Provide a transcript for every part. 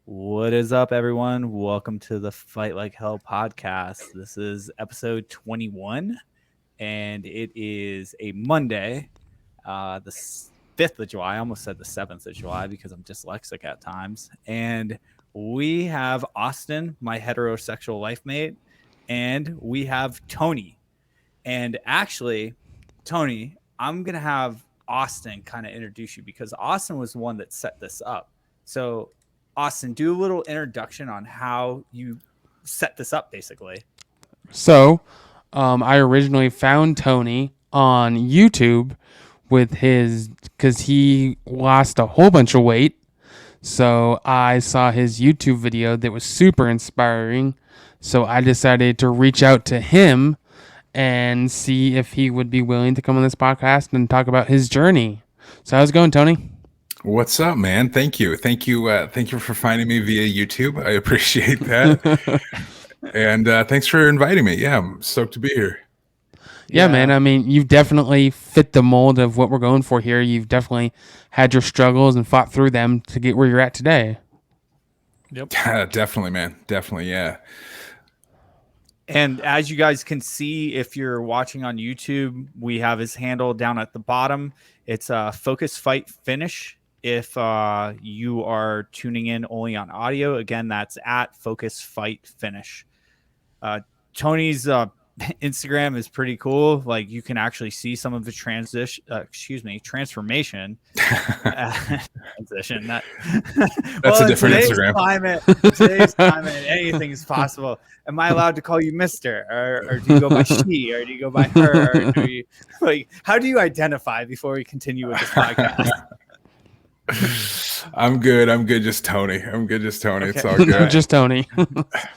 What is up, everyone? Welcome to the Fight Like Hell podcast. This is episode 21, and it is a Monday, the 5th of July. I almost said the 7th of July because I'm dyslexic at times. And we have Austin, my heterosexual life mate, and we have Tony. And actually, Tony, I'm going to have Austin kind of introduce you because Austin was the one that set this up. So, Austin, do a little introduction on how you set this up, basically. So, I originally found Tony on YouTube because he lost a whole bunch of weight. So I saw his YouTube video that was super inspiring. So I decided to reach out to him and see if he would be willing to come on this podcast and talk about his journey. So how's it going, Tony? What's up, man? Thank you for finding me via YouTube. I appreciate that. And thanks for inviting me. Yeah, I'm stoked to be here. Yeah, man. I mean, you've definitely fit the mold of what we're going for here. You've definitely had your struggles and fought through them to get where you're at today. Yep. Definitely, man. Definitely, yeah. And as you guys can see, if you're watching on YouTube, we have his handle down at the bottom. It's Focus Fight Finish. If you are tuning in only on audio, again, that's at Focus Fight Finish. Tony's Instagram is pretty cool. Like, you can actually see some of the transformation. Transition. That's a different Instagram. Today's climate, anything is possible. Am I allowed to call you Mister, or do you go by she, or do you go by her? Or do you, how do you identify before we continue with this podcast? I'm good. Just Tony. Okay. It's all good. Just Tony.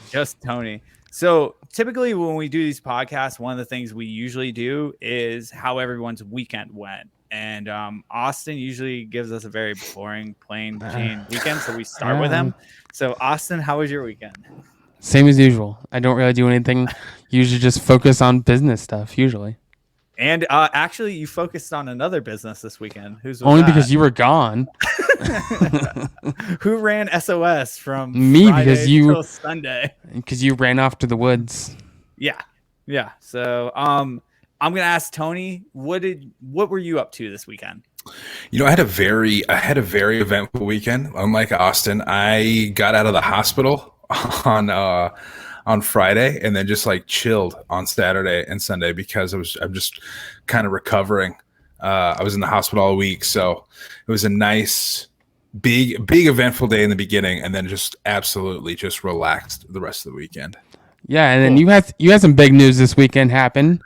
Just Tony. So typically when we do these podcasts, one of the things we usually do is how everyone's weekend went. And Austin usually gives us a very boring, plain Jane weekend. So we start with him. So Austin, how was your weekend? Same as usual. I don't really do anything. Usually just focus on business stuff, usually. And actually, you focused on another business this weekend. Only because you were gone. Who ran SOS from me? Friday because you till Sunday? Because you ran off to the woods. Yeah. So I'm gonna ask Tony, what were you up to this weekend? You know, I had a very eventful weekend. Unlike Austin, I got out of the hospital on Friday and then just like chilled on Saturday and Sunday because I'm just kind of recovering. I was in the hospital all week, so it was a nice, big eventful day in the beginning, and then just absolutely just relaxed the rest of the weekend. Yeah, and then you had some big news this weekend happen.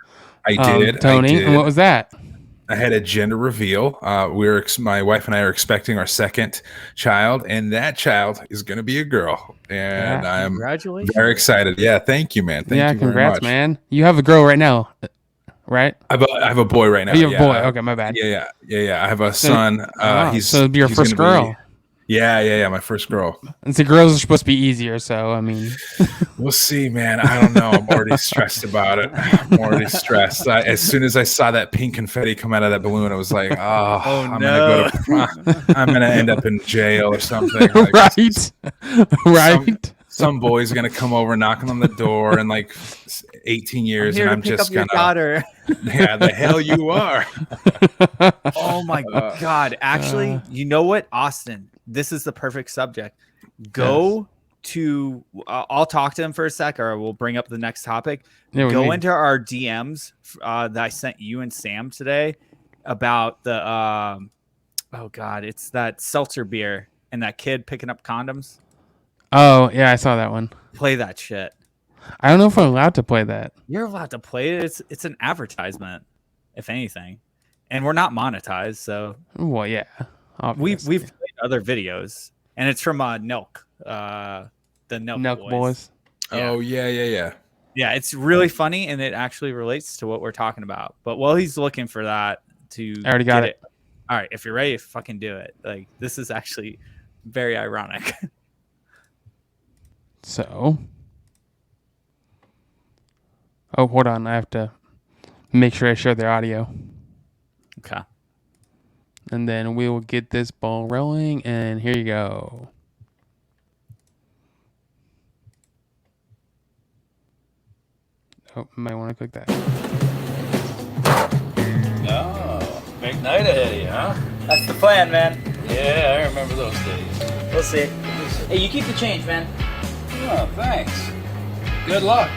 I did, Tony. And what was that? I had a gender reveal. My wife and I are expecting our second child, and that child is going to be a girl. And I'm very excited. Yeah, thank you, man. Thank you congrats, very much. Man. You have a girl right now, right? I have a boy right now. You have a boy. Okay, my bad. Yeah. I have a son. So your first girl. Yeah, my first girl. And so girls are supposed to be easier, so I mean, we'll see, man. I don't know. I'm already stressed about it. As soon as I saw that pink confetti come out of that balloon, I was like, I'm gonna end up in jail or something. Like, right. Some boy's gonna come over knocking on the door in like 18 years, and I'm just gonna. Daughter. Yeah, the hell you are. Oh my God! Actually, you know what, Austin? This is the perfect subject. Go to. I'll talk to him for a sec, or we'll bring up the next topic. Go into our DMs that I sent you and Sam today about the. Oh God! It's that seltzer beer and that kid picking up condoms. Oh yeah, I saw that one. Play that shit. I don't know if I'm allowed to play that. You're allowed to play it. It's an advertisement, if anything, and we're not monetized. So well, yeah, we've played other videos, and it's from Nelk, the Nelk Boys. Yeah. Oh yeah. Yeah, it's really funny, and it actually relates to what we're talking about. But while he's looking for that, I already got it. All right, if you're ready, fucking do it. Like, this is actually very ironic. So, hold on. I have to make sure I share the audio. Okay. And then we will get this ball rolling, and here you go. Oh, might want to click that. Oh, big night ahead of you, huh? That's the plan, man. Yeah, I remember those days. We'll see. Hey, you keep the change, man. Oh, thanks. Good luck.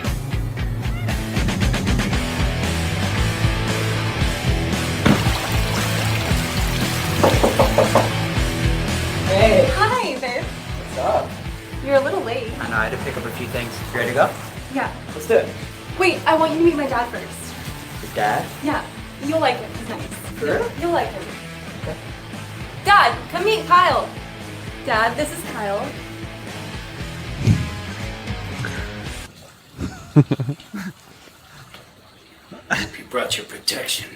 Hey. Hi, babe. What's up? You're a little late. I know, I had to pick up a few things. You ready to go? Yeah. Let's do it. Wait, I want you to meet my dad first. Your dad? Yeah. You'll like him. He's nice. For real? You'll like him. Okay. Dad, come meet Kyle. Dad, this is Kyle. Hope you brought your protection.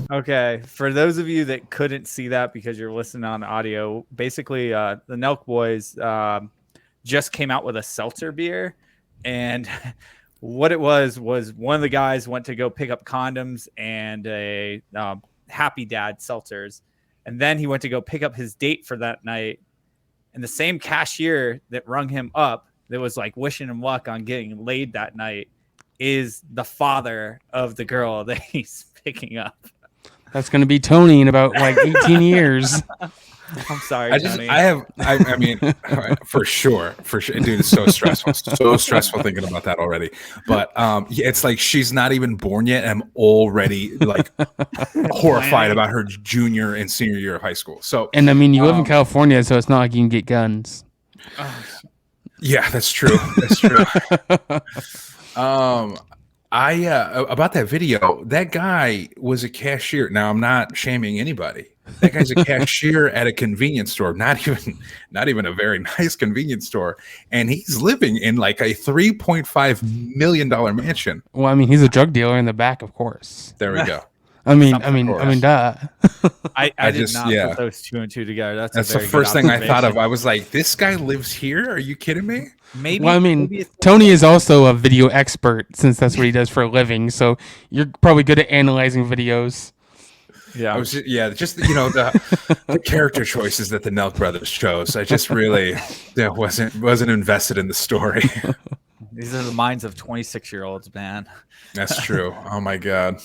Okay, for those of you that couldn't see that because you're listening on audio, basically the Nelk Boys just came out with a seltzer beer, and what it was one of the guys went to go pick up condoms and a Happy Dad seltzers, and then he went to go pick up his date for that night, and the same cashier that rung him up that was like wishing him luck on getting laid that night is the father of the girl that he's picking up. That's going to be Tony in about like 18 years. I'm sorry, Tony. I mean, for sure, dude, it's so stressful thinking about that already. But yeah, it's like she's not even born yet, and I'm already like horrified about her junior and senior year of high school. So, And I mean, you live in California, so it's not like you can get guns. yeah, that's true. That's true. About that video, that guy was a cashier. Now, I'm not shaming anybody. That guy's a cashier at a convenience store, not even a very nice convenience store, and he's living in like a $3.5 million mansion. Well, I mean, he's a drug dealer in the back, of course. There we go. I mean, duh. I did just- not yeah. put those two and two together. That's That's a the very first good thing I thought of. observation. I was like, this guy lives here? Are you kidding me? Maybe. Well, I mean, maybe it's- Tony is also a video expert since that's what he does for a living. So you're probably good at analyzing videos. yeah. I was just the character choices that the Nelk brothers chose. I just really wasn't invested in the story. These are the minds of 26-year-olds, man. That's true. Oh my god.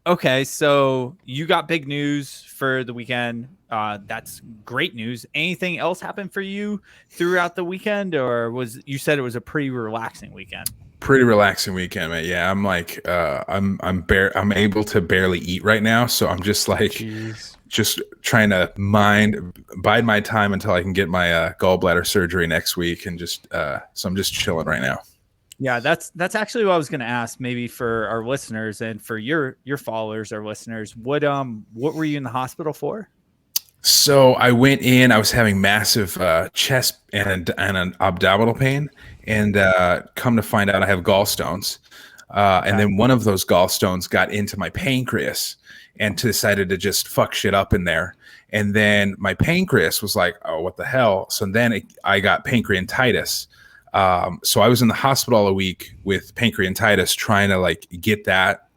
Okay, so you got big news for the weekend. That's great news. Anything else happen for you throughout the weekend, or you said it was a pretty relaxing weekend? Pretty relaxing weekend, man. Yeah, I'm like I'm able to barely eat right now, so I'm just like Jeez. just trying to bide my time until I can get my gallbladder surgery next week, and just so I'm just chilling right now. Yeah, that's actually what I was going to ask. Maybe for our listeners and for your followers or listeners, what were you in the hospital for? So I went in. I was having massive chest and an abdominal pain, and come to find out, I have gallstones. And then one of those gallstones got into my pancreas, and decided to just fuck shit up in there. And then my pancreas was like, "Oh, what the hell?" So then I got pancreatitis. So I was in the hospital a week with pancreatitis, trying to like get that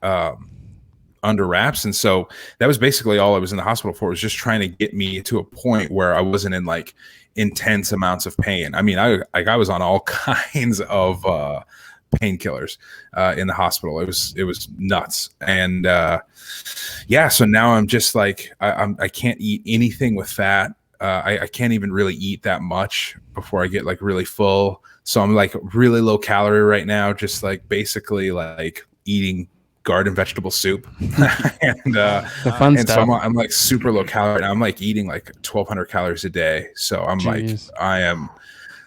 under wraps. And so that was basically all I was in the hospital for, was just trying to get me to a point where I wasn't in like intense amounts of pain. I mean, I was on all kinds of painkillers in the hospital. It was nuts. And yeah, so now I'm just like, I can't eat anything with fat. I can't even really eat that much before I get like really full. So I'm like really low calorie right now, just like basically like eating garden vegetable soup. And The fun and stuff. so I'm like super low calorie, and I'm like eating like 1,200 calories a day. So I'm Jeez. like, I am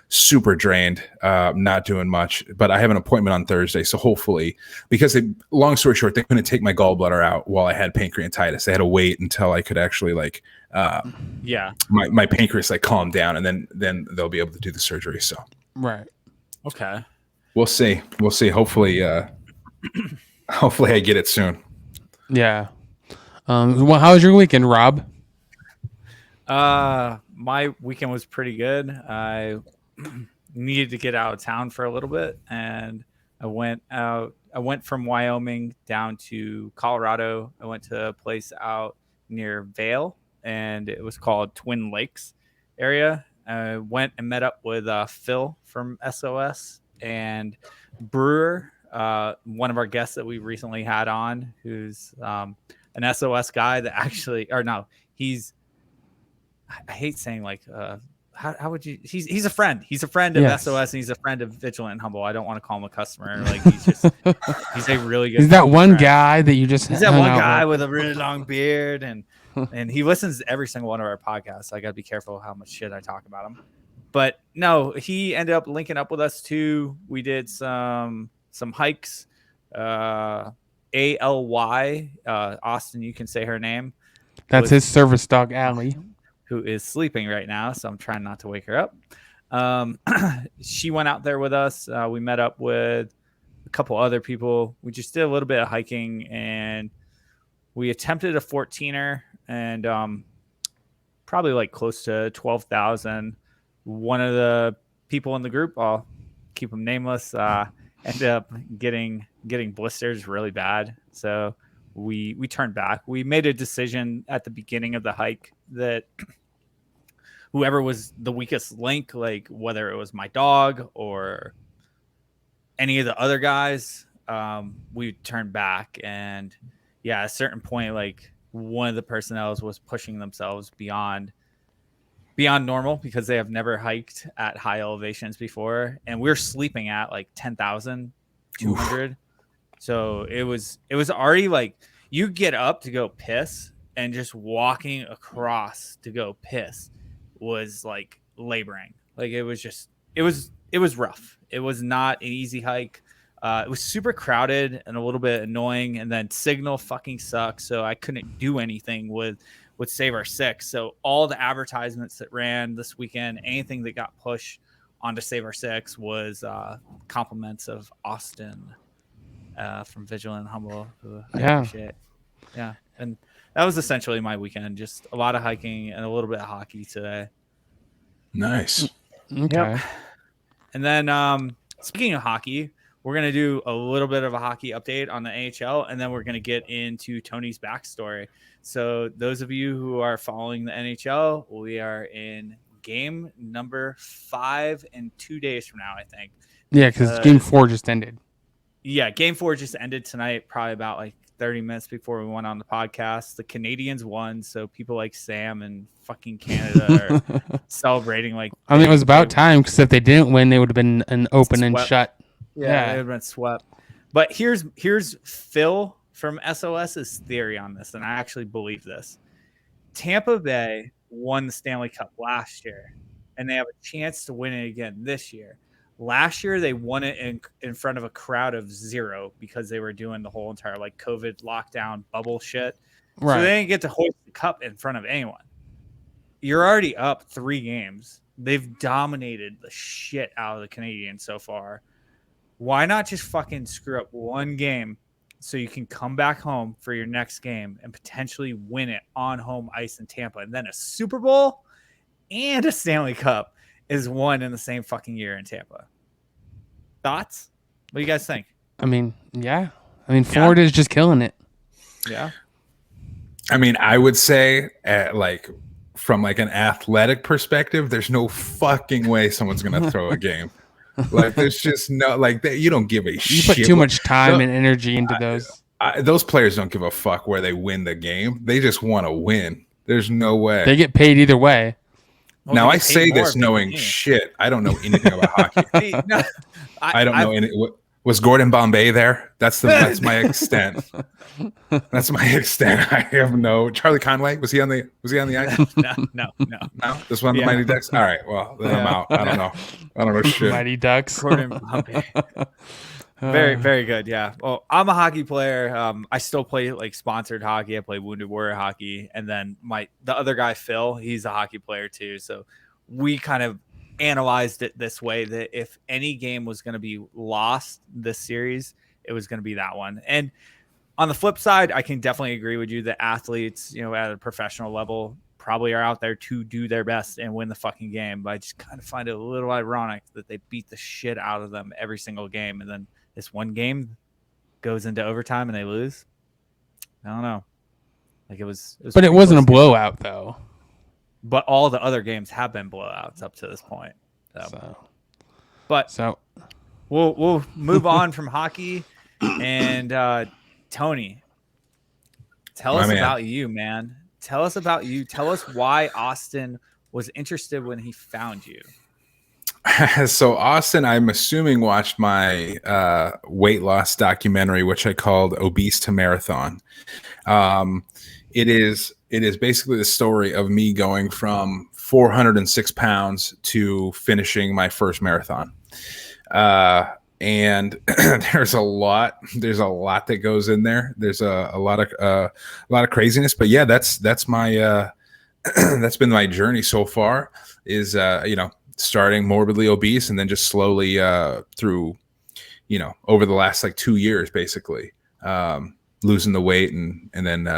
super drained, not doing much, but I have an appointment on Thursday. So hopefully, because long story short, they couldn't take my gallbladder out while I had pancreatitis. They had to wait until I could actually like, my pancreas like calm down, and then they'll be able to do the surgery. So Right. Okay. we'll see. Hopefully, hopefully I get it soon. Yeah. Well, how was your weekend, Rob? My weekend was pretty good. I needed to get out of town for a little bit, and I went from Wyoming down to Colorado. I went to a place out near Vail, and it was called Twin Lakes area. I went and met up with Phil from SOS and Brewer, one of our guests that we recently had on, who's an SOS guy that actually, or no, he's, I hate saying like, how would you? He's a friend. He's a friend of Yes. SOS, and he's a friend of Vigilant and Humble. I don't want to call him a customer. Like he's a really good. He's that one friend. guy that you just He's that hung one out guy with. with a really long beard, and he listens to every single one of our podcasts. So I got to be careful how much shit I talk about him. But no, he ended up linking up with us too. We did some hikes. ALY, Austin, you can say her name. That's his service dog, Allie. Who is sleeping right now, so I'm trying not to wake her up. She went out there with us. We met up with a couple other people. We just did a little bit of hiking, and we attempted a 14er, and probably like close to 12,000. One of the people in the group, I'll keep them nameless, ended up getting blisters really bad. So we turned back. We made a decision at the beginning of the hike that whoever was the weakest link, like whether it was my dog or any of the other guys, we turned back. And yeah, at a certain point, like one of the personnel was pushing themselves beyond normal because they have never hiked at high elevations before, and we're sleeping at like 10,200. So it was already like you get up to go piss, and just walking across to go piss was like laboring. Like it was rough. It was not an easy hike. It was super crowded and a little bit annoying, and then signal fucking sucks, so I couldn't do anything with Save Our Six. So all the advertisements that ran this weekend, anything that got pushed onto Save Our Six was compliments of Austin from Vigilant and Humble, who I appreciate. Yeah, and that was essentially my weekend. Just a lot of hiking and a little bit of hockey today. Nice. Okay. Yep. And then speaking of hockey, we're going to do a little bit of a hockey update on the NHL, and then we're going to get into Tony's backstory. So those of you who are following the NHL, we are in game number 5 in 2 days from now, I think. Yeah, because game 4 just ended. Yeah, game 4 just ended tonight, probably about like 30 minutes before we went on the podcast. The Canadians won, so people like Sam and fucking Canada are celebrating like. I mean, it was about time, because if they didn't win, they would have been an open and shut. Yeah, they would have been swept. But here's Phil from SOS's theory on this, and I actually believe this. Tampa Bay won the Stanley Cup last year, and they have a chance to win it again this year. Last year, they won it in front of a crowd of 0 because they were doing the whole entire like COVID lockdown bubble shit. Right. So they didn't get to hoist the cup in front of anyone. You're already up 3 games. They've dominated the shit out of the Canadians so far. Why not just fucking screw up one game so you can come back home for your next game and potentially win it on home ice in Tampa, and then a Super Bowl and a Stanley Cup is won in the same fucking year in Tampa. Thoughts? What do you guys think? I mean, yeah. I mean, Florida is just killing it. Yeah. I mean, I would say from like an athletic perspective, there's no fucking way someone's going to throw a game. Like there's just no like that. You don't give a shit. You put too much time and energy into those. Those players don't give a fuck where they win the game. They just want to win. There's no way. They get paid either way. Well, now I say this knowing shit. I don't know anything about hockey. I don't know any. Was Gordon Bombay there? That's my extent. That's my extent. I have no. Charlie Conway, was he on the ice? No. This one of the Mighty Ducks. All right. Well, then I'm out. I don't know shit. Mighty Ducks. Gordon Bombay. Very, very good. Yeah. Well, I'm a hockey player. I still play like sponsored hockey. I play Wounded Warrior hockey, and then the other guy Phil, he's a hockey player too. So we kind of analyzed it this way, that if any game was going to be lost this series, it was going to be that one. And on the flip side, I can definitely agree with you that athletes, at a professional level, probably are out there to do their best and win the fucking game. But I just kind of find it a little ironic that they beat the shit out of them every single game, and then this one game goes into overtime and they lose. I don't know. Like it was But it pretty wasn't a close. blowout though. But all the other games have been blowouts up to this point. But So we'll move on from hockey. And Tony, tell My us man. about you, man. Tell us about you. Tell us why Austin was interested when he found you. So Austin, I'm assuming, watched my weight loss documentary, which I called Obese to Marathon. It is basically the story of me going from 406 pounds to finishing my first marathon. And there's a lot that goes in there. There's a lot of craziness, but yeah, that's my that's been my journey so far, is starting morbidly obese and then just slowly through over the last like 2 years basically losing the weight and then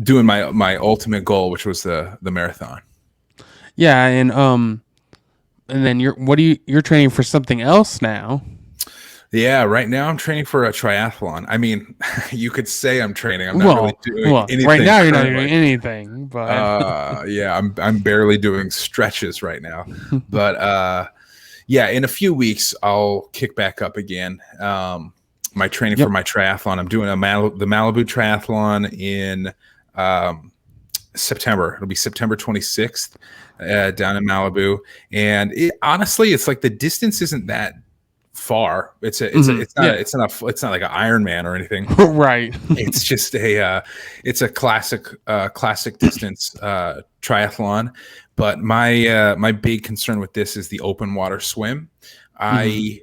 doing my ultimate goal, which was the marathon. yeah, and then you're training for something else now. Yeah, right now I'm training for a triathlon. I mean, you could say I'm training. I'm not really doing anything. Right now you're not currently. doing anything, but Yeah, I'm barely doing stretches right now. But yeah, in a few weeks I'll kick back up again. My training for my triathlon. I'm doing the Malibu Triathlon in September. It'll be September 26th down in Malibu. And honestly, it's like the distance isn't that far. It's not like an Ironman or anything. right. It's just it's a classic distance my big concern with this is the open water swim. When Do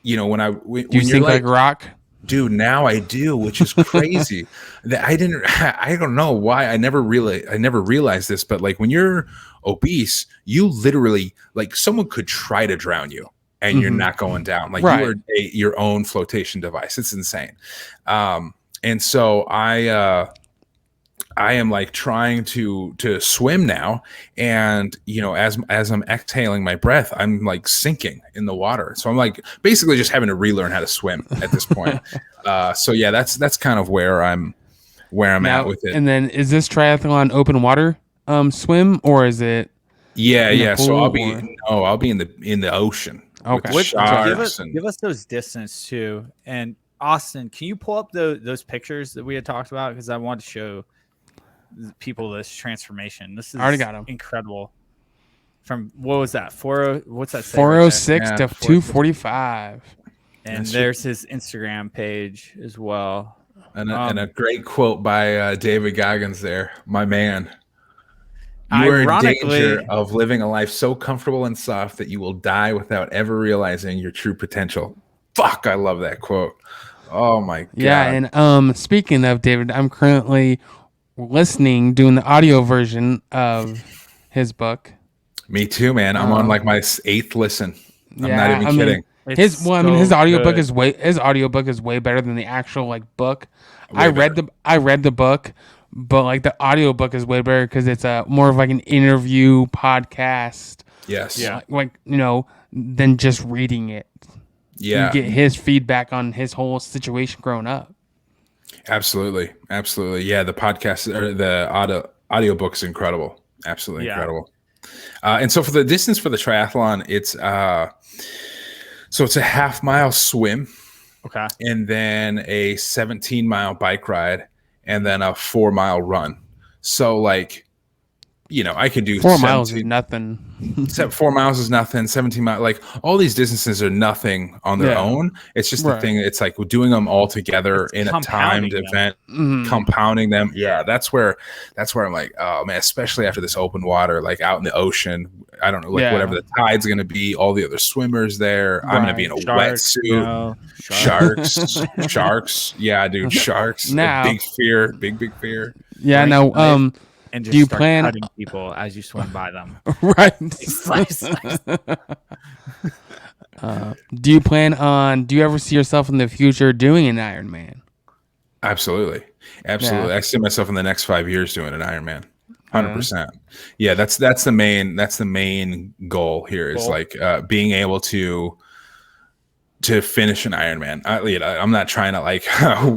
you think like rock? Dude, now I do, which is crazy. I don't know why I never realized this, but like when you're obese, you literally, like, someone could try to drown you and you're not going down. Like, you are your own flotation device. It's insane. And so I am like trying to swim now, and as I'm exhaling my breath, I'm like sinking in the water. So I'm like basically just having to relearn how to swim at this point. So yeah, that's kind of where I'm at with it. And then is this triathlon open water swim, or is it? Yeah. So I'll be in the ocean. Okay. With the Give us those distance too. And Austin, can you pull up those pictures that we had talked about? Because I want to show people this transformation. This is I already got them. Incredible. From what was that? What's that? 406 to 245. And there's his Instagram page as well. And a great quote by David Goggins there, my man. You are in danger of living a life so comfortable and soft that you will die without ever realizing your true potential. Fuck, I love that quote. Oh my god. Yeah, and speaking of David, I'm currently doing the audio version of his book. Me too, man. I'm on like my 8th listen. I'm not even kidding. His audiobook is way better than the actual like book. I read the book, but like the audiobook is way better because it's more of like an interview podcast. Yes. Yeah. Than just reading it. Yeah. You get his feedback on his whole situation growing up. Absolutely. Yeah, the podcast or the audiobook is incredible. Absolutely incredible. And so for the distance for the triathlon, it's it's a half-mile swim. Okay. And then a 17-mile bike ride, and then a 4-mile run. So like, I could do 4 miles is nothing. 4 miles is nothing. 17 miles, like all these distances are nothing on their own. It's just the thing. It's like we're doing them all together in a timed event, compounding them. Yeah, that's where I'm like, oh man, especially after this open water, like out in the ocean. I don't know, like whatever the tide's gonna be, all the other swimmers there. I'm gonna be in a wetsuit. Sharks. Yeah, dude, sharks. Now, big fear. Yeah, no. And just do you start plan cutting people as you swim by them? Right. Slice. Do you ever see yourself in the future doing an Ironman? Absolutely. Yeah. I see myself in the next 5 years doing an Ironman. 100%. Yeah, that's the main goal here is like being able to to finish an Ironman. I'm not trying to like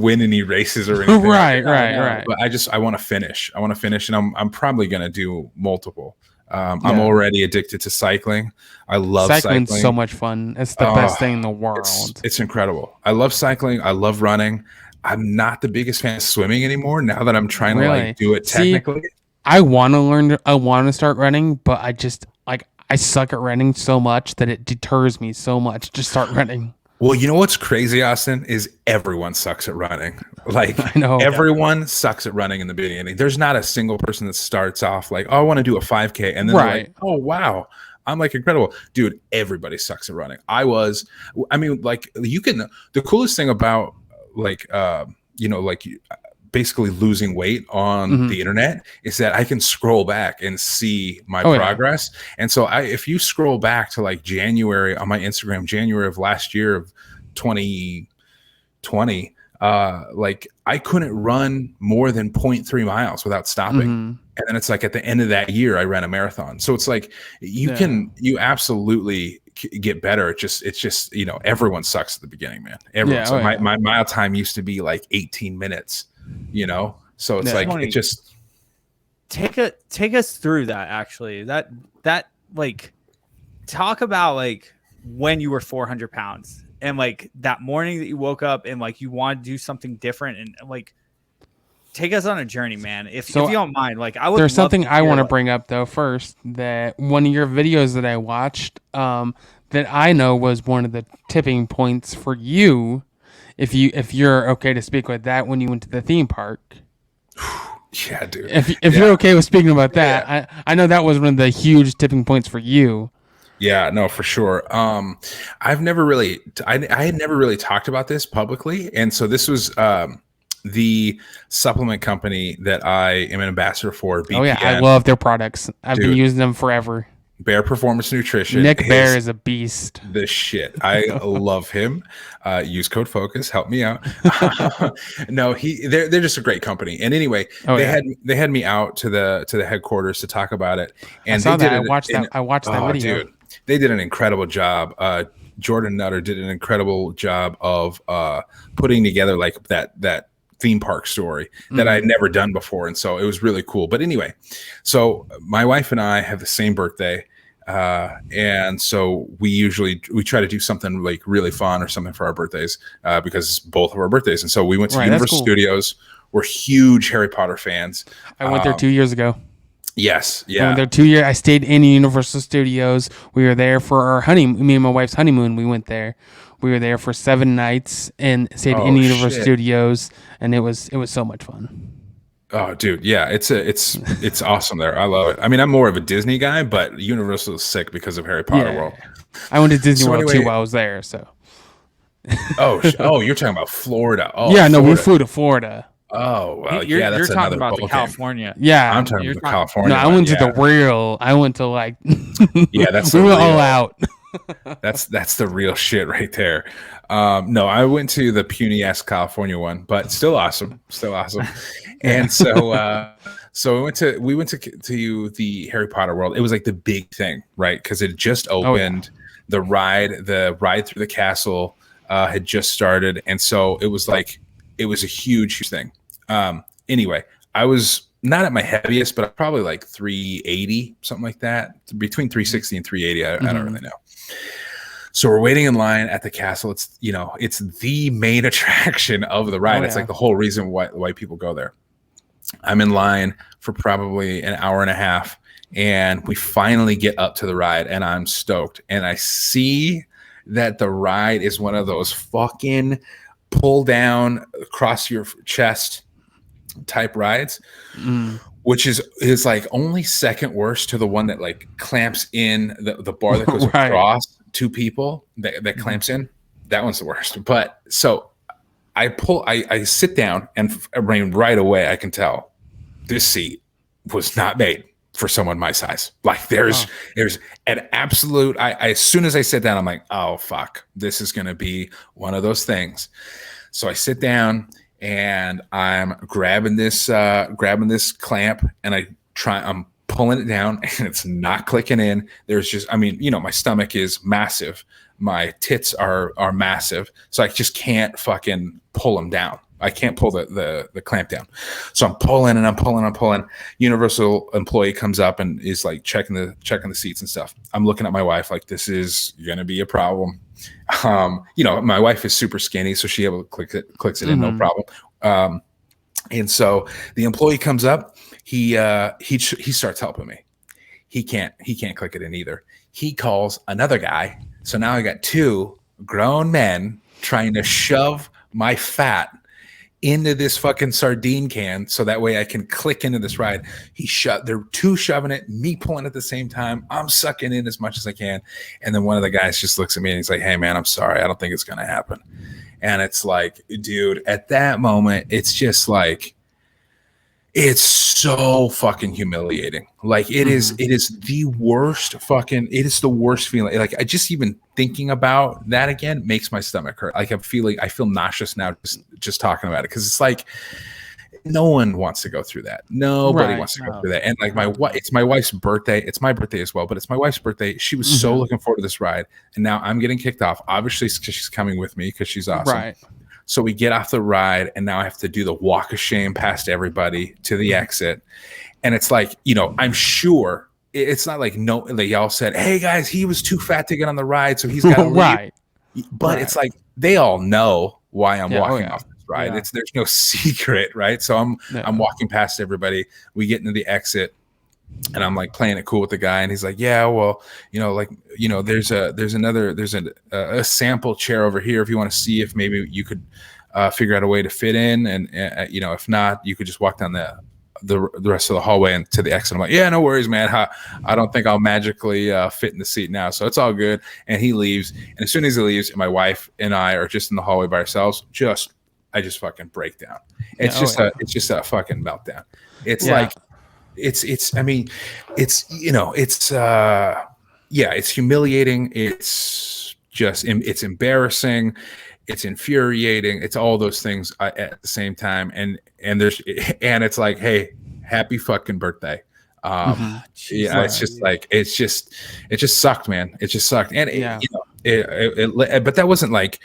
win any races or anything. Right. But I want to finish. I want to finish, and I'm probably going to do multiple. I'm already addicted to cycling. I love cycling. So much fun. It's the best thing in the world. It's incredible. I love cycling. I love running. I'm not the biggest fan of swimming anymore now that I'm trying to like do it technically. See, I want to learn. I want to start running, but I just like I suck at running so much that it deters me so much to start running. Well, you know what's crazy, Austin, is everyone sucks at running. Like I know everyone sucks at running in the beginning. There's not a single person that starts off like, oh, I want to do a 5K. And then they're like, oh, wow, I'm like incredible. Dude, everybody sucks at running. Like the coolest thing about like, basically losing weight on the internet is that I can scroll back and see my progress. And so if you scroll back to like January on my Instagram, January of last year of 2020, like I couldn't run more than 0.3 miles without stopping. And then it's like at the end of that year, I ran a marathon. So it's like you absolutely get better. It's just, everyone sucks at the beginning, man. Everyone. My mile time used to be like 18 minutes. So it's like it just take us through that. Actually, that like talk about like when you were 400 pounds and like that morning that you woke up and like you wanted to do something different and like take us on a journey, man. If you don't mind, like I would. There's something I want to bring up though first, that one of your videos that I watched that I know was one of the tipping points for you. If you're okay to speak with that, when you went to the theme park. Yeah, dude. If you're okay with speaking about that, I know that was one of the huge tipping points for you. Yeah, no, for sure. I had never really talked about this publicly, and so this was the supplement company that I am an ambassador for. BPN. Oh yeah, I love their products. I've been using them forever. Bear Performance Nutrition. Nick Bear is a beast. The shit. I love him. Use code FOCUS. Help me out. No, they're just a great company. And anyway, they had me out to the headquarters to talk about it. And I watched that video. Dude, they did an incredible job. Jordan Nutter did an incredible job of putting together like that theme park story that I had never done before, and so it was really cool. But anyway, so my wife and I have the same birthday, and so we try to do something like really fun or something for our birthdays because it's both of our birthdays. And so we went to Universal Studios. We're huge Harry Potter fans. I went there 2 years ago. Yes, yeah. I went there 2 years. I stayed in Universal Studios. We were there for our honeymoon. Me and my wife's honeymoon. We went there. We were there for 7 nights and stayed in Universal Studios, and it was so much fun. Oh, dude, yeah, it's awesome there. I love it. I mean, I'm more of a Disney guy, but Universal is sick because of Harry Potter World. I went to Disney World too while I was there. So. You're talking about Florida. Oh, yeah, no, we flew to Florida. Oh, well, you're that's talking another about the California. Yeah, I'm talking about California. No, I went to the real. I went to like. Yeah, that's we went all out. That's the real shit right there. No, I went to the puny ass California one, but still awesome. And so we went to the Harry Potter World. It was like the big thing, right? Because it just opened. The ride through the castle had just started, and so it was a huge thing. Anyway, I was not at my heaviest, but probably like 380, something like that, between 360 and 380. I don't really know. So we're waiting in line at the castle. It's the main attraction of the ride. It's like the whole reason why people go there. I'm in line for probably an hour and a half, and we finally get up to the ride, and I'm stoked. And I see that the ride is one of those fucking pull down across your chest type rides, which is like only second worst to the one that like clamps in the bar that goes across two people that clamps in. That one's the worst. But so I sit down, and right away I can tell this seat was not made for someone my size. Like there's an absolute, as soon as I sit down, I'm like, oh fuck, this is going to be one of those things. So I sit down and I'm grabbing this clamp, and I'm pulling it down, and it's not clicking in. There's just, my stomach is massive. my tits are massive, so I just can't fucking pull them down. I can't pull the clamp down. So I'm pulling and I'm pulling. Universal employee comes up and is like checking the seats and stuff. I'm looking at my wife like, this is gonna be a problem. My wife is super skinny, so she able to clicks it in, no problem. And so the employee comes up, he starts helping me. He can't click it in either. He calls another guy. So now I got two grown men trying to shove my fat into this fucking sardine can so that way I can click into this ride. They're two shoving it, me pulling at the same time. I'm sucking in as much as I can. And then one of the guys just looks at me and he's like, hey man, I'm sorry. I don't think it's going to happen. And it's like, dude, at that moment, it's just like, it's so fucking humiliating. Like it is the worst feeling. Like I just even thinking about that again makes my stomach hurt. Like I feel nauseous now just talking about it. Cause it's like, no one wants to go through that. Nobody wants to go through that. And like it's my wife's birthday. It's my birthday as well, but it's my wife's birthday. She was so looking forward to this ride. And now I'm getting kicked off. Obviously because she's coming with me because she's awesome. Right. So we get off the ride and now I have to do the walk of shame past everybody to the exit. And it's like, I'm sure it's not like y'all said, hey guys, he was too fat to get on the ride, so he's got to leave. Right. But it's like they all know why I'm walking off this ride. Yeah. There's no secret, right? So I'm walking past everybody. We get into the exit. And I'm like playing it cool with the guy, and he's like, "Yeah, well, there's a sample chair over here if you want to see if maybe you could figure out a way to fit in, and if not, you could just walk down the rest of the hallway and to the exit." I'm like, "Yeah, no worries, man. I don't think I'll magically fit in the seat now, so it's all good." And he leaves, and as soon as he leaves, my wife and I are just in the hallway by ourselves. I just fucking break down. It's just a fucking meltdown. It's like. It's humiliating. It's embarrassing. It's infuriating. It's all those things at the same time. And it's like, hey, happy fucking birthday. It's just like, it just sucked, man. It just sucked. And but that wasn't like,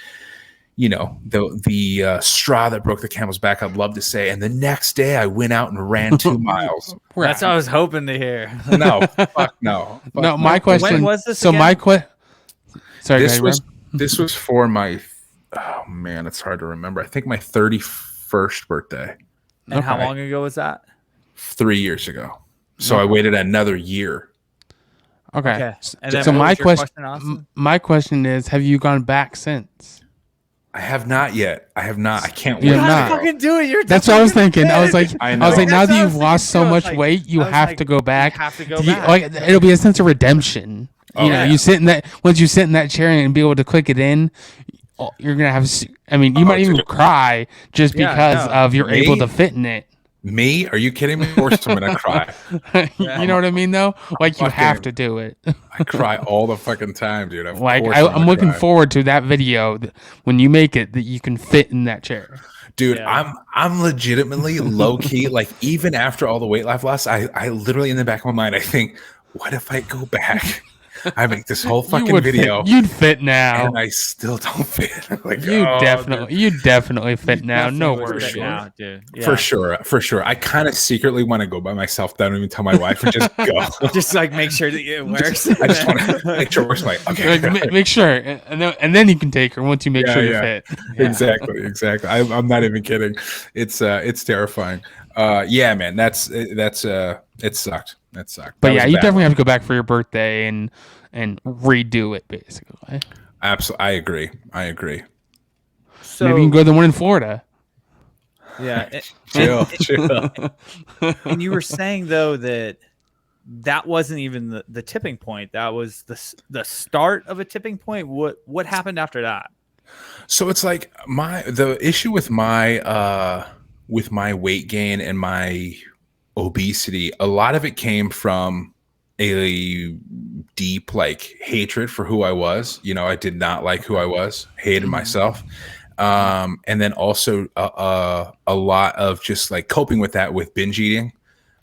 the straw that broke the camel's back, I'd love to say. And the next day I went out and ran 2 miles. That's what I was hoping to hear. No, fuck no. Fuck no, my question. When was this so again? My question. Sorry, this was for my, oh man, it's hard to remember. I think my 31st birthday. And how long ago was that? 3 years ago. So I waited another year. Okay. And then so my question is, have you gone back since? I have not yet. I have not. I can't wait. You gotta fucking do it. That's what I was thinking. I was like, now that you've lost so much weight, you have to go back. You have to go back. It'll be a sense of redemption. You sit in that. Once you sit in that chair and be able to click it in, you're gonna have. I mean, you might even cry just because of you're able to fit in it. Me? Are you kidding me? Of course I'm gonna cry. You know what I mean, though? Like you have to do it. I cry all the fucking time, dude. I'm looking forward to that video when you make it that you can fit in that chair. Dude, I'm legitimately low key. Like even after all the weight I've lost, I literally in the back of my mind I think, what if I go back? I make this whole fucking video. You'd fit now, and I still don't fit. Like, you definitely fit now. No worries, dude. Yeah. For sure. I kind of secretly want to go by myself. Don't even tell my wife and just go. Just like make sure that it works. I just want to make sure it works. Like, okay, make sure, and then you can take her once you make sure you fit. Yeah. Exactly. I'm not even kidding. It's terrifying. Yeah, man. It sucked. That sucked. But you definitely have to go back for your birthday and redo it, basically. Absolutely, I agree. So maybe you can go to the one in Florida. Yeah, chill. And you were saying though that wasn't even the tipping point. That was the start of a tipping point. What happened after that? So it's like the issue with my weight gain and my obesity, a lot of it came from a deep hatred for who I was. I did not like who I was, hated myself. And then also a lot of just coping with that with binge eating.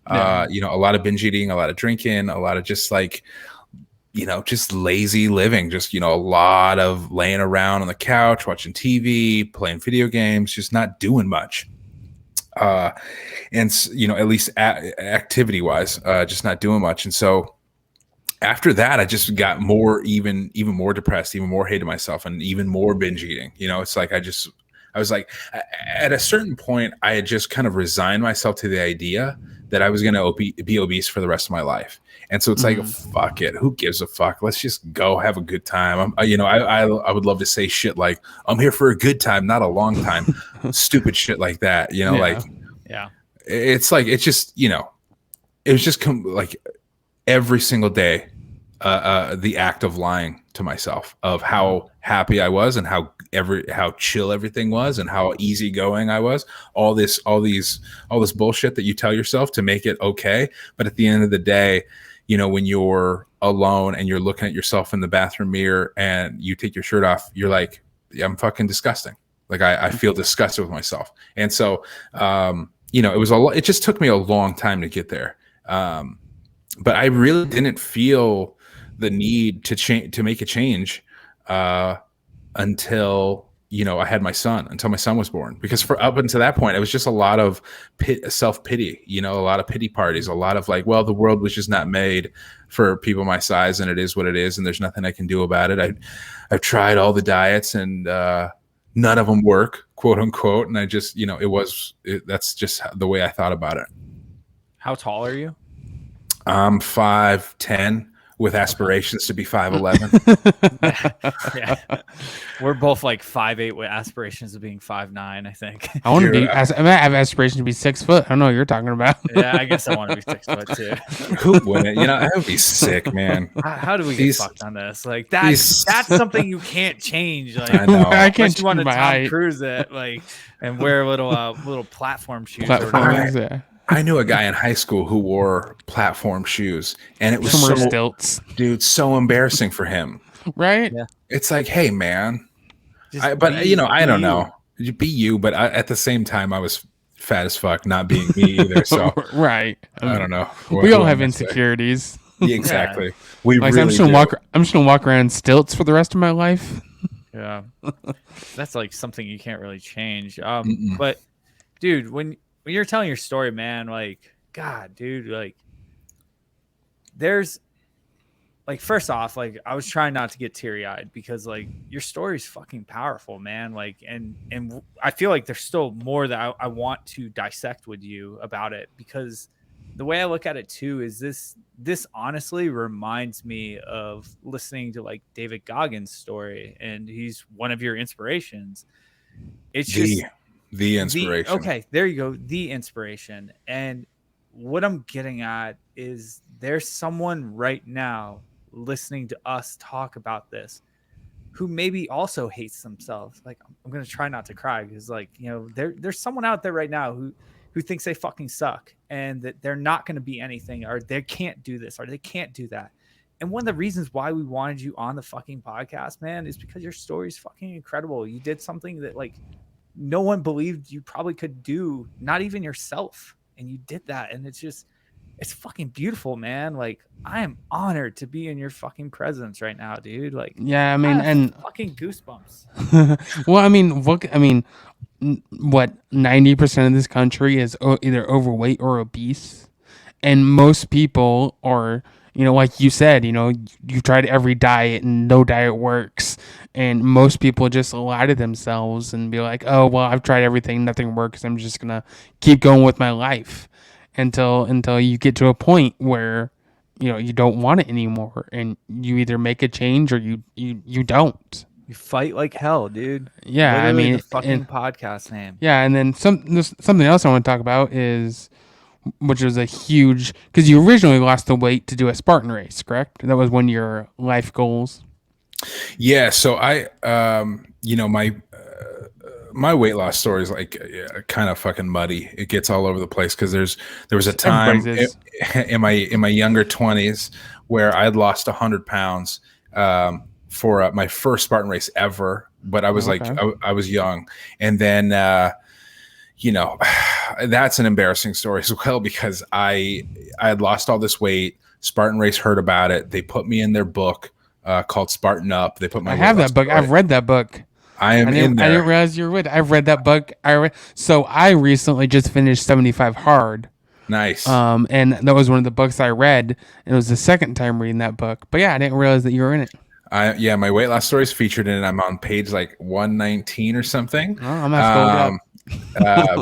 A lot of binge eating, a lot of drinking, a lot of just just lazy living, just, a lot of laying around on the couch, watching TV, playing video games, just not doing much. And, at least activity wise, just not doing much. And so after that, I just got even more depressed, even more hated myself, and even more binge eating. It's like, I was like, at a certain point, I had just kind of resigned myself to the idea that I was going to be obese for the rest of my life. And so it's like, fuck it. Who gives a fuck? Let's just go have a good time. I would love to say shit like, I'm here for a good time, not a long time. Stupid shit like that. It's like, it's just, it was just like every single day, the act of lying to myself of how happy I was and how chill everything was and how easygoing I was. All this bullshit that you tell yourself to make it okay. But at the end of the day, when you're alone and you're looking at yourself in the bathroom mirror and you take your shirt off, you're like, yeah, I'm fucking disgusting. Like I feel disgusted with myself. And so, it just took me a long time to get there. But I really didn't feel the need to make a change until I had my son, until my son was born. Because for up until that point, it was just a lot of self-pity, a lot of pity parties, a lot of like, well, the world was just not made for people my size, and it is what it is, and there's nothing I can do about it. I've tried all the diets, and none of them work, quote unquote. And I just, that's just the way I thought about it. How tall are you? I'm 5'10", with aspirations to be 5'11". Yeah. We're both like 5'8" with aspirations of being 5'9", I think. I want to be. I have aspirations to be 6 foot. I don't know what you're talking about. Yeah, I guess I want to be 6 foot too. Who wouldn't? That would be sick, man. How do we get fucked on this? Like that's something you can't change. Like I know. I can't you want to change my Tom height. Cruise it, like, and wear little platform shoes. Platforms, yeah. I knew a guy in high school who wore platform shoes, and it was Stilts, so embarrassing for him. Right? Yeah. It's like, hey, man. I don't know. You be you, but at the same time, I was fat as fuck, not being me either. So right. I don't know. We all have insecurities. Yeah, exactly. Yeah. We like, really I'm just gonna walk around in stilts for the rest of my life. Yeah, that's like something you can't really change. But dude, when you're telling your story, man, like, God, dude, like, there's, like, first off, like, I was trying not to get teary-eyed because, like, your story is fucking powerful, man. Like, and I feel like there's still more that I want to dissect with you about it, because the way I look at it too is this honestly reminds me of listening to like David Goggins' story, and he's one of your inspirations. It's just the inspiration. Okay, there you go. The inspiration. And what I'm getting at is there's someone right now listening to us talk about this who maybe also hates themselves. Like, I'm going to try not to cry because, like, there's someone out there right now who thinks they fucking suck and that they're not going to be anything, or they can't do this, or they can't do that. And one of the reasons why we wanted you on the fucking podcast, man, is because your story is fucking incredible. You did something that, like, no one believed you probably could do, not even yourself. And you did that. And it's fucking beautiful, man. Like, I am honored to be in your fucking presence right now, dude. Like, yeah, I mean, and fucking goosebumps. Well, I mean, what 90% of this country is either overweight or obese, and most people are, like you said, you've tried every diet and no diet works, and most people just lie to themselves and be like, oh, well, I've tried everything, nothing works, I'm just gonna keep going with my life until you get to a point where you don't want it anymore, and you either make a change or you don't. You fight like hell, dude. Yeah, Literally, I mean, the fucking podcast name. Yeah, and then something else I want to talk about is, which was a huge, because you originally lost the weight to do a Spartan race, correct? That was one of your life goals. Yeah, so I, my weight loss story is like kind of fucking muddy. It gets all over the place because there was a time in my younger 20s where I had lost 100 pounds for my first Spartan race ever, but I was I was young, and then that's an embarrassing story as well, because I had lost all this weight, Spartan Race heard about it. They put me in their book called Spartan Up. They put my I have that book. I've read that book. I am in there. I didn't realize you were with. I've read that book. So I recently just finished 75 Hard. Nice. And that was one of the books I read. And it was the second time reading that book. But yeah, I didn't realize that you were in it. My weight loss story is featured in it. I'm on page like 119 or something. Oh, I'm gonna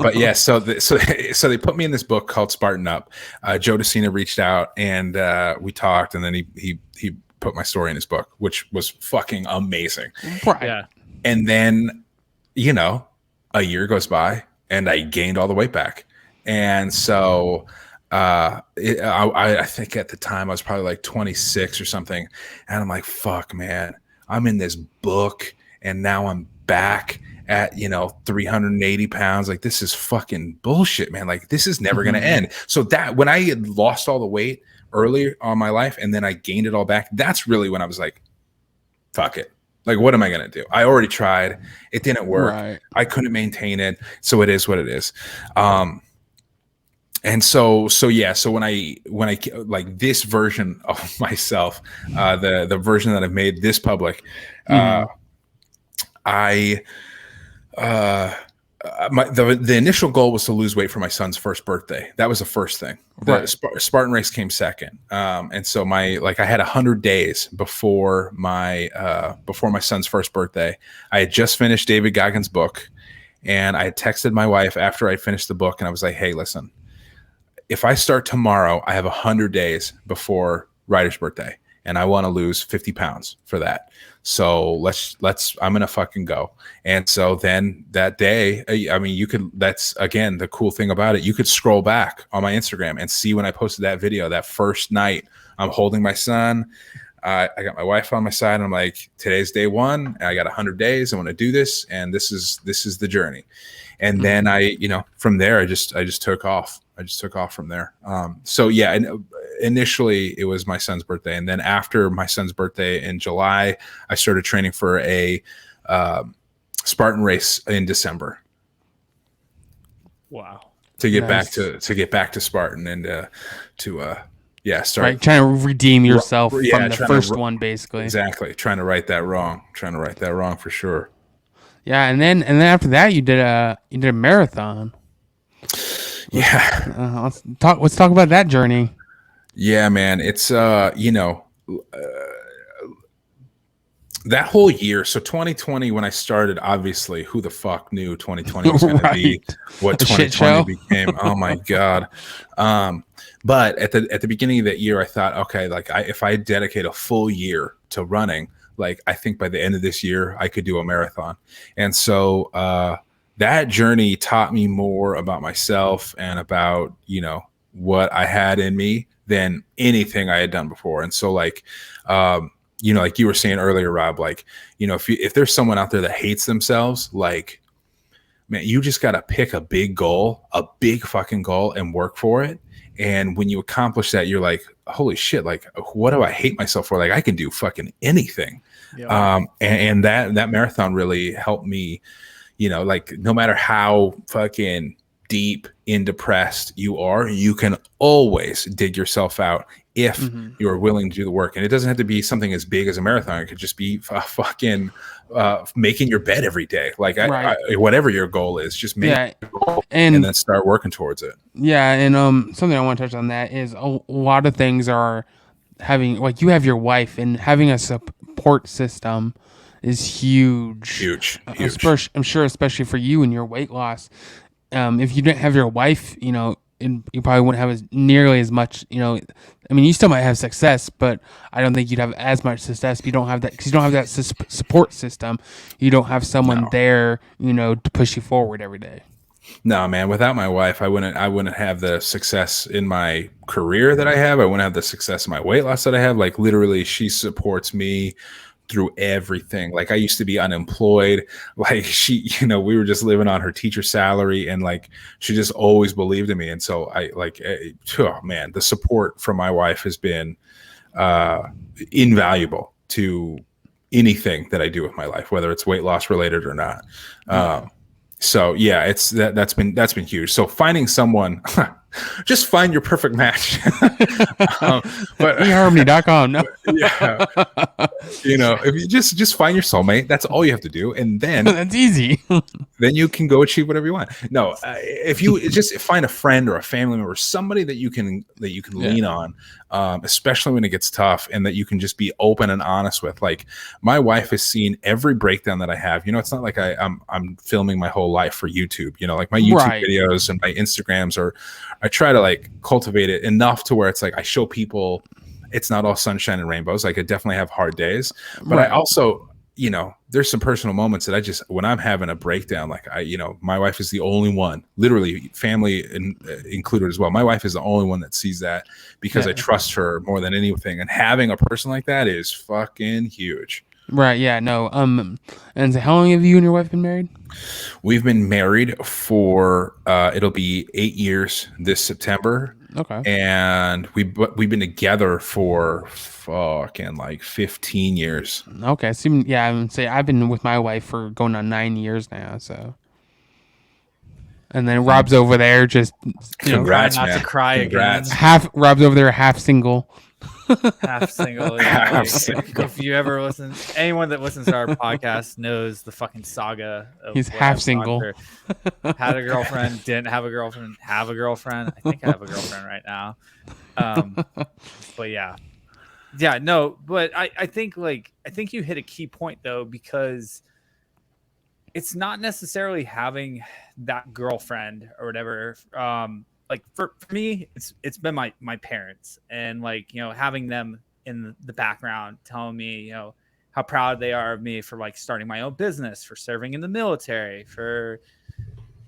but yeah, so they put me in this book called Spartan Up. Joe DeCina reached out and we talked, and then he put my story in his book, which was fucking amazing. Right. Yeah. And then, a year goes by and I gained all the weight back. And so I think at the time I was probably like 26 or something. And I'm like, fuck, man, I'm in this book and now I'm back at 380 pounds. Like, this is fucking bullshit, man. Like, this is never gonna end. So that when I had lost all the weight earlier on my life and then I gained it all back, that's really when I was like, fuck it. Like, what am I gonna do? I already tried. It didn't work. Right. I couldn't maintain it. So it is what it is. And so when I like this version of myself, the version that I've made this public, the initial goal was to lose weight for my son's first birthday. That was the first thing. The Spartan Race came second. And so I had 100 days before my son's first birthday. I had just finished David Goggins' book, and I had texted my wife after I finished the book, and I was like, hey, listen, if I start tomorrow, I have 100 days before Ryder's birthday, and I want to lose 50 pounds for that. So I'm going to fucking go. And so then that day, I mean, that's again, the cool thing about it. You could scroll back on my Instagram and see when I posted that video, that first night, I'm holding my son. I got my wife on my side, and I'm like, today's day one. I got 100 days. I want to do this. And this is the journey. And then from there, I just took off. I just took off from there. So yeah, and initially it was my son's birthday, and then after my son's birthday in July, I started training for a Spartan Race in December. Wow. To get back to Spartan and start trying to redeem yourself from the first one, basically. Exactly, trying to right that wrong for sure. Yeah, and then after that, you did a marathon. Yeah. Let's talk about that journey. Yeah, man. It's that whole year. So 2020, when I started, obviously, who the fuck knew 2020 was going to be what 2020 became? Oh my God. But at the beginning of that year, I thought, okay, like if I dedicate a full year to running, like I think by the end of this year, I could do a marathon. And so that journey taught me more about myself and about, what I had in me than anything I had done before. And so like you were saying earlier, Rob, like, if there's someone out there that hates themselves, like, man, you just got to pick a big fucking goal and work for it. And when you accomplish that, you're like, holy shit, like, what do I hate myself for? Like, I can do fucking anything. Yeah. And that marathon really helped me, like, no matter how fucking deep in depressed you are, you can always dig yourself out if you're willing to do the work. And it doesn't have to be something as big as a marathon. It could just be fucking making your bed every day. Like whatever your goal is, just make it and then start working towards it. Yeah. And something I want to touch on that is a lot of things are having, like, you have your wife, and having a support system is huge. I'm sure, especially for you and your weight loss. If you didn't have your wife, and you probably wouldn't have nearly as much, I mean, you still might have success, but I don't think you'd have as much success if you don't have that, because you don't have that support system. You don't have someone there, to push you forward every day. No, man, without my wife, I wouldn't have the success in my career that I have. I wouldn't have the success in my weight loss that I have. Like, literally, she supports me through everything. Like, I used to be unemployed. Like, she, we were just living on her teacher salary, and like, she just always believed in me. And so oh man, the support from my wife has been invaluable to anything that I do with my life, whether it's weight loss related or not. So yeah, that's been huge. So finding someone Just find your perfect match. But eHarmony.com. No. yeah, if you just find your soulmate, that's all you have to do, and then That's easy. then you can go achieve whatever you want. No, if you just find a friend or a family member, somebody that you can lean on, especially when it gets tough, and that you can just be open and honest with. Like, my wife has seen every breakdown that I have. It's not like I'm filming my whole life for YouTube. Like my YouTube videos and my Instagrams, or I try to like cultivate it enough to where it's like I show people it's not all sunshine and rainbows. Like, I definitely have hard days, but I also, there's some personal moments that when I'm having a breakdown, like my wife is the only one, literally family included as well. My wife is the only one that sees that, because I trust her more than anything. And having a person like that is fucking huge. Right. Yeah. No. And so how long have you and your wife been married? We've been married for it'll be 8 years this September. Okay. And we've been together for fucking like 15 years. Okay. So, yeah, I would say I've been with my wife for going on 9 years now. So, and then Rob's over there just congrats, not man. To cry Congrats. again. Rob's over there half single. Half single. Yeah, if you ever listen, anyone that listens to our podcast knows the fucking saga. He's half single. Had a girlfriend, didn't have a girlfriend, have a girlfriend. I think I have a girlfriend right now. But yeah, no. But I think you hit a key point though, because it's not necessarily having that girlfriend or whatever. Like for me, it's been my parents, and like, having them in the background telling me, how proud they are of me for like starting my own business, for serving in the military, for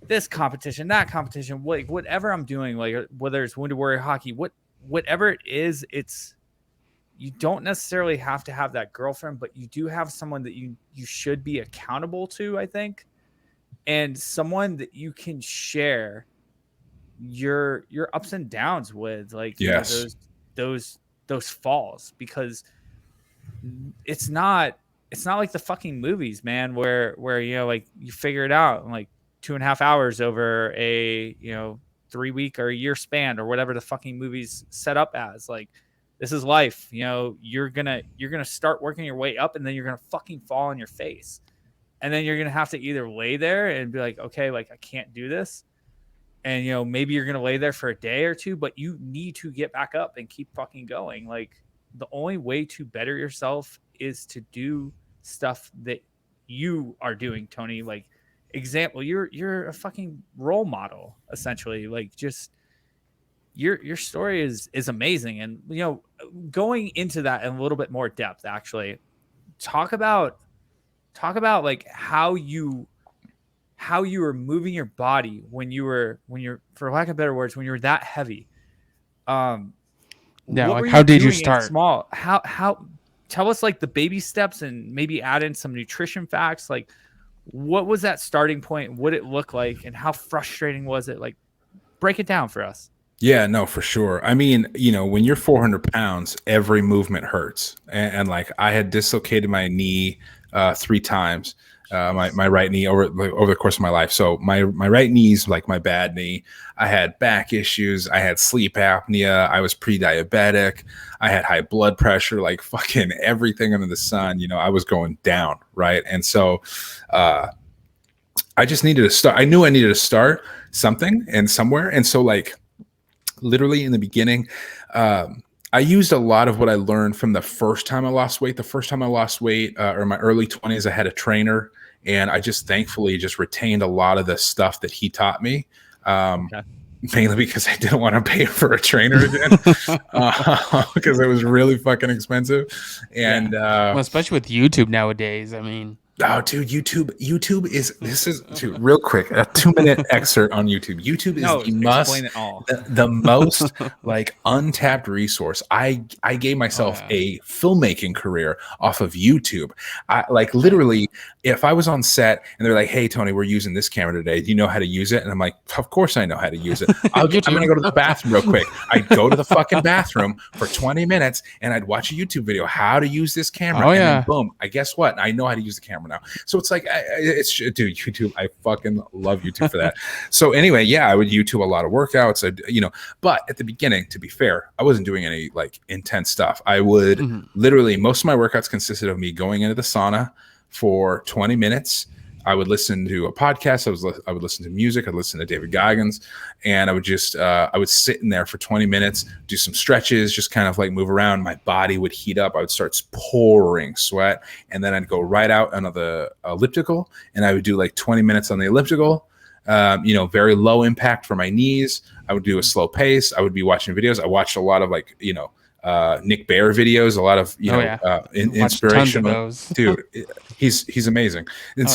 this competition, that competition, like whatever I'm doing, like whether it's Wounded Warrior Hockey, whatever it is, you don't necessarily have to have that girlfriend, but you do have someone that you should be accountable to, I think, and someone that you can share your ups and downs with, like those falls, because it's not like the fucking movies, man, where like you figure it out in like 2.5 hours over a 3-week or a year span, or whatever the fucking movie's set up as. Like, this is life. You're gonna start working your way up, and then you're gonna fucking fall on your face, and then you're gonna have to either lay there and be like, okay, like I can't do this. And, maybe you're going to lay there for a day or two, but you need to get back up and keep fucking going. Like, the only way to better yourself is to do stuff that you are doing, Tony. Like, example, you're a fucking role model, essentially. Like, just your story is amazing. And, going into that in a little bit more depth, actually, talk about like how you were moving your body when you're, for lack of better words, when you were that heavy. Like, how did you start? Small. How tell us like the baby steps, and maybe add in some nutrition facts. Like, what was that starting point? What it looked like, and how frustrating was it? Like, break it down for us. Yeah, no, for sure. I mean, when you're 400 pounds, every movement hurts. And like, I had dislocated my knee 3 times. My right knee over the course of my life. So my right knee's like my bad knee. I had back issues. I had sleep apnea. I was pre-diabetic. I had high blood pressure, like fucking everything under the sun. I was going down. Right. And so I just needed to start. I knew I needed to start something and somewhere. And so like literally in the beginning, I used a lot of what I learned from the first time I lost weight. The first time I lost weight, or in my early 20s, I had a trainer, and I just thankfully just retained a lot of the stuff that he taught me. Mainly because I didn't want to pay for a trainer again, because it was really fucking expensive. And well, especially with YouTube nowadays, I mean. Oh, dude, YouTube is dude, real quick, a 2-minute excerpt on YouTube. YouTube is the most like untapped resource. I gave myself a filmmaking career off of YouTube. I like literally, if I was on set and they're like, "Hey, Tony, we're using this camera today. Do you know how to use it?" And I'm like, "Of course I know how to use it. I'm going to go to the bathroom real quick." I'd go to the fucking bathroom for 20 minutes and I'd watch a YouTube video, how to use this camera. And then boom, I guess what? I know how to use the camera normal now. So it's like, it's dude, YouTube. I fucking love YouTube for that. So anyway, yeah, I would YouTube a lot of workouts. But at the beginning, to be fair, I wasn't doing any like intense stuff. I would literally, most of my workouts consisted of me going into the sauna for 20 minutes. I would listen to a podcast. I would listen to music. I'd listen to David Goggins, and I would just I would sit in there for 20 minutes, do some stretches, just kind of like move around. My body would heat up. I would start pouring sweat, and then I'd go right out on the elliptical, and I would do like 20 minutes on the elliptical. Very low impact for my knees. I would do a slow pace. I would be watching videos. I watched a lot of like Nick Bear videos, a lot of inspirational. Dude, he's amazing. And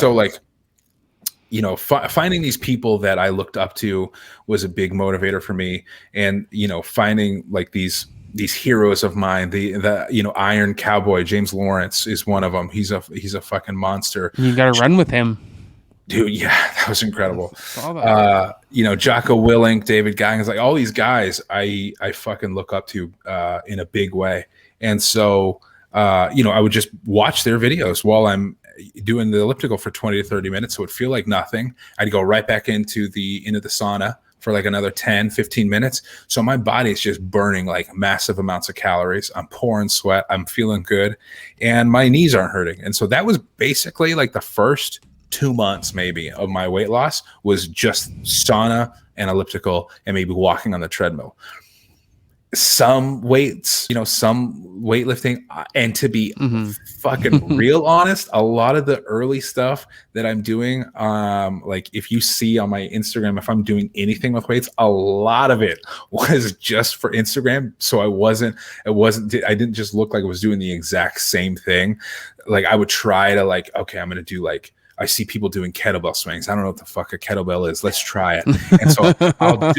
finding these people that I looked up to was a big motivator for me. And finding like these heroes of mine, the Iron Cowboy James Lawrence is one of them. He's a fucking monster. You got to run with him. Dude, yeah, that was incredible. Jocko Willink, David Goggins, like all these guys I fucking look up to in a big way. And so, I would just watch their videos while I'm doing the elliptical for 20 to 30 minutes. So it would feel like nothing. I'd go right back into the sauna for like another 10, 15 minutes. So my body is just burning like massive amounts of calories. I'm pouring sweat. I'm feeling good. And my knees aren't hurting. And so that was basically like the first 2 months maybe of my weight loss was just sauna and elliptical and maybe walking on the treadmill. Some weights, some weightlifting, and to be fucking real honest, a lot of the early stuff that I'm doing, like if you see on my Instagram, if I'm doing anything with weights, a lot of it was just for Instagram. So I didn't just look like I was doing the exact same thing. Like I would try to like, okay, I'm going to do like, I see people doing kettlebell swings. I don't know what the fuck a kettlebell is. Let's try it. And so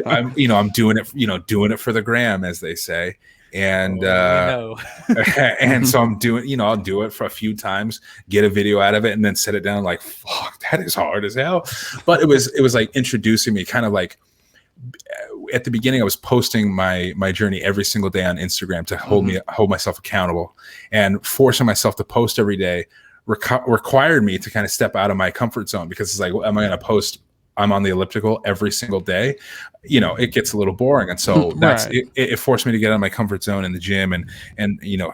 I'm doing it for the gram, as they say. And and so I'm doing, I'll do it for a few times, get a video out of it, and then set it down. Like, fuck, that is hard as hell. But it was like introducing me, kind of like at the beginning. I was posting my journey every single day on Instagram to hold myself accountable, and forcing myself to post every day required me to kind of step out of my comfort zone, because it's like, am I going to post I'm on the elliptical every single day? It gets a little boring. And so that's it forced me to get out of my comfort zone in the gym and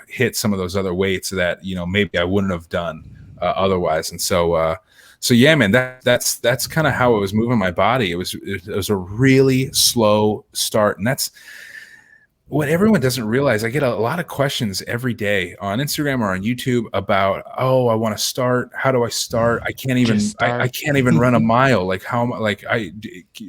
hit some of those other weights that maybe I wouldn't have done otherwise. And so yeah, man, that's kind of how it was moving my body. It was a really slow start, and that's what everyone doesn't realize. I get a lot of questions every day on Instagram or on YouTube about, I want to start. How do I start? I can't even run a mile. Like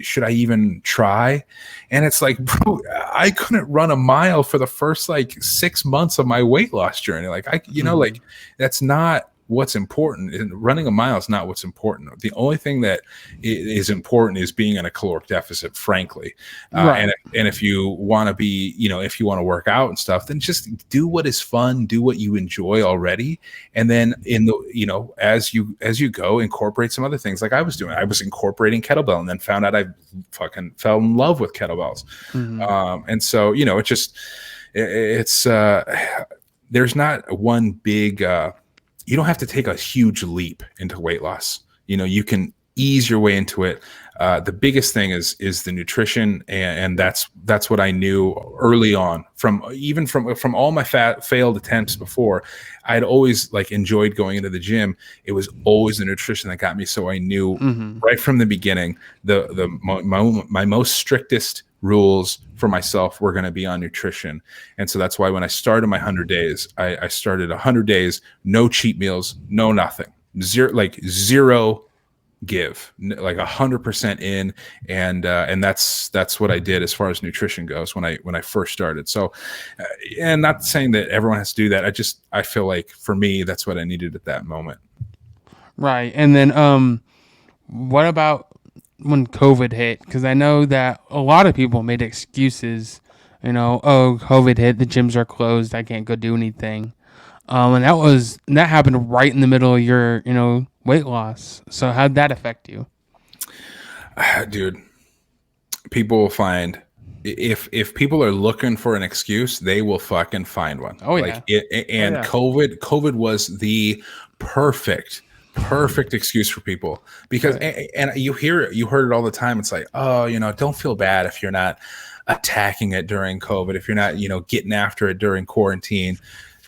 should I even try? And it's like, bro, I couldn't run a mile for the first like 6 months of my weight loss journey. Like like that's not what's important. And running a mile is not what's important. The only thing that is important is being in a caloric deficit, frankly. And if you want to be, if you want to work out and stuff, then just do what is fun, do what you enjoy already. And then as you go, incorporate some other things like I was doing. I was incorporating kettlebell and then found out I fucking fell in love with kettlebells. And so, it's there's not one big, you don't have to take a huge leap into weight loss. You can ease your way into it. The biggest thing is the nutrition, and that's what I knew early on from all my failed attempts before. I'd always like enjoyed going into the gym. It was always the nutrition that got me. So I knew right from the beginning my most strictest rules for myself were going to be on nutrition. And so that's why when I started my 100 days, I started 100 days, no cheat meals, no nothing, zero give, like 100% in. And that's what I did as far as nutrition goes when I first started. So, and not saying that everyone has to do that. I feel like for me, that's what I needed at that moment. Right. And then, what about when COVID hit? Because I know that a lot of people made excuses, COVID hit, the gyms are closed, I can't go do anything. And that happened right in the middle of your, weight loss. So how'd that affect you? Dude, people will find, if people are looking for an excuse, they will fucking find one. Oh yeah. COVID was the perfect perfect excuse for people because and you heard it all the time. It's like, oh, don't feel bad if you're not attacking it during COVID, if you're not, getting after it during quarantine.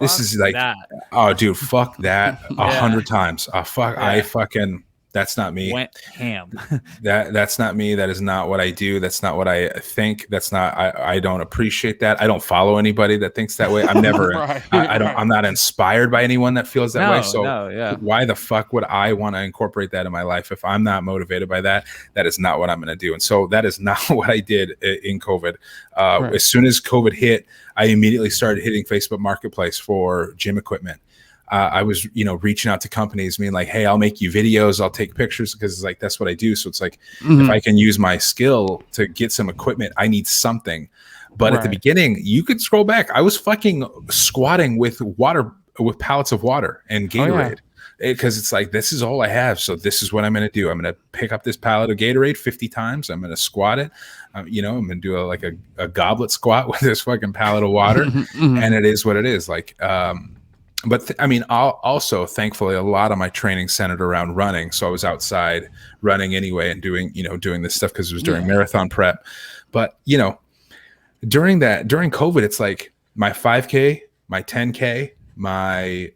This is like that. Oh, dude, fuck that 100 Yeah. times. Fuck, Yeah. That's not me. Went ham. That's not me. That is not what I do. That's not what I think. That's not. I don't appreciate that. I don't follow anybody that thinks that way. I'm never. Right, I don't. right. I'm not inspired by anyone that feels that way. So yeah. why the fuck would I want to incorporate that in my life if I'm not motivated by that? That is not what I'm going to do. And so that is not what I did in COVID. Right. As soon as COVID hit, I immediately started hitting Facebook Marketplace for gym equipment. I was, reaching out to companies, being like, hey, I'll make you videos, I'll take pictures, because it's like, that's what I do. So it's like, if I can use my skill to get some equipment, I need something. But at the beginning, you could scroll back. I was fucking squatting with pallets of water and Gatorade. Because it's like, this is all I have. So this is what I'm going to do. I'm going to pick up this pallet of Gatorade 50 times. I'm going to squat it. I'm going to do a goblet squat with this fucking pallet of water. And it is what it is. Like, but also thankfully a lot of my training centered around running. So I was outside running anyway and doing this stuff because it was during marathon prep. But, during COVID, it's like my 5K, my 10K, my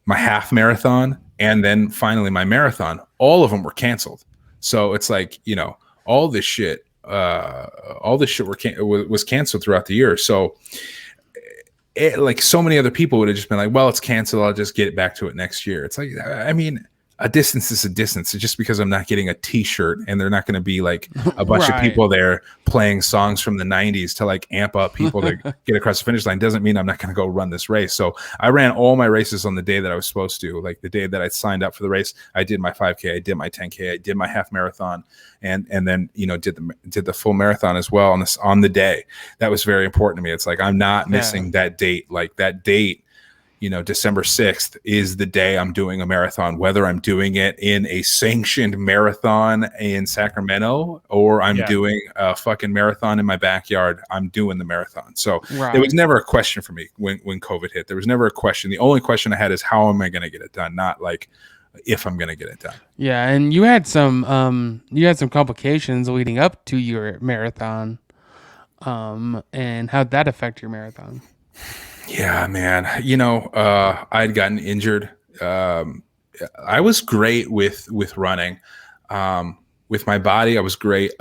half marathon, and then finally my marathon, all of them were canceled. So it's like, all this shit was canceled throughout the year. So like so many other people would have just been like, well, it's canceled, I'll just get back to it next year. It's like, a distance is a distance. It's just because I'm not getting a t-shirt and they're not going to be like a bunch of people there playing songs from the 90s to like amp up people to get across the finish line doesn't mean I'm not going to go run this race. So I ran all my races on the day that I was supposed to. Like the day that I signed up for the race, I did my 5K, I did my 10K, I did my half marathon, and then did the full marathon as well on the day. That was very important to me. It's like I'm not missing that date. Like that date, December 6th is the day I'm doing a marathon, whether I'm doing it in a sanctioned marathon in Sacramento or I'm doing a fucking marathon in my backyard. I'm doing the marathon. So it was never a question for me when COVID hit. There was never a question. The only question I had is how am I going to get it done? Not like if I'm going to get it done. Yeah. And you had some complications leading up to your marathon. And how'd that affect your marathon? Yeah, man. I'd gotten injured. I was great with running. With my body, I was great.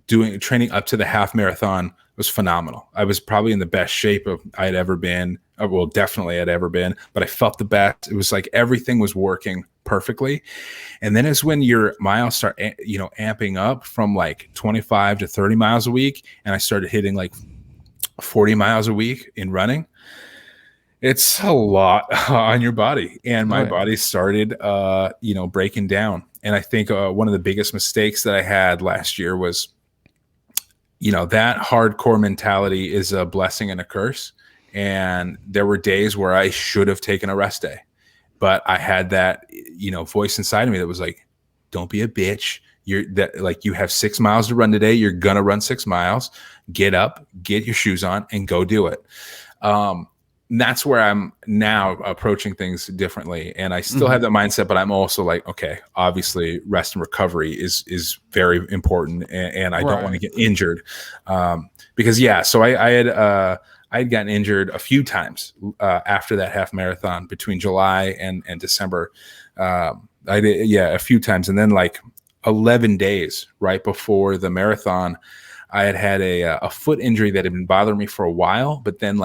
Training up to the half marathon was phenomenal. I was probably in the best shape I'd ever been. Well, definitely I'd ever been. But I felt the best. It was like everything was working perfectly. And then it's when your miles start, amping up from like 25 to 30 miles a week, and I started hitting like 40 miles a week in running. It's a lot on your body, and my body started, breaking down. And I think one of the biggest mistakes that I had last year was, that hardcore mentality is a blessing and a curse. And there were days where I should have taken a rest day, but I had that, voice inside of me that was like, don't be a bitch. You have 6 miles to run today. You're going to run 6 miles, get up, get your shoes on and go do it. And that's where I'm now approaching things differently. And I still have that mindset, but I'm also like, okay, obviously rest and recovery is very important. And I don't want to get injured. Because so I had gotten injured a few times after that half marathon between July and December. I did, a few times. And then like 11 days right before the marathon, I had a foot injury that had been bothering me for a while, but then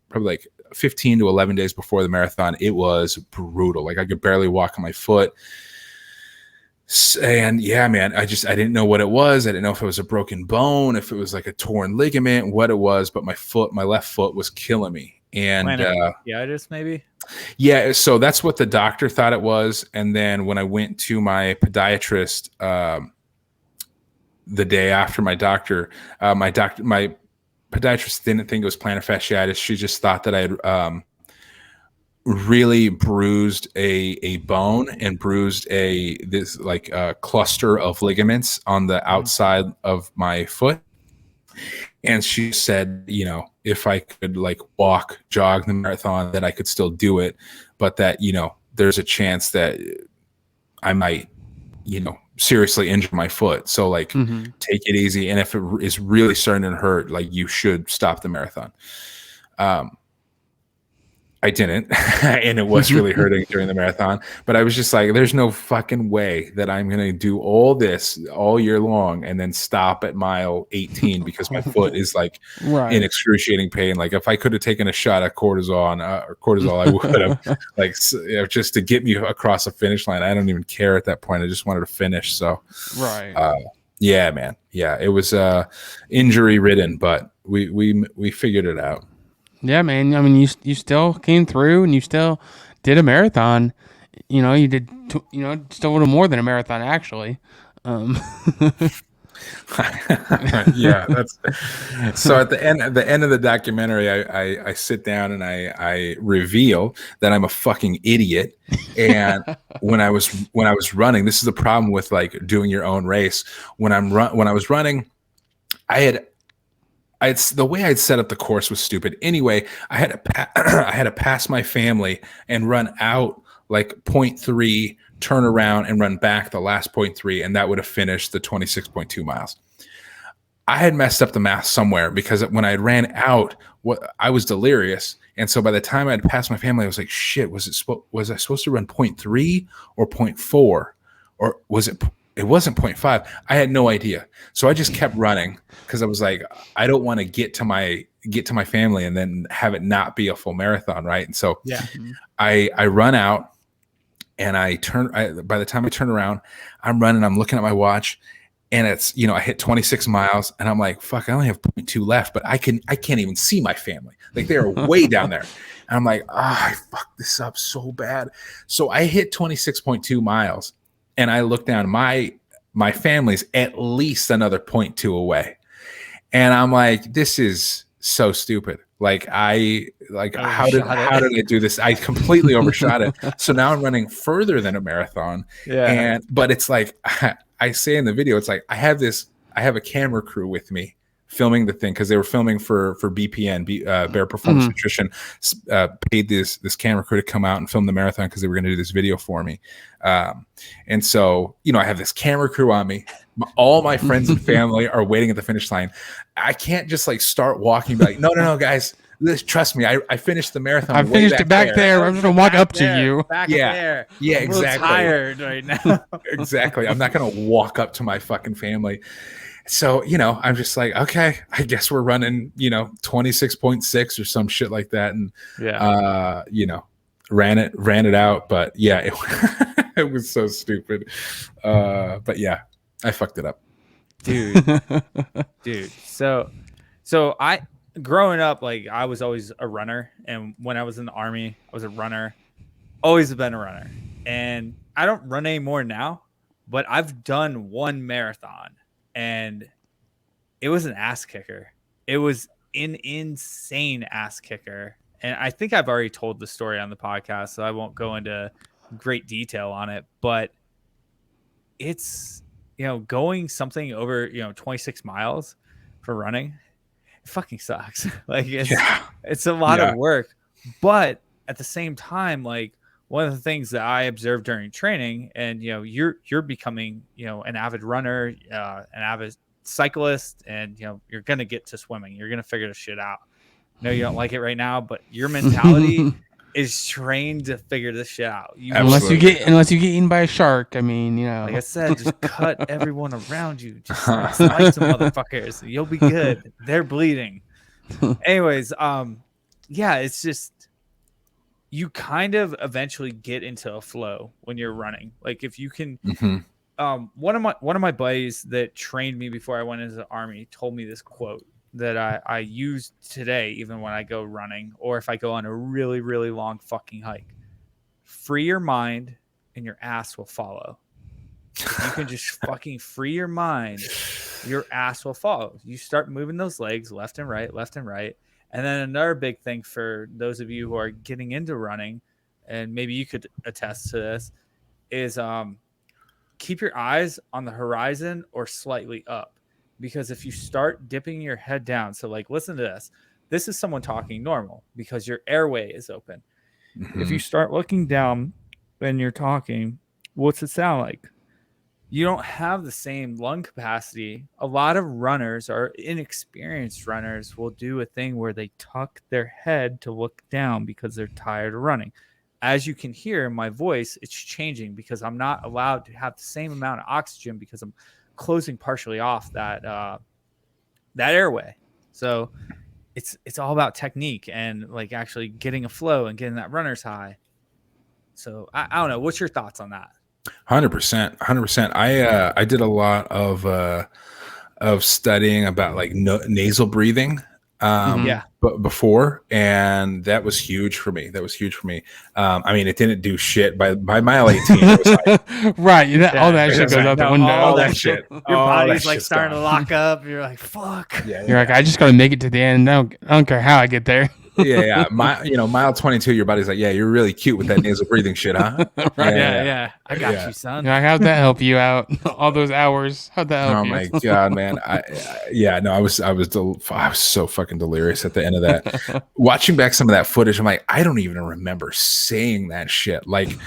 probably like 15 to 11 days before the marathon, it was brutal. Like I could barely walk on my foot. And man, I didn't know what it was. I didn't know if it was a broken bone, if it was like a torn ligament, what it was, but my left foot was killing me. And plantar maybe. Yeah. So that's what the doctor thought it was. And then when I went to my podiatrist, the day after my podiatrist didn't think it was plantar fasciitis. She just thought that I had really bruised a bone and bruised this cluster of ligaments on the outside of my foot. And she said, if I could jog the marathon, that I could still do it, but that, there's a chance that I might, seriously injure my foot. So like take it easy. And if it is really starting to hurt, like you should stop the marathon. I didn't, and it was really hurting during the marathon, but I was just like, there's no fucking way that I'm going to do all this all year long and then stop at mile 18 because my foot is like in excruciating pain. Like if I could have taken a shot at cortisol, I would have, like, just to get me across the finish line. I don't even care at that point. I just wanted to finish. So, yeah, man. Yeah. It was injury ridden, but we figured it out. Yeah, man. I mean, you still came through and you still did a marathon. You did, just a little more than a marathon, actually. Yeah, that's so. At the end of the documentary, I sit down and I reveal that I'm a fucking idiot. And when I was running, this is the problem with like doing your own race. When I was running, the way I'd set up the course was stupid. Anyway, I had to pass my family and run out like 0.3, turn around and run back the last 0.3, and that would have finished the 26.2 miles. I had messed up the math somewhere because when I ran out, I was delirious, and so by the time I'd passed my family, I was like, "Shit, was I supposed to run 0.3 or 0.4, or was it?" It wasn't 0.5. I had no idea. So I just kept running because I was like, I don't want to get to my family and then have it not be a full marathon, right? And so I run out and by the time I turn around, I'm running, I'm looking at my watch, and it's, I hit 26 miles and I'm like, fuck, I only have 0.2 left, but I can't even see my family. Like they're way down there. And I'm like, I fucked this up so bad. So I hit 26.2 miles. And I look down, my family's at least another 0.2 away. And I'm like, this is so stupid. Like how did I do this? I completely overshot it. So now I'm running further than a marathon. Yeah. But it's like, I say in the video, it's like, I have a camera crew with me filming the thing because they were filming for BPN, Bear Performance Nutrition, paid this camera crew to come out and film the marathon because they were going to do this video for me. And so, I have this camera crew on me. All my friends and family are waiting at the finish line. I can't just like start walking and be like, no, guys, trust me. I finished the marathon. I finished it back there. I'm just going to walk up to you. Back there. Yeah, I'm exactly. tired right now. Exactly. I'm not going to walk up to my fucking family. So, I'm just like, okay, I guess we're running, 26.6 or some shit like that. And, ran it out. But yeah, it was so stupid. But yeah, I fucked it up. Dude. So I, growing up, like I was always a runner. And when I was in the Army, I was a runner, always been a runner. And I don't run anymore now, but I've done one marathon. And it was an ass kicker. It was an insane ass kicker. And I think I've already told the story on the podcast, so I won't go into great detail on it. But it's, going something over, 26 miles for running, it fucking sucks. Like it's a lot of work. But at the same time, like one of the things that I observed during training, and you're becoming an avid runner, an avid cyclist, and you're gonna get to swimming. You're gonna figure this shit out. No, you don't like it right now, but your mentality is trained to figure this shit out. Unless you get eaten by a shark. I mean, like I said, just cut everyone around you. Just slice some motherfuckers. You'll be good. They're bleeding. Anyways, it's just, you kind of eventually get into a flow when you're running. Like if you can, one of my buddies that trained me before I went into the Army told me this quote that I use today, even when I go running or if I go on a really, really long fucking hike. Free your mind and your ass will follow. If you can just fucking free your mind, your ass will follow. You start moving those legs left and right. And then another big thing for those of you who are getting into running, and maybe you could attest to this, is keep your eyes on the horizon or slightly up. Because if you start dipping your head down, so like, listen to this. This is someone talking normal because your airway is open. If you start looking down when you're talking, what's it sound like? You don't have the same lung capacity. A lot of runners or inexperienced runners will do a thing where they tuck their head to look down because they're tired of running. As you can hear in my voice, it's changing because I'm not allowed to have the same amount of oxygen because I'm closing partially off that airway. So it's all about technique and like actually getting a flow and getting that runner's high. So I don't know. What's your thoughts on that? 100%. I did a lot of studying about like nasal breathing. But before, and that was huge for me. I mean, it didn't do shit by mile 18. It was like, right. All that shit goes out the window. All that shit. Your body's like starting to lock up. You're like, fuck. You're like, I just got to make it to the end. I don't care how I get there. Yeah. Mile 22, your body's like, yeah, you're really cute with that nasal breathing shit, huh? Right. Yeah. I got you, son. You're like, how'd that help you out? All those hours. How'd that help you? Oh my God, man. I was so fucking delirious at the end of that. Watching back some of that footage, I'm like, I don't even remember saying that shit. Like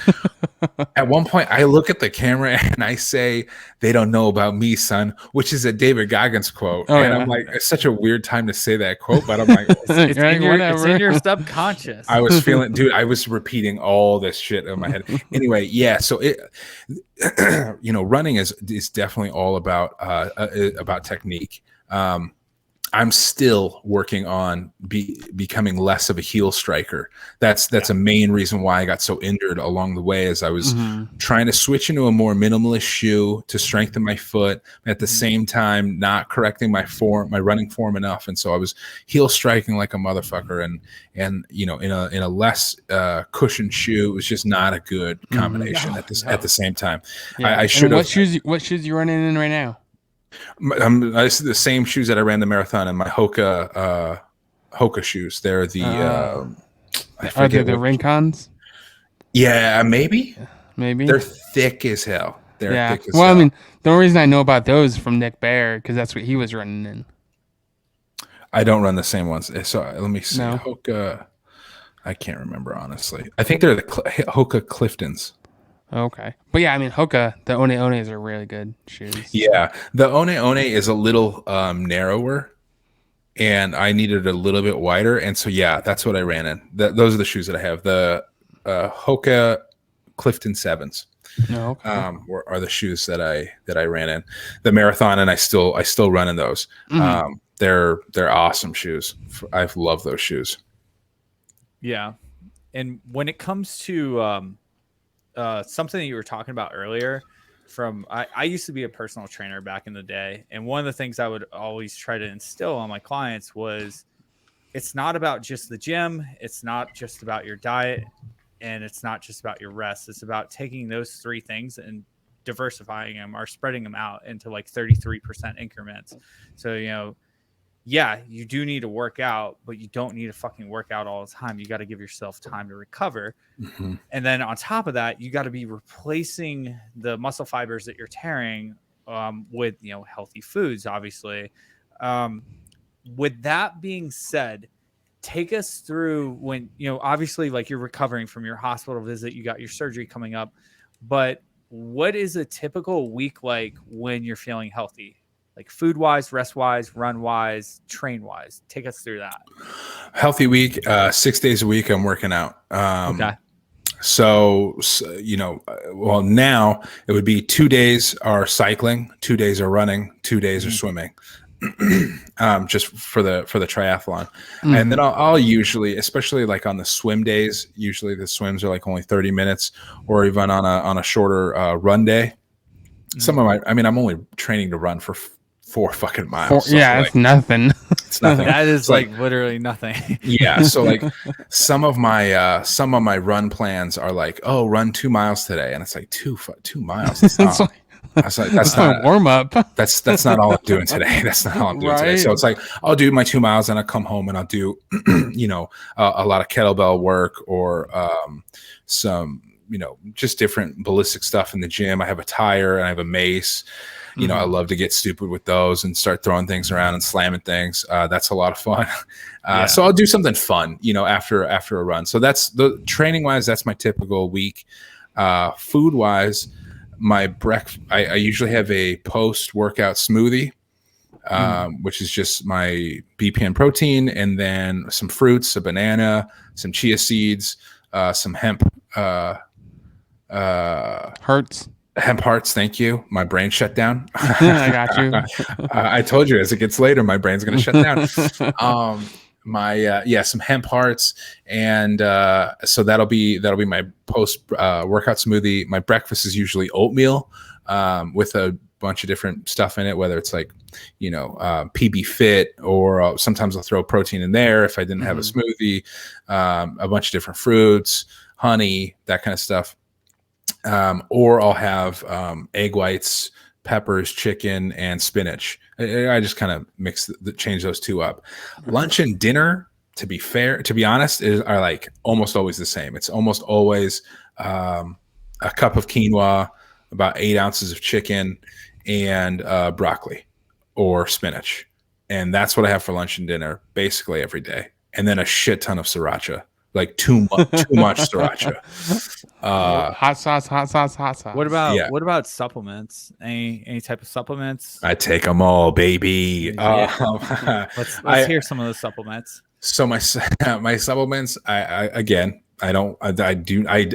at one point I look at the camera and I say, they don't know about me, son, which is a David Goggins quote. I'm like, it's such a weird time to say that quote, but I'm like, it's in your subconscious. I was feeling, dude, I was repeating all this shit in my head. Anyway, yeah. So running is definitely all about technique. I'm still working on becoming less of a heel striker. That's a main reason why I got so injured along the way, as I was trying to switch into a more minimalist shoe to strengthen my foot, at the same time not correcting my running form enough, and so I was heel striking like a motherfucker, and in a less cushioned shoe, it was just not a good combination at the same time. Yeah. I should have. What shoes you running in right now? It's the same shoes that I ran the marathon in, my Hoka shoes. They're the are they the Rincons? Yeah, maybe they're thick as hell. Thick as hell. I mean, the only reason I know about those is from Nick Bear, because that's what he was running in. I don't run the same ones. So let me see. No. Hoka, I can't remember, honestly. I think they're the Hoka Cliftons. Okay. But yeah, I mean, Hoka, the One Ones are really good shoes. Yeah. The One is a little narrower, and I needed a little bit wider. And so, yeah, that's what I ran in. Those are the shoes that I have. The Hoka Clifton 7s are the shoes that I ran in. The marathon, and I still run in those. They're awesome shoes. I've loved those shoes. Yeah. And when it comes to something that you were talking about earlier, I used to be a personal trainer back in the day, and one of the things I would always try to instill on my clients was, it's not about just the gym, it's not just about your diet, and it's not just about your rest. It's about taking those three things and diversifying them or spreading them out into like 33% increments. So, yeah, you do need to work out, but you don't need to fucking work out all the time. You got to give yourself time to recover. And then on top of that, you got to be replacing the muscle fibers that you're tearing with, healthy foods, obviously. With that being said, take us through when, obviously, like, you're recovering from your hospital visit, you got your surgery coming up, but what is a typical week like when you're feeling healthy? Like food-wise, rest-wise, run-wise, train-wise. Take us through that. Healthy week, 6 days a week, I'm working out. Okay. So, now it would be 2 days are cycling, 2 days are running, 2 days are swimming. Just for the triathlon. And then I'll usually, especially like on the swim days, usually the swims are like only 30 minutes, or even on a shorter run day. Some of I'm only training to run for 4 fucking miles. It's nothing. It's nothing. That is like literally nothing. Yeah. So like some of my run plans are like, oh, run 2 miles today, and it's like 2 miles. That's not warm up. That's not all I'm doing today. That's not all I'm doing today. So it's like, I'll do my 2 miles and I'll come home and I'll do, a lot of kettlebell work, or some, just different ballistic stuff in the gym. I have a tire and I have a mace. I love to get stupid with those and start throwing things around and slamming things. That's a lot of fun. So I'll do something fun, after a run. So that's the training wise, that's my typical week. Food wise, I usually have a post workout smoothie, which is just my BPN protein, and then some fruits, a banana, some chia seeds, some hemp Hurts. hemp hearts. Thank you. My brain shut down. I got you. I told you, as it gets later, my brain's going to shut down. Some hemp hearts, and so that'll be my post workout smoothie. My breakfast is usually oatmeal with a bunch of different stuff in it, whether it's like PB Fit, or sometimes I'll throw protein in there if I didn't have a smoothie, a bunch of different fruits, honey, that kind of stuff. Or I'll have egg whites, peppers, chicken, and spinach. I just kind of change those two up. Lunch and dinner, to be honest, are like almost always the same. It's almost always a cup of quinoa, about 8 ounces of chicken, and broccoli or spinach. And that's what I have for lunch and dinner basically every day. And then a shit ton of sriracha. Like too much sriracha. Hot sauce. What about supplements? Any type of supplements? I take them all, baby. Let's hear some of those supplements. So my supplements, I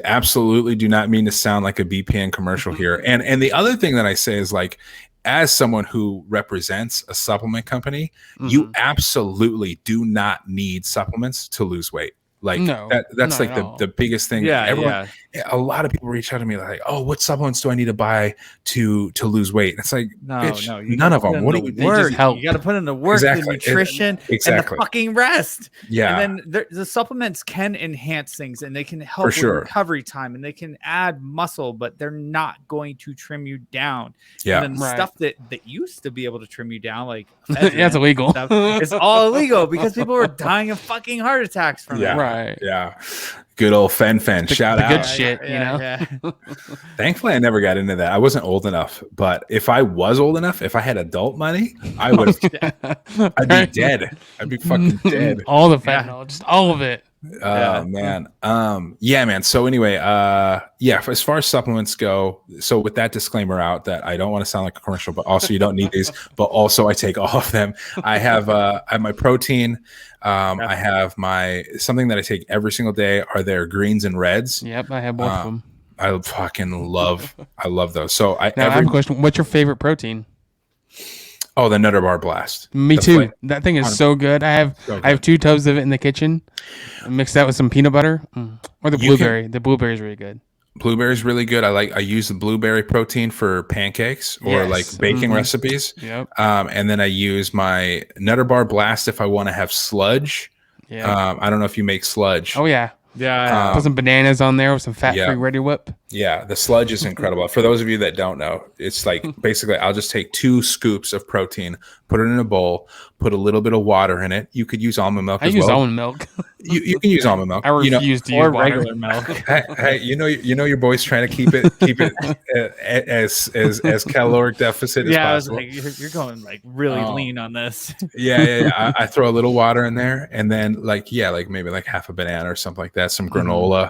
absolutely do not mean to sound like a BPN commercial here. And the other thing that I say is, like, as someone who represents a supplement company, you absolutely do not need supplements to lose weight. Like that's like the biggest thing. A lot of people reach out to me like, "Oh, what supplements do I need to buy to lose weight?" And it's like, none of them. What do you work? You got to put in the work, the nutrition, and the fucking rest. Yeah, and then the supplements can enhance things, and they can help with recovery time, and they can add muscle, but they're not going to trim you down. Yeah, and then stuff that used to be able to trim you down, like it's illegal. It's all illegal because people were dying of fucking heart attacks from it. Right. Yeah. Good old fen. Shout out. Good shit, you know? Yeah. Thankfully, I never got into that. I wasn't old enough. But if I was old enough, if I had adult money, I would. I'd be dead. I'd be fucking dead. All the fentanyl, just all of it. Man. Man. So anyway, as far as supplements go, so with that disclaimer out, that I don't want to sound like a commercial, but also you don't need these, but also I take all of them. I have my protein. I have something that I take every single day are their greens and reds. Yep, I have both of them. I fucking love those. So I have a question. What's your favorite protein? Oh, the Nutter Bar Blast. Me too. That thing is so good. I have 2 tubs of it in the kitchen. I mix that with some peanut butter or the blueberry. The blueberry is really good. Blueberry is really good. I use the blueberry protein for pancakes or like baking recipes. Yep. And then I use my Nutter Bar Blast if I want to have sludge. Yeah. I don't know if you make sludge. Oh yeah. Yeah. Put some bananas on there with some fat-free Ready Whip. Yeah, the sludge is incredible. For those of you that don't know, it's like basically I'll just take 2 scoops of protein, put it in a bowl, put a little bit of water in it. You could use almond milk as well. I use almond milk. You can use almond milk. I refuse to use regular milk. Hey, you know your boy's trying to keep it as caloric deficit as possible. I was like, you're going like really lean on this. Yeah. I throw a little water in there, and then maybe like half a banana or something like that, some granola.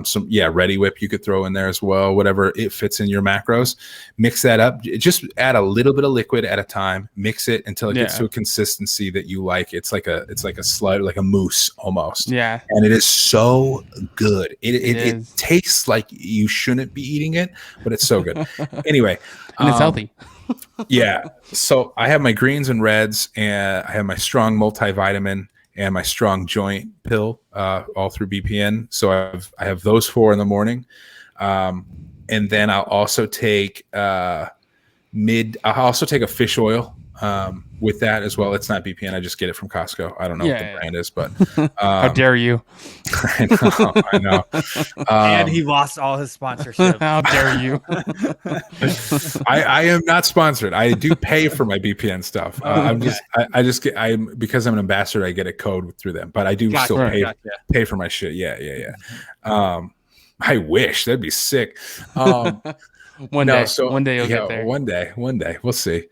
Some Ready Whip you could throw in there as well, whatever it fits in your macros. Mix that up, just add a little bit of liquid at a time, mix it until it gets to a consistency that you like. It's like a slide, like a mousse almost. Yeah, and it is so good. It tastes like you shouldn't be eating it, but it's so good. Anyway, and it's healthy. So I have my greens and reds, and I have my strong multivitamin and my strong joint pill, all through BPN. So I have those 4 in the morning. And then I'll also take I'll also take a fish oil with that as well. It's not BPN. I just get it from Costco. I don't know what the brand is, but how dare you? I know. And he lost all his sponsorship. How dare you? I am not sponsored. I do pay for my BPN stuff. Because I'm an ambassador, I get a code through them, but I do still pay for my shit. Yeah. I wish that'd be sick. One day you'll get there. One day we'll see.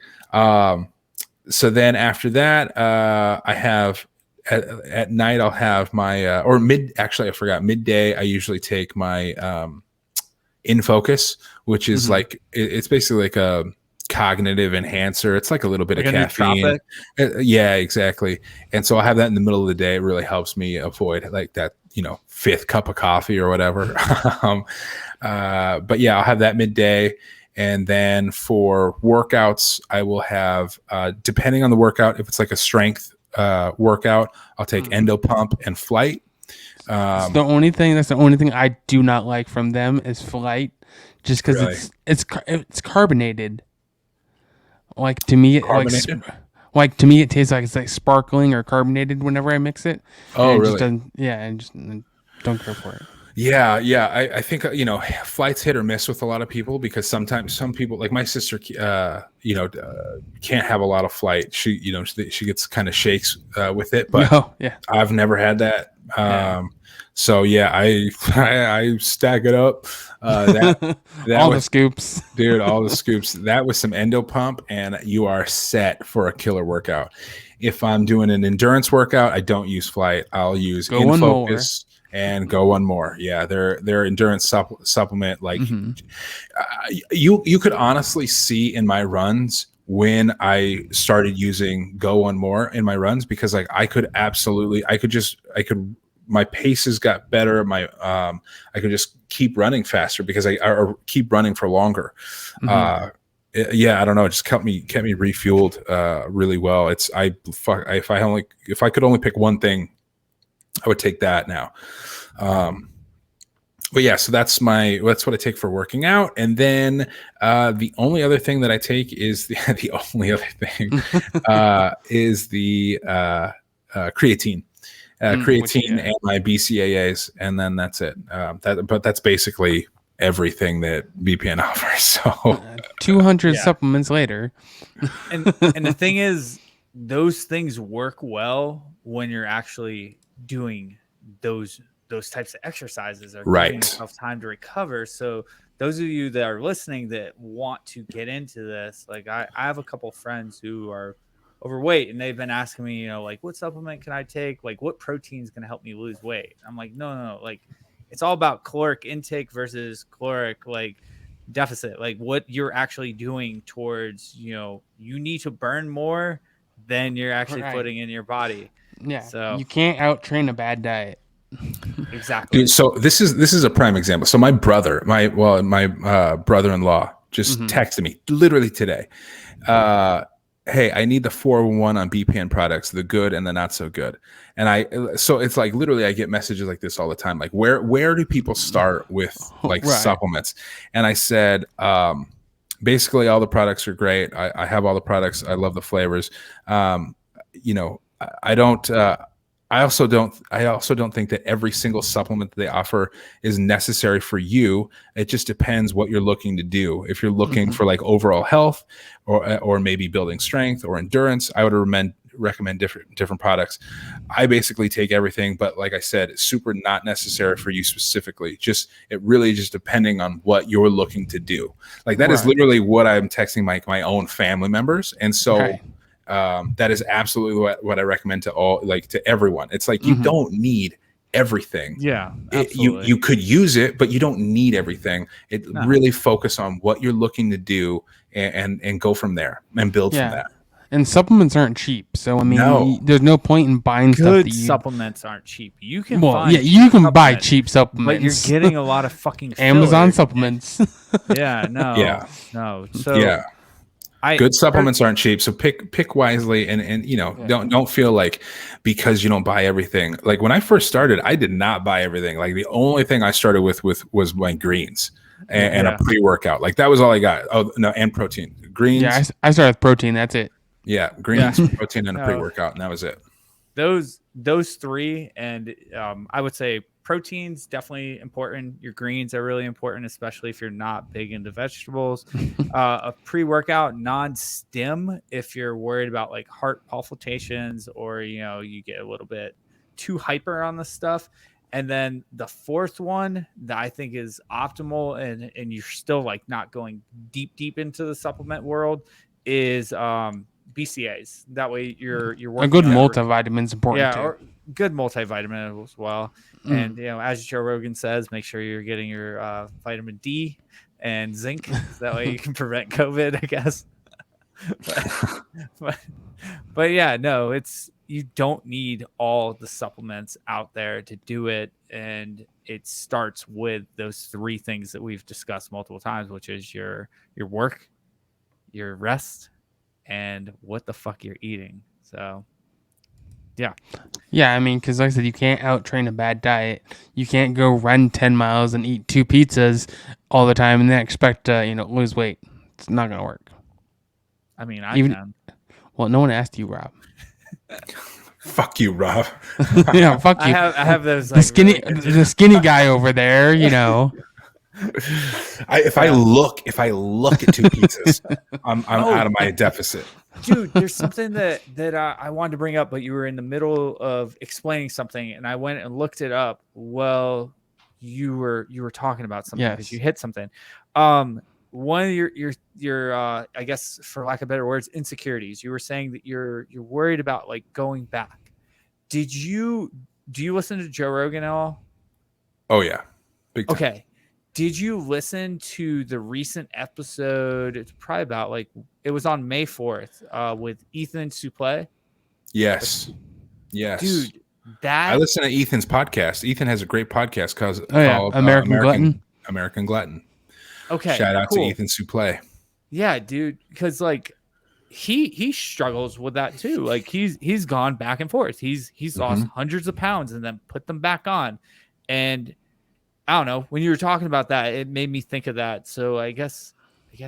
So then after that, I have at night I'll have my I forgot midday. I usually take my In Focus, which is like it's basically like a cognitive enhancer. It's like a little bit Like of a caffeine. Yeah, exactly. And so I have that in the middle of the day. It really helps me avoid like that, fifth cup of coffee or whatever. But yeah, I'll have that midday. And then for workouts, I will have, depending on the workout, if it's like a strength workout, I'll take Endo Pump and Flight. That's the only thing I do not like from them is Flight, just because Really? it's carbonated. Like to me, Carbonated? like to me, it tastes like it's like sparkling or carbonated whenever I mix it. Oh, And it really? Just doesn't, I just don't care for it. Yeah. I think, Flight's hit or miss with a lot of people because sometimes some people, like my sister, can't have a lot of Flight. She gets kind of shakes with it, but I've never had that. So yeah, I stack it up. That All was, the scoops, dude, all the scoops. That was some Endo Pump, and you are set for a killer workout. If I'm doing an endurance workout, I don't use Flight. I'll use In Focus and Go One More. Yeah, their endurance supplement. Like you could honestly see in my runs when I started using Go One More in my runs, because like I could my paces got better. I could just keep running faster because or keep running for longer. Yeah, I don't know. It just kept me refueled really well. If I could only pick one thing, I would take that now. But yeah, so that's what I take for working out. And then the only other thing that I take is the only other thing is the creatine. Creatine and my BCAAs, and then that's it. But that's basically everything that BPN offers. So 200 supplements later. And the thing is, those things work well when you're actually doing those types of exercises or giving yourself time to recover. So those of you that are listening that want to get into this, like I have a couple friends who are overweight, and they've been asking me, like, what supplement can I take? Like, what protein is going to help me lose weight? I'm like, no. Like, it's all about caloric intake versus caloric like deficit. Like, what you're actually doing towards, you need to burn more than you're actually putting in your body. Yeah. So you can't out train a bad diet. Exactly. Dude, so this is a prime example. So my brother-in-law just texted me literally today. Hey, I need the 411 on BPN products, the good and the not so good. And so it's like literally I get messages like this all the time. Like where do people start with like supplements? And I said, basically all the products are great. I have all the products. I love the flavors. I also don't think that every single supplement that they offer is necessary for you. It just depends what you're looking to do. If you're looking for like overall health or maybe building strength or endurance, I would recommend different products. I basically take everything, but like I said, it's super not necessary for you specifically. It really just depending on what you're looking to do. Like that is literally what I'm texting my own family members. And so that is absolutely what I recommend to everyone. It's like you don't need everything. Yeah, absolutely. You could use it, but you don't need everything. Really focus on what you're looking to do and go from there and build from that. And supplements aren't cheap, so I mean, there's no point in buying good stuff. Supplements aren't cheap. You can you can buy cheap supplements, but you're getting a lot of fucking Amazon supplements. No. So good supplements aren't cheap, so pick wisely and don't feel like because you don't buy everything. Like when I first started, I did not buy everything. Like the only thing I started with was my greens and a pre-workout. Like that was all I got. Oh no, and protein. Greens. Yeah, I started with protein. That's it. Yeah, greens, protein, and a pre-workout, and that was it. Those three, and I would say protein's definitely important. Your greens are really important, especially if you're not big into vegetables. A pre-workout non-stim if you're worried about like heart palpitations or you get a little bit too hyper on the stuff. And then the fourth one that I think is optimal and you're still like not going deep into the supplement world is BCAAs. That way you're working a good multivitamin's important too. good multivitamin as well. And as Joe Rogan says, make sure you're getting your vitamin D and zinc, so that way you can prevent COVID, I guess. but yeah, no, you don't need all the supplements out there to do it, and it starts with those 3 things that we've discussed multiple times, which is your work, your rest, and what the fuck you're eating. So Yeah, I mean, because like I said, you can't out train a bad diet. You can't go run 10 miles and eat 2 pizzas all the time and then expect to, lose weight. It's not going to work. I mean, I can. Well, no one asked you, Rob. Fuck you, Rob. Yeah, fuck you. I have those the skinny guy over there, If I look at 2 pizzas, I'm out of my deficit. Dude, there's something that I wanted to bring up, but you were in the middle of explaining something, and I went and looked it up. Well, you were talking about something because you hit something. One of your I guess, for lack of better words, insecurities. You were saying that you're worried about like going back. Do you listen to Joe Rogan at all? Oh yeah, big time. Okay. Did you listen to the recent episode? It's probably about it was on May 4th with Ethan Suplee. Yes. Dude, I listen to Ethan's podcast. Ethan has a great podcast called American Glutton. Okay. Shout out to Ethan Suplee. Yeah, dude, because he struggles with that too. Like he's gone back and forth. He's lost hundreds of pounds and then put them back on. And I don't know, when you were talking about that, it made me think of that. So I guess if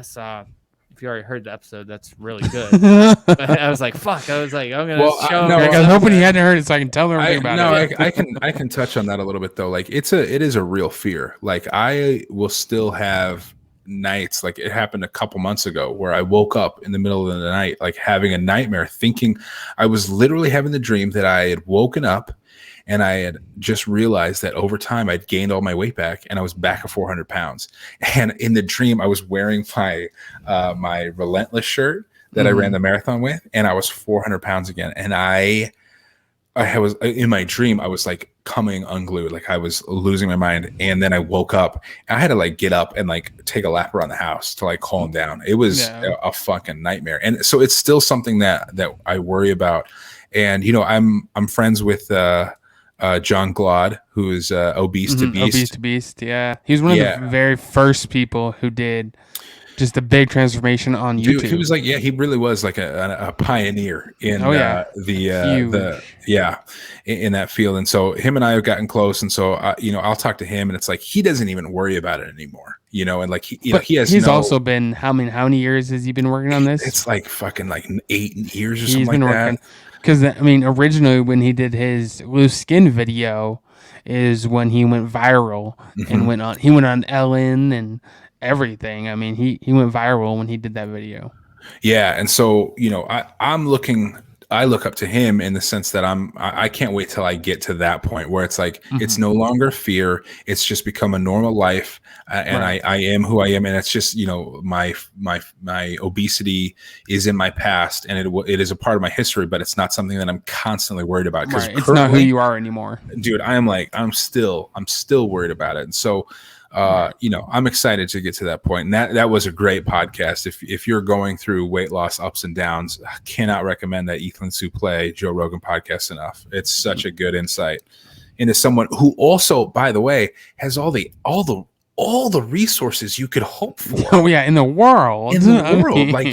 you already heard the episode, that's really good. But I was like, fuck. I was like, I'm gonna show him. I was hoping he hadn't heard it so I can tell him everything about it. I can touch on that a little bit though. Like it is a real fear. Like I will still have nights, like it happened a couple months ago, where I woke up in the middle of the night, like having a nightmare, thinking I was literally having the dream that I had woken up and I had just realized that over time I'd gained all my weight back and I was back at 400 pounds. And in the dream, I was wearing my Relentless shirt that I ran the marathon with, and I was 400 pounds again. And I was in my dream, I was like coming unglued, like I was losing my mind. And then I woke up and I had to like get up and like take a lap around the house to like calm down. It was a fucking nightmare. And so it's still something that I worry about. And, I'm friends with, John Glad, who is Obese to Beast. Obese to Beast, yeah. He was one of the very first people who did just a big transformation on YouTube. Dude, he was like, he really was like a pioneer in in that field. And so him and I have gotten close. And so I'll talk to him, and it's like he doesn't even worry about it anymore. And like he's also been how many years has he been working on this? It's like fucking like 8 years or something like that. Because, I mean, originally when he did his loose skin video is when he went viral and he went on Ellen and everything. I mean, he went viral when he did that video. Yeah. And so, I look up to him in the sense that I can't wait till I get to that point where it's like, it's no longer fear. It's just become a normal life. And right. I am who I am. And it's just, my obesity is in my past, and it is a part of my history, but it's not something that I'm constantly worried about. Right. It's not who you are anymore, dude. I'm still worried about it. And so, I'm excited to get to that point. And that was a great podcast. If you're going through weight loss ups and downs, I cannot recommend that Ethan Suplee Joe Rogan podcast enough. It's such a good insight into someone who also, by the way, has all the resources you could hope for. Oh yeah, in the world. Like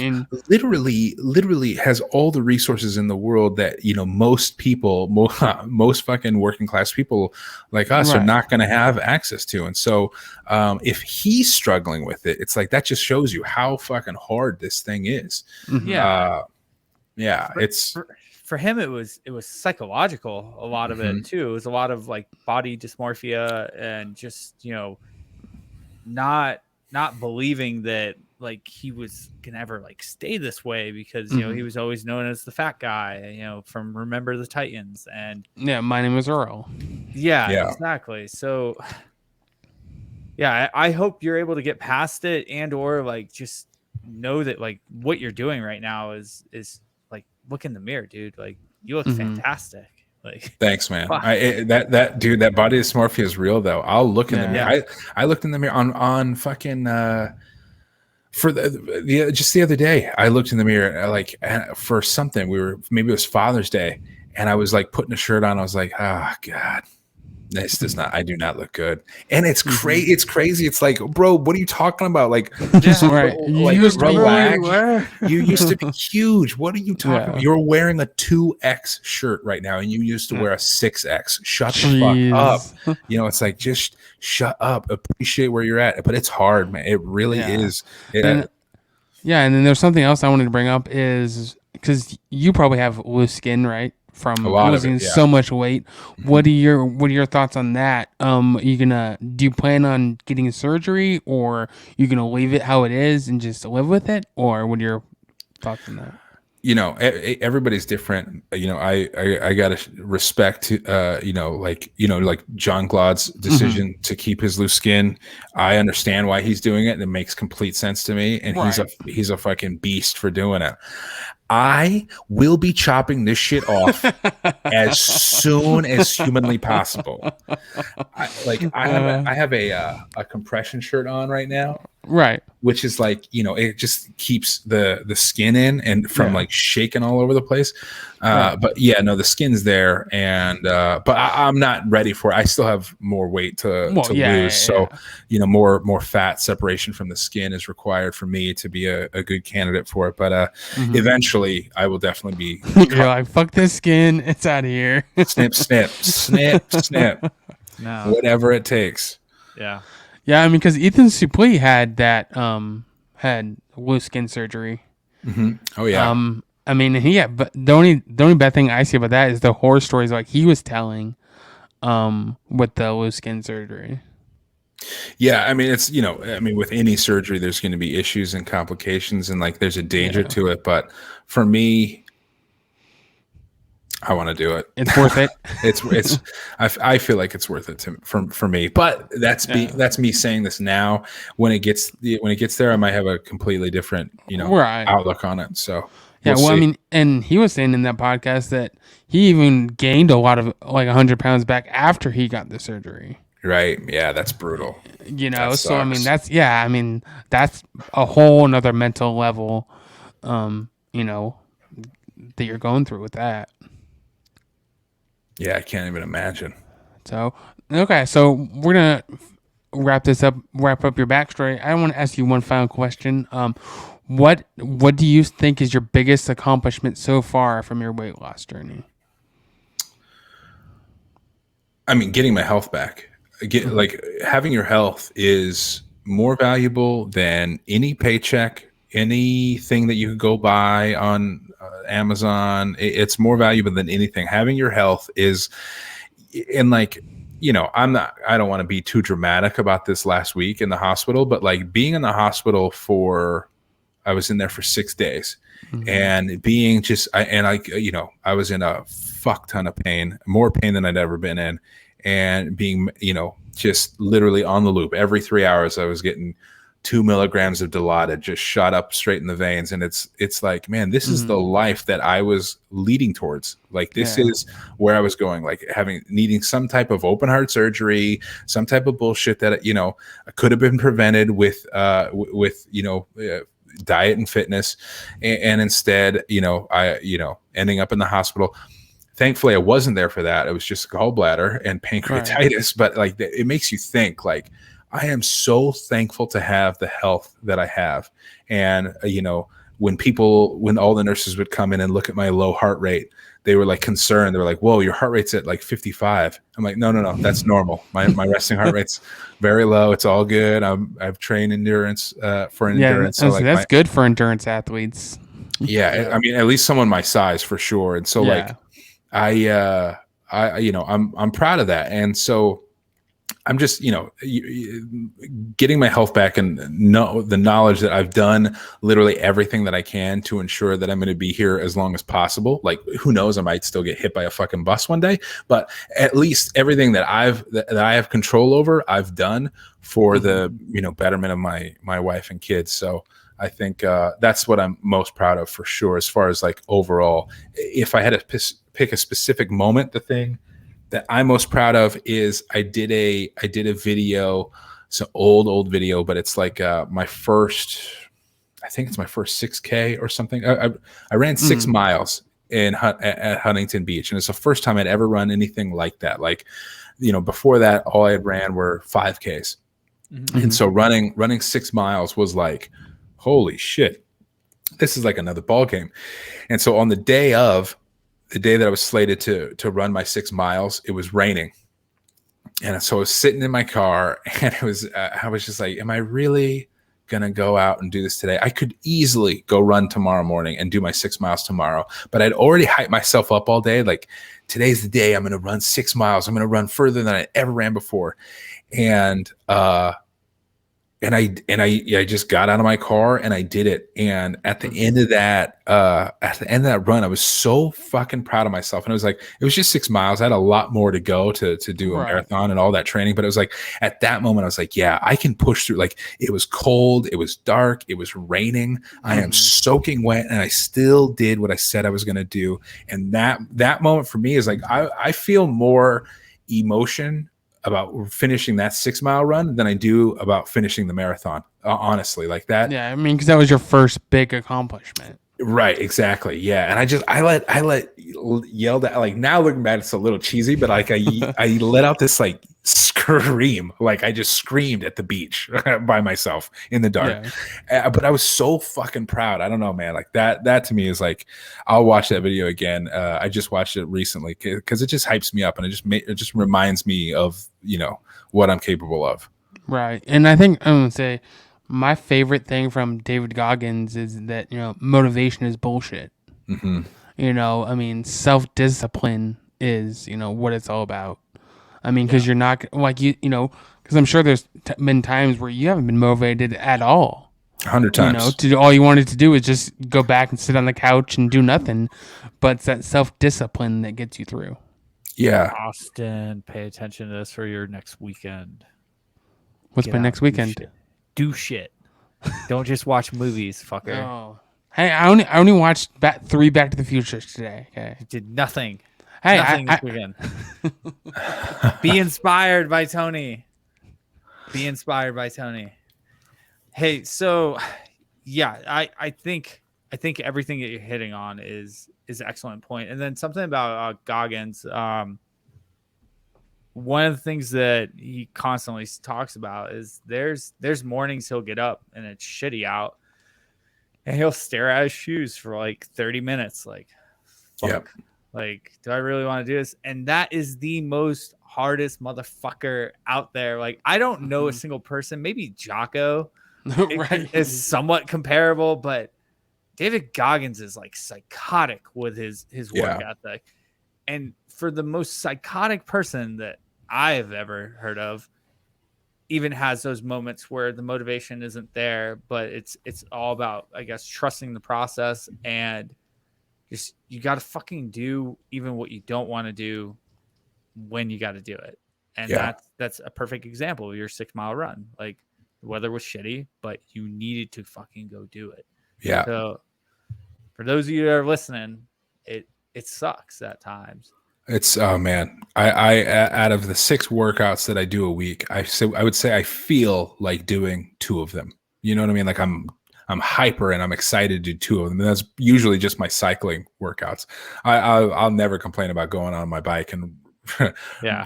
literally has all the resources in the world that most people, most fucking working class people like us are not going to have access to. And so if he's struggling with it, it's like that just shows you how fucking hard this thing is. It's for him, it was psychological. A lot of it too. It was a lot of like body dysmorphia and just not believing that like he was gonna ever like stay this way, because he was always known as the fat guy, from Remember the Titans. And my name is Earl. Yeah, exactly. So I hope you're able to get past it, and or like just know that like what you're doing right now is like, look in the mirror, dude. Like you look fantastic. Like, Thanks, man. fuck. That dude, that body dysmorphia is real though. I'll look in the mirror. Yeah. I looked in the mirror on fucking for the just the other day. I looked in the mirror like for something. Maybe it was Father's Day, and I was like putting a shirt on. I was like, oh God. This does not. I do not look good, and it's crazy. It's crazy. It's like, bro, what are you talking about? Like, just Right. like You used to be relax. You used to be huge. What are you talking about? You're wearing a 2X shirt right now, and you used to wear a 6X. Shut the fuck up. You know, it's like just shut up. Appreciate where you're at, but it's hard, man. It really is. And then there's something else I wanted to bring up is because you probably have loose skin, right? From losing so much weight. What are your thoughts on that? Do you plan on getting surgery, or you gonna leave it how it is and just live with it, or what are your thoughts on that? You know, everybody's different. You know, I gotta respect, like John Glaud's decision to keep his loose skin. I understand why he's doing it, and it makes complete sense to me. And he's a fucking beast for doing it. I will be chopping this shit off as soon as humanly possible. I have a compression shirt on right now, right? Which is like, you know, it just keeps the skin in and from like shaking all over the place. But yeah, no, the skin's there, and but I'm not ready for it. I still have more weight to lose, so you know, more fat separation from the skin is required for me to be a good candidate for it. But eventually, I will definitely be. You're like, fuck this skin, it's out of here. Snip, snip, snip, snip. No. Whatever it takes. Yeah. Yeah, I mean, because Ethan Suplee had that had loose skin surgery. Oh yeah. I mean, but the only bad thing I see about that is the horror stories like he was telling, with the loose skin surgery. Yeah, I mean, it's, you know, I mean, with any surgery, there's going to be issues and complications, and like there's a danger to it. But for me, I want to do it. It's worth it. I feel like it's worth it for me. But that's me saying this now. When it gets there, I might have a completely different, you know, outlook on it. So yeah, I mean, and he was saying in that podcast that he even gained a lot of like 100 pounds back after he got the surgery. Right. Yeah, that's brutal. You know, so I mean, that's a whole another mental level, you know, that you're going through with that. Yeah, I can't even imagine. So, okay, so we're going to wrap up your backstory. I want to ask you one final question. What do you think is your biggest accomplishment so far from your weight loss journey? I mean, getting my health back. Like having your health is more valuable than any paycheck, anything that you could go buy on Amazon. It's more valuable than anything. Having your health is, and like, you know, I don't want to be too dramatic about this last week in the hospital, but like being in the hospital I was in there for 6 days, and being I was in a fuck ton of pain, more pain than I'd ever been in, and being, you know, just literally on the loop. Every 3 hours I was getting 2 milligrams of Dilaudid just shot up straight in the veins. And it's like, man, this is the life that I was leading towards. Like, this is where I was going, like needing some type of open heart surgery, some type of bullshit that, you know, could have been prevented with you know, diet and fitness. And instead, you know, ending up in the hospital. Thankfully, I wasn't there for that. It was just gallbladder and pancreatitis. But like, it makes you think, like, I am so thankful to have the health that I have. And, you know, when all the nurses would come in and look at my low heart rate, they were like concerned. They were like, whoa, your heart rate's at like 55. I'm like, no, that's normal. My resting heart rate's very low. It's all good. I've trained endurance for endurance. So like that's good for endurance athletes. Yeah, I mean, at least someone my size for sure. And so like, I you know, I'm proud of that. And so I'm just, you know, getting my health back and the knowledge that I've done literally everything that I can to ensure that I'm going to be here as long as possible. Like, who knows, I might still get hit by a fucking bus one day, but at least everything that I have control over, I've done for the, you know, betterment of my wife and kids. So I think that's what I'm most proud of for sure. As far as like overall, if I had to pick a specific moment, the thing that I'm most proud of is I did a video. It's an old video, but it's like my first. I think it's my first 6K or something. I ran 6 miles at Huntington Beach, and it's the first time I'd ever run anything like that. Like, before that, all I had ran were 5Ks, and so running 6 miles was like, holy shit, this is like another ball game. And so on the day that I was slated to run my 6 miles, it was raining, and so I was sitting in my car, and I was just like, am I really gonna go out and do this today? I could easily go run tomorrow morning and do my 6 miles tomorrow, but I'd already hyped myself up all day. Like, today's the day I'm gonna run 6 miles. I'm gonna run further than I ever ran before. And I just got out of my car and I did it. And at the end of that run, I was so fucking proud of myself. And it was just 6 miles. I had a lot more to go to do a marathon and all that training. But it was like, at that moment, I was like, yeah, I can push through. Like, it was cold, it was dark, it was raining. I am soaking wet, and I still did what I said I was going to do. And that moment for me is like, I feel more emotion about finishing that 6 mile run than I do about finishing the marathon. Honestly, like that. Yeah, I mean, because that was your first big accomplishment. Right, exactly. Yeah, and I yelled at, like, now looking back, it's a little cheesy, but like I let out this like scream, like I just screamed at the beach by myself in the dark. Yeah. But I was so fucking proud. I don't know, man. Like that to me is like, I'll watch that video again. I just watched it recently because it just hypes me up, and it just reminds me of what I'm capable of. Right, and I think I'm gonna say, my favorite thing from David Goggins is that, motivation is bullshit. Mm-hmm. I mean, self-discipline is, what it's all about. I mean, because you're not like, because I'm sure there's been times where you haven't been motivated at all. 100 times. All you wanted to do is just go back and sit on the couch and do nothing. But it's that self-discipline that gets you through. Yeah. Austin, pay attention to this for your next weekend. What's my next weekend? Do shit. Don't just watch movies, fucker. Oh. Hey, I only watched 3 Back to the Futures today. Okay, You did nothing. Hey, nothing this weekend. Be inspired by Tony. Be inspired by Tony. Hey, so yeah, I think everything that you're hitting on is an excellent point. And then something about Goggins. One of the things that he constantly talks about is there's mornings he'll get up and it's shitty out, and he'll stare at his shoes for like 30 minutes. Like, fuck. Yep. Like, do I really want to do this? And that is the most hardest motherfucker out there. Like, I don't know a single person, maybe Jocko right, is somewhat comparable, but David Goggins is like psychotic with his work ethic. And for the most psychotic person that I've ever heard of, even has those moments where the motivation isn't there, but it's all about, I guess, trusting the process, and just, you got to fucking do even what you don't want to do when you got to do it. And that's a perfect example of your 6 mile run. Like, the weather was shitty, but you needed to fucking go do it. Yeah. So for those of you that are listening, it sucks at times. It's, oh man, I out of the 6 workouts that I do a week, I would say I feel like doing 2 of them. You know what I mean? Like, I'm hyper and I'm excited to do 2 of them. And that's usually just my cycling workouts. I'll never complain about going on my bike and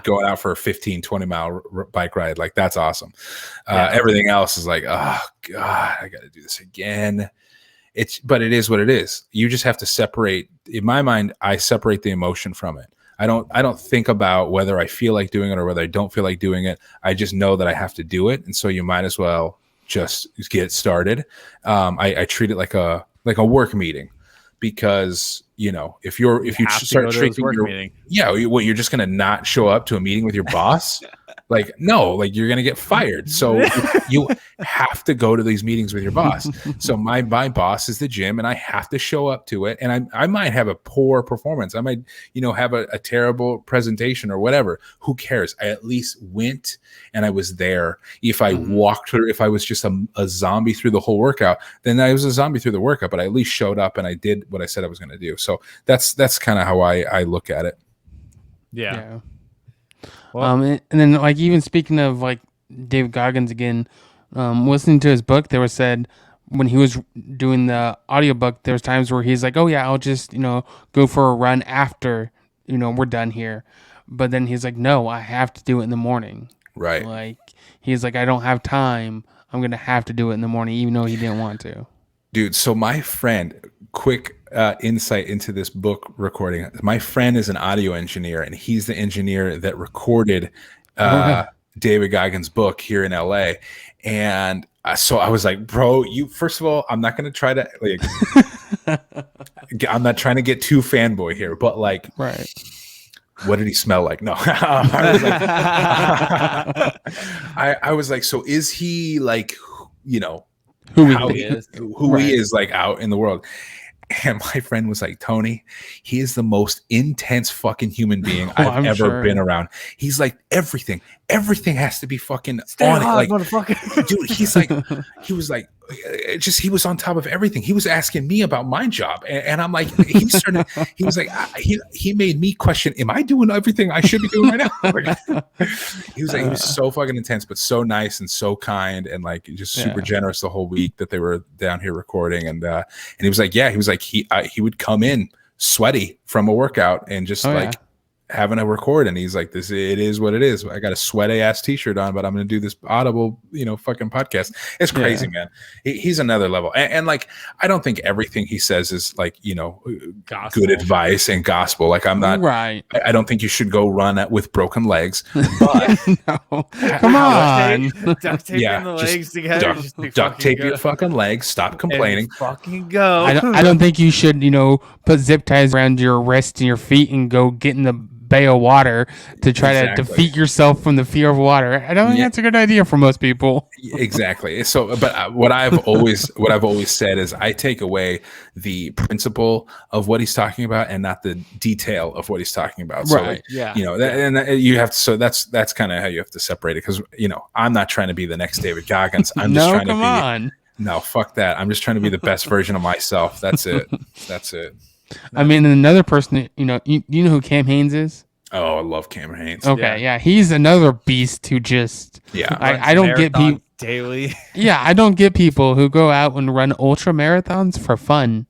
going out for a 15-20 mile bike ride. Like, that's awesome. Everything else is like, oh God, I got to do this again. But it is what it is. You just have to separate. In my mind, I separate the emotion from it. I don't think about whether I feel like doing it or whether I don't feel like doing it. I just know that I have to do it. And so you might as well just get started. I treat it like a work meeting, because if you start treating your meeting. You're just gonna not show up to a meeting with your boss. Like, no, like you're gonna get fired. So you have to go to these meetings with your boss. So my boss is the gym, and I have to show up to it. And I might have a poor performance. I might, have a terrible presentation or whatever. Who cares? I at least went and I was there. If I walked through, if I was just a zombie through the whole workout, then I was a zombie through the workout. But I at least showed up and I did what I said I was going to do. So that's kind of how I look at it. Yeah. Well, and then like even speaking of like David Goggins again, listening to his book, there was said when he was doing the audiobook, there was times where he's like, oh yeah, I'll just, go for a run after, we're done here. But then he's like, no, I have to do it in the morning. Right. Like he's like, I don't have time. I'm going to have to do it in the morning, even though he didn't want to. Dude, so my friend, quick insight into this book recording. My friend is an audio engineer, and he's the engineer that recorded David Goggins' book here in LA. And so I was like, bro, first of all, I'm not going to try to I'm not trying to get too fanboy here, but like, right. What did he smell like? No, I was like, so is he like, who he is like out in the world? And my friend was like, Tony, he is the most intense fucking human being I've ever been around. He's like, everything has to be fucking on it. Like, motherfucker. Dude, he was on top of everything. He was asking me about my job. And I'm like, he made me question, am I doing everything I should be doing right now? He was so fucking intense, but so nice and so kind and like just super generous the whole week that they were down here recording. And he was like, he would come in sweaty from a workout and just having a record, and he's like, it is what it is. I got a sweaty ass t-shirt on, but I'm gonna do this audible fucking podcast. It's crazy, man. He's another level, and like I don't think everything he says is like gospel. Good advice and gospel. Like I'm not right. I don't think you should go run with broken legs, but no. Come on. Duct taping the legs together. Duct tape your fucking legs. Stop complaining. And fucking go. I don't think you should put zip ties around your wrists and your feet and go get in the bay of water to try to defeat yourself from the fear of water. I don't think that's a good idea for most people. Exactly. So, but what I've always said is I take away the principle of what he's talking about and not the detail of what he's talking about. So, right. you have to. So that's kind of how you have to separate it, because I'm not trying to be the next David Goggins. I'm just trying to be. On. No, fuck that. I'm just trying to be the best version of myself. That's it. That's it. I mean, another person, you know who Cam Hanes is? Oh, I love Cam Hanes. Okay, yeah, he's another beast who just I don't get people daily. Yeah, I don't get people who go out and run ultra marathons for fun.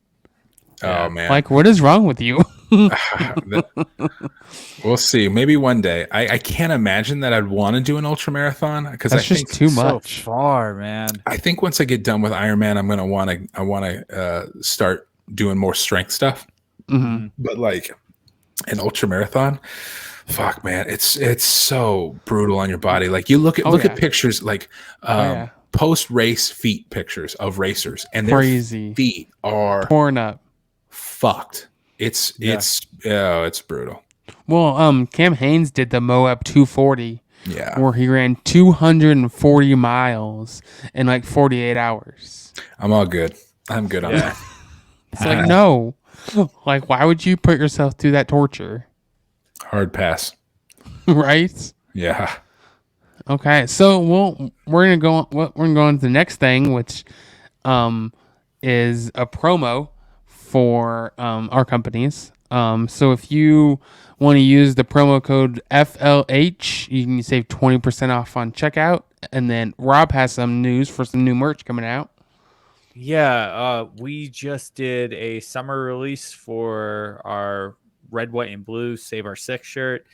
Oh man, like what is wrong with you? We'll see. Maybe one day. I can't imagine that I'd want to do an ultra marathon because that's just too much. So far, man. I think once I get done with Ironman, I'm gonna want to start doing more strength stuff. Mm-hmm. But like an ultra marathon, fuck man, it's so brutal on your body. Like you look at pictures like post race feet pictures of racers, and their feet are torn up, fucked. It's brutal. Well, Cam Hanes did the Moab 240. Yeah. Where he ran 240 miles in like 48 hours. I'm all good. I'm good on that. It's like, no. Like, why would you put yourself through that torture? Hard pass. Right? Yeah. Okay. So, we're going to go on to the next thing, which is a promo for our companies. So if you want to use the promo code FLH, you can save 20% off on checkout. And then Rob has some news for some new merch coming out. Yeah, we just did a summer release for our red, white, and blue Save Our Six shirt.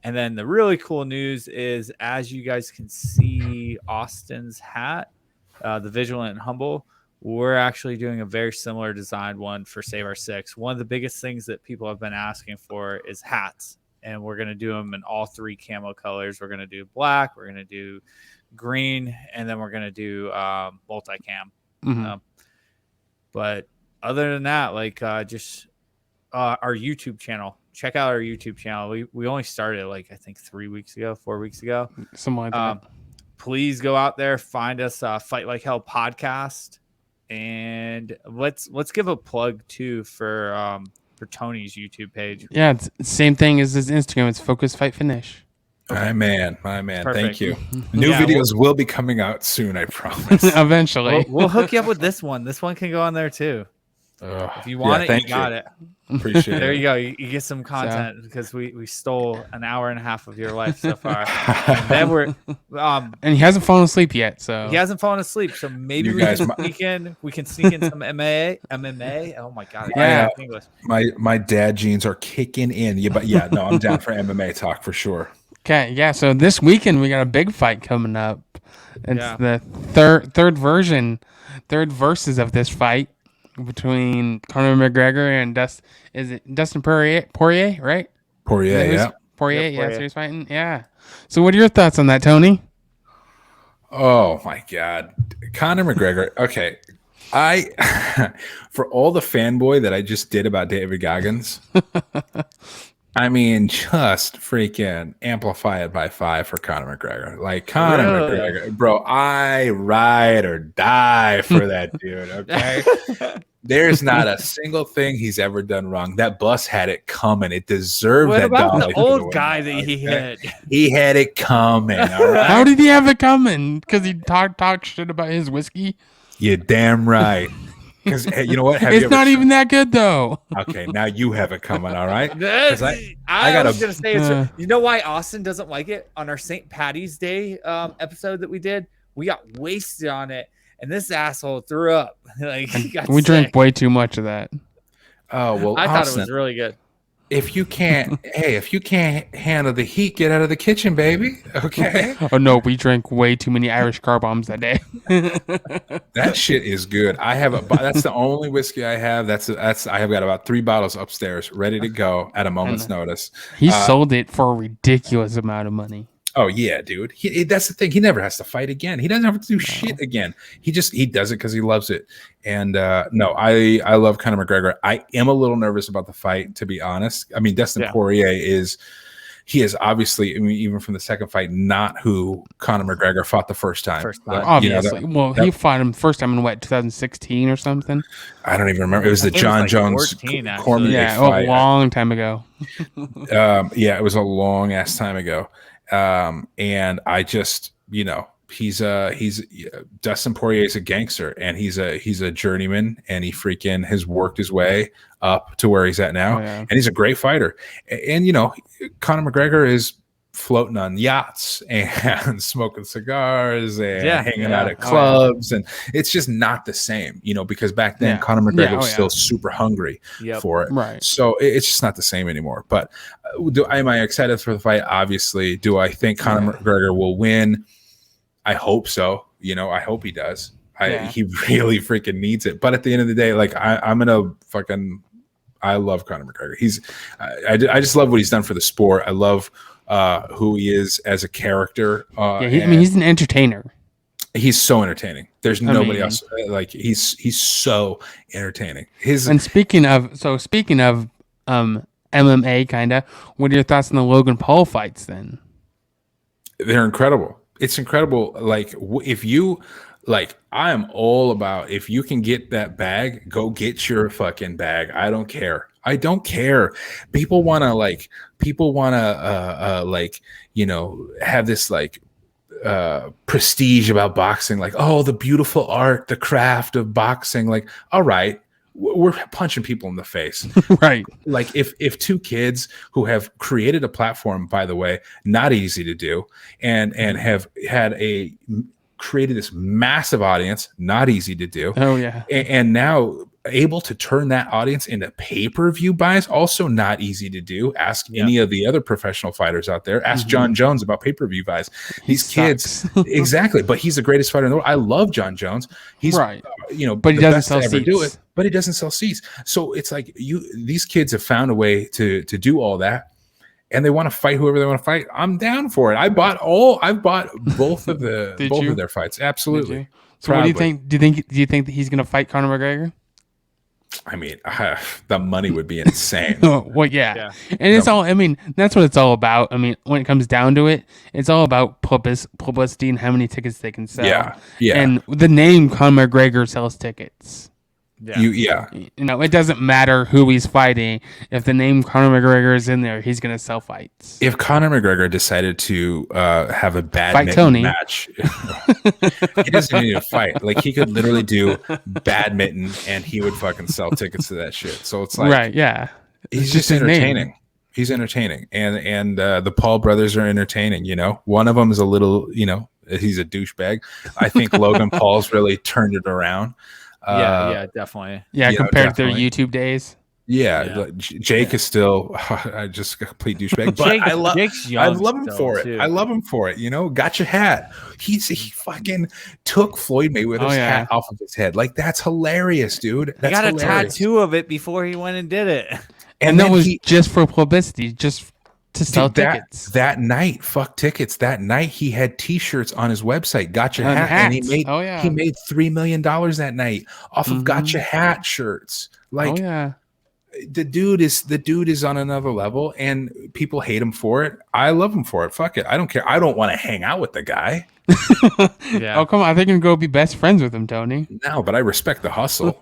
And then the really cool news is, as you guys can see Austin's hat, the Vigilant and Humble, we're actually doing a very similar design one for Save Our Six. One of the biggest things that people have been asking for is hats, and we're going to do them in all three camo colors. We're going to do black, we're going to do green, and then we're going to do multicam. Mm-hmm. But other than that, like just our YouTube channel. Check out our YouTube channel. We only started like I think 4 weeks ago. Something like that. Please go out there, find us Fight Like Hell podcast, and let's give a plug too for Tony's YouTube page. Yeah, it's the same thing as his Instagram. It's Focus Fight Finish. Okay. My man. Perfect. Thank you. New videos will be coming out soon, I promise. Eventually. We'll hook you up with this one. This one can go on there too. If you want it, you got it. Appreciate it. There you go. You get some content because we stole an hour and a half of your life so far. And then we're and he hasn't fallen asleep yet, so he hasn't fallen asleep. So maybe we can sneak in some MMA. Oh my god! Yeah. English. My dad genes are kicking in. Yeah, but yeah, no, I'm down for MMA talk for sure. Okay, yeah. So this weekend we got a big fight coming up. It's the third verses of this fight between Conor McGregor and Dustin Poirier, right? Poirier, yeah. Poirier, yeah. So he's fighting, yeah. So what are your thoughts on that, Tony? Oh my God, Conor McGregor. Okay, for all the fanboy that I just did about David Goggins. I mean, just freaking amplify it by 5 for Conor McGregor. Like, Conor McGregor, bro, I ride or die for that dude, okay? There's not a single thing he's ever done wrong. That bus had it coming. It deserved that. What about the old guy that he hit? He had it coming, all right? How did he have it coming? Because he talked shit about his whiskey? You're damn right. Because you know what? It's not even that good, though. Okay, now you have it coming, all right? I was going to say, you know why Austin doesn't like it? On our St. Patty's Day episode that we did, we got wasted on it, and this asshole threw up. Like we drank way too much of that. Oh, well, I thought it was really good. If you can't handle the heat, get out of the kitchen, baby. Okay. Oh no, we drank way too many Irish car bombs that day. That shit is good. That's the only whiskey I have. I have got about 3 bottles upstairs ready to go at a moment's notice. He sold it for a ridiculous amount of money. Oh yeah, dude. That's the thing. He never has to fight again. He doesn't have to do shit again. He does it because he loves it. And no, I love Conor McGregor. I am a little nervous about the fight, to be honest. I mean, Dustin Poirier is obviously, I mean, even from the second fight, not who Conor McGregor fought the first time. Obviously. He fought him first time in 2016 or something? I don't even remember. It was the John Jones Cormier fight. A long time ago. It was a long ass time ago. And I just, he's Dustin Poirier is a gangster, and he's a journeyman, and he freaking has worked his way up to where he's at now. And he's a great fighter. And Conor McGregor is floating on yachts and smoking cigars and hanging out at clubs, and it's just not the same, because back then Conor McGregor was still super hungry for it, right? So it's just not the same anymore. But am I excited for the fight? Obviously. Do I think Conor McGregor will win? I hope so. I hope he does. He really freaking needs it. But at the end of the day, like I love Conor McGregor. I just love what he's done for the sport. I love who he is as a character. He's an entertainer. He's so entertaining. There's nobody else like he's so entertaining. And speaking of MMA, kind of, what are your thoughts on the Logan Paul fights? Then they're incredible. It's incredible. Like I am all about, if you can get that bag, go get your fucking bag. I don't care. People want to have this prestige about boxing. Like, oh, the beautiful art, the craft of boxing. Like, all right, we're punching people in the face. Right. Like if 2 kids who have created a platform, by the way, not easy to do, and have created this massive audience, not easy to do. Oh yeah. And now able to turn that audience into pay-per-view buys, also not easy to do. Ask any of the other professional fighters out there. Ask John Jones about pay-per-view buys. These kids, exactly. But he's the greatest fighter in the world. I love John Jones. He's right. But he doesn't sell seats. But he doesn't sell seats. So it's like these kids have found a way to do all that. And they want to fight whoever they want to fight. I'm down for it. I've bought both of of their fights. Absolutely. So what do you think? Do you think that he's going to fight Conor McGregor? I mean, the money would be insane. Well, yeah. Yeah. And it's all, I mean, that's what it's all about. I mean, when it comes down to it, it's all about publicity and how many tickets they can sell. Yeah, yeah. And the name Conor McGregor sells tickets. Yeah. You know, it doesn't matter who he's fighting. If the name Conor McGregor is in there, he's going to sell fights. If Conor McGregor decided to have a Fight Tony. match, he doesn't need to fight. Like, he could literally do badminton and he would fucking sell tickets to that shit. So it's like, Right, yeah. he's It's just his name. entertaining. He's entertaining. And the Paul brothers are entertaining, you know. One of them is a little, you know, he's a douchebag. I think Logan Paul's really turned it around. Yeah, definitely. Yeah, you know, compared to definitely. their YouTube days. Yeah, Yeah. like, Jake is still just a complete douchebag. But Jake's I young love him still, for it. too. I love him for it. You know, got your hat. He fucking took Floyd Mayweather's hat off of his head. Like, that's hilarious, dude. He That's got a hilarious. tattoo of it before he went and did it. And that then was just for publicity, just to sell dude, tickets. That night, fuck tickets. That night, he had T-shirts on his website. Got your And hat, and he hats. made Oh, yeah. he made $3 million that night off of Got Mhm. Your Hat shirts. Like, Oh, yeah. the dude is on another level, and people hate him for it. I love him for it. Fuck it. I don't care. I don't want to hang out with the guy. Yeah. Oh, come on. I think you can go be best friends with him, Tony. No, but I respect the hustle.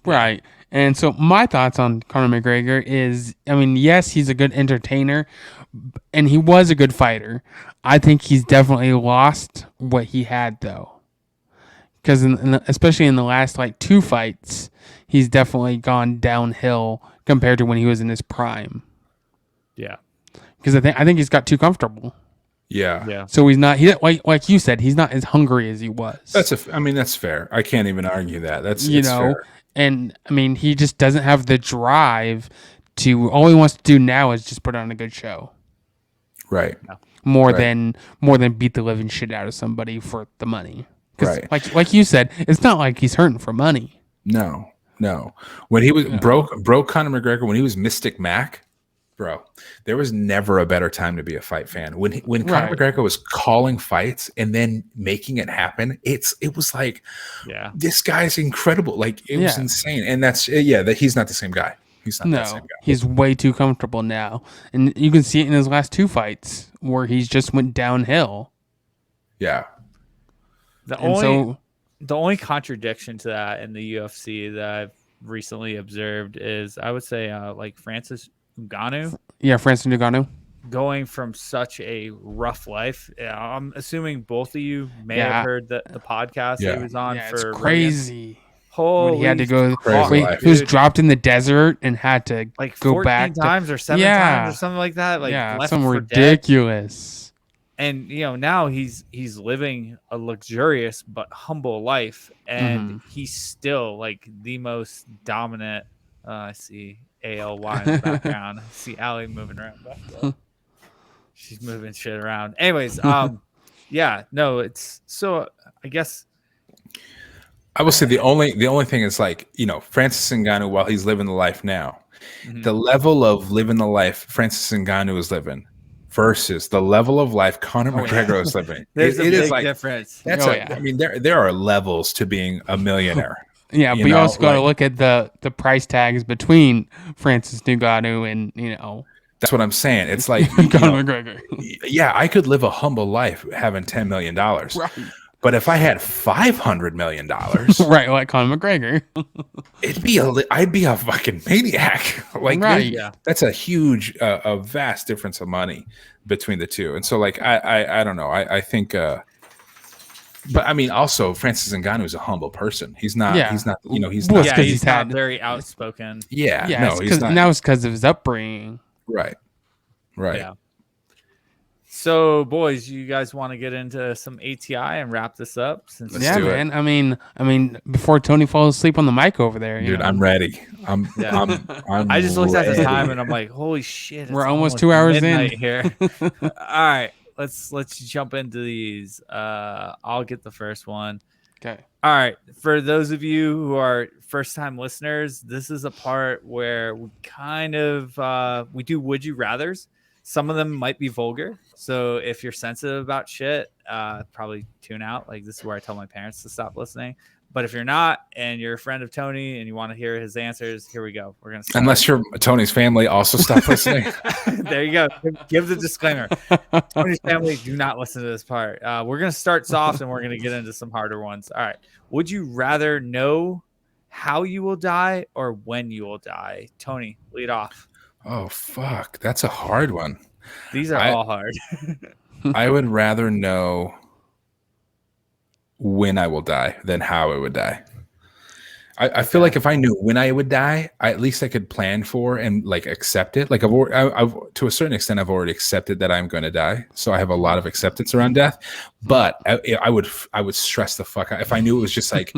Right. And so my thoughts on Conor McGregor is, I mean, yes, he's a good entertainer, and he was a good fighter. I think he's definitely lost what he had, though. Because especially in the last, like, 2 fights, he's definitely gone downhill compared to when he was in his prime. Yeah. Because I think he's got too comfortable. Yeah. Yeah. So he's not, like you said, he's not as hungry as he was. I mean, that's fair. I can't even argue that. It's fair. And I mean, he just doesn't have the drive to. All he wants to do now is just put on a good show, Right. more Right. than beat the living shit out of somebody for the money. 'Cause Right. like you said, it's not like he's hurting for money. No. When he was broke Conor McGregor, when he was Mystic Mac, bro, there was never a better time to be a fight fan. When Conor Right. McGregor was calling fights and then making it happen, it was like, Yeah. this guy's incredible. Like, it was Yeah. insane. And that's that he's not the same guy. He's not that same No, guy. he's way too comfortable now, and you can see it in his last 2 fights where he's just went downhill. Yeah. The And only contradiction to that in the UFC that I've recently observed is, I would say, like Francis Ngannou yeah, Francis Ngannou. going from such a rough life. I'm assuming both of you may Yeah. have heard the podcast Yeah. he was on Yeah, for it's Rogan. crazy. Holy When he had to go, Crazy wait, life. he was dude. dropped in the desert and had to like go 14 back times or 7 Yeah. times or something like that. Like, yeah, left something for dead. ridiculous. And now he's living a luxurious but humble life, and he's still like the most dominant. I see ALY in the background. I see Allie moving around back there. She's moving shit around. Anyways, yeah, no, it's so. I guess I will say the only thing is, like, Francis Ngannou, while he's living the life now, the level of living the life Francis Ngannou is living versus the level of life Conor McGregor is living. there's a it is big like difference. that's Oh, a, yeah. I mean, there are levels to being a millionaire. Yeah, You but you know, also got to like- look at the price tags between Francis Ngannou and That's what I'm saying. It's like, Conor McGregor. yeah, I could live a humble life having $10 million. Right. But if I had $500 million, Right, like Conor McGregor. I'd be a fucking maniac. Like, Right. Yeah. that's a huge, a vast difference of money between the two. And so, like, I don't know. I think, but I mean, also Francis Ngannou is a humble person. He's not. Yeah. He's not. He's Well, not. it's Yeah, 'cause he's he's not had- very outspoken. Yeah. Yeah, No, he's not. and that was because of his upbringing. Right. Yeah. So, boys, you guys want to get into some ATI and wrap this up? Since Let's yeah, do it. man. I mean, before Tony falls asleep on the mic over there, you Dude, know. I'm ready. I'm I just looked at the ready. time and I'm like, holy shit! it's We're almost 2 hours in. midnight here. All right, let's jump into these. I'll get the first one. Okay. All right, for those of you who are first time listeners, this is a part where we kind of we do would you rathers. Some of them might be vulgar, so if you're sensitive about shit, probably tune out. Like, this is where I tell my parents to stop listening. But if you're not, and you're a friend of Tony, and you want to hear his answers, here we go. We're gonna start. Unless you're Tony's family, also stop listening. There you go. Give the disclaimer. Tony's family, do not listen to this part. We're gonna start soft, and we're gonna get into some harder ones. All right. Would you rather know how you will die or when you will die? Tony, lead off. Oh fuck, that's a hard one. These are all hard. I would rather know when I will die than how I would die. I feel like if I knew when I would die, at least I could plan for and like accept it. Like I've to a certain extent, I've already accepted that I'm going to die, so I have a lot of acceptance around death. But I would stress the fuck out if I knew it was just like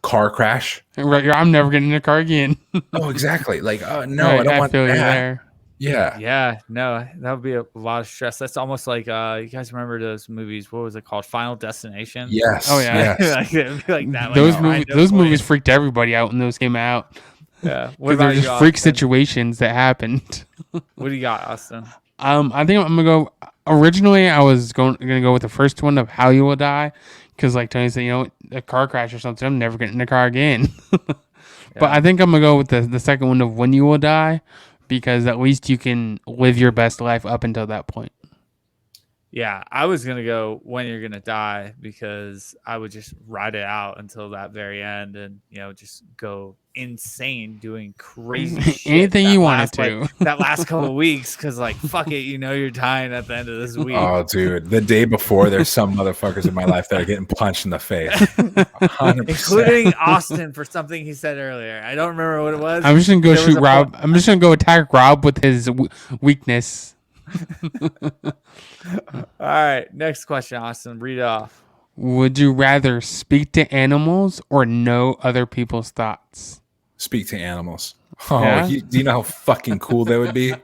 car crash. Right, I'm never getting in a car again. Oh, exactly. Like no, Right, I don't want feel that. you there. Yeah. Yeah, no, that would be a lot of stress. That's almost like you guys remember those movies? What was it called? Final Destination. Yes. Oh, yeah. Yes. Like, it'd be like that. Like, Those movies freaked everybody out when those came out. Yeah, Because they're just freak situations that happened. What do you got, Austin? I think I'm gonna go. Originally, I was gonna go with the first one of how you will die, because like Tony said, a car crash or something. I'm never getting in a car again. But I think I'm gonna go with the second one of when you will die, because at least you can live your best life up until that point. Yeah, I was gonna go when you're gonna die, because I would just ride it out until that very end, and just go insane doing crazy shit. Anything you wanted to. That last couple of weeks, because like fuck it, you're dying at the end of this week. Oh, dude, the day before, there's some motherfuckers in my life that are getting punched in the face, 100%. Including Austin for something he said earlier. I don't remember what it was. I'm just gonna go shoot Rob. I'm just gonna go attack Rob with his weakness. All right, next question, Austin. Read it off. Would you rather speak to animals or know other people's thoughts? Speak to animals. Oh, Yeah? do you know how fucking cool that would be?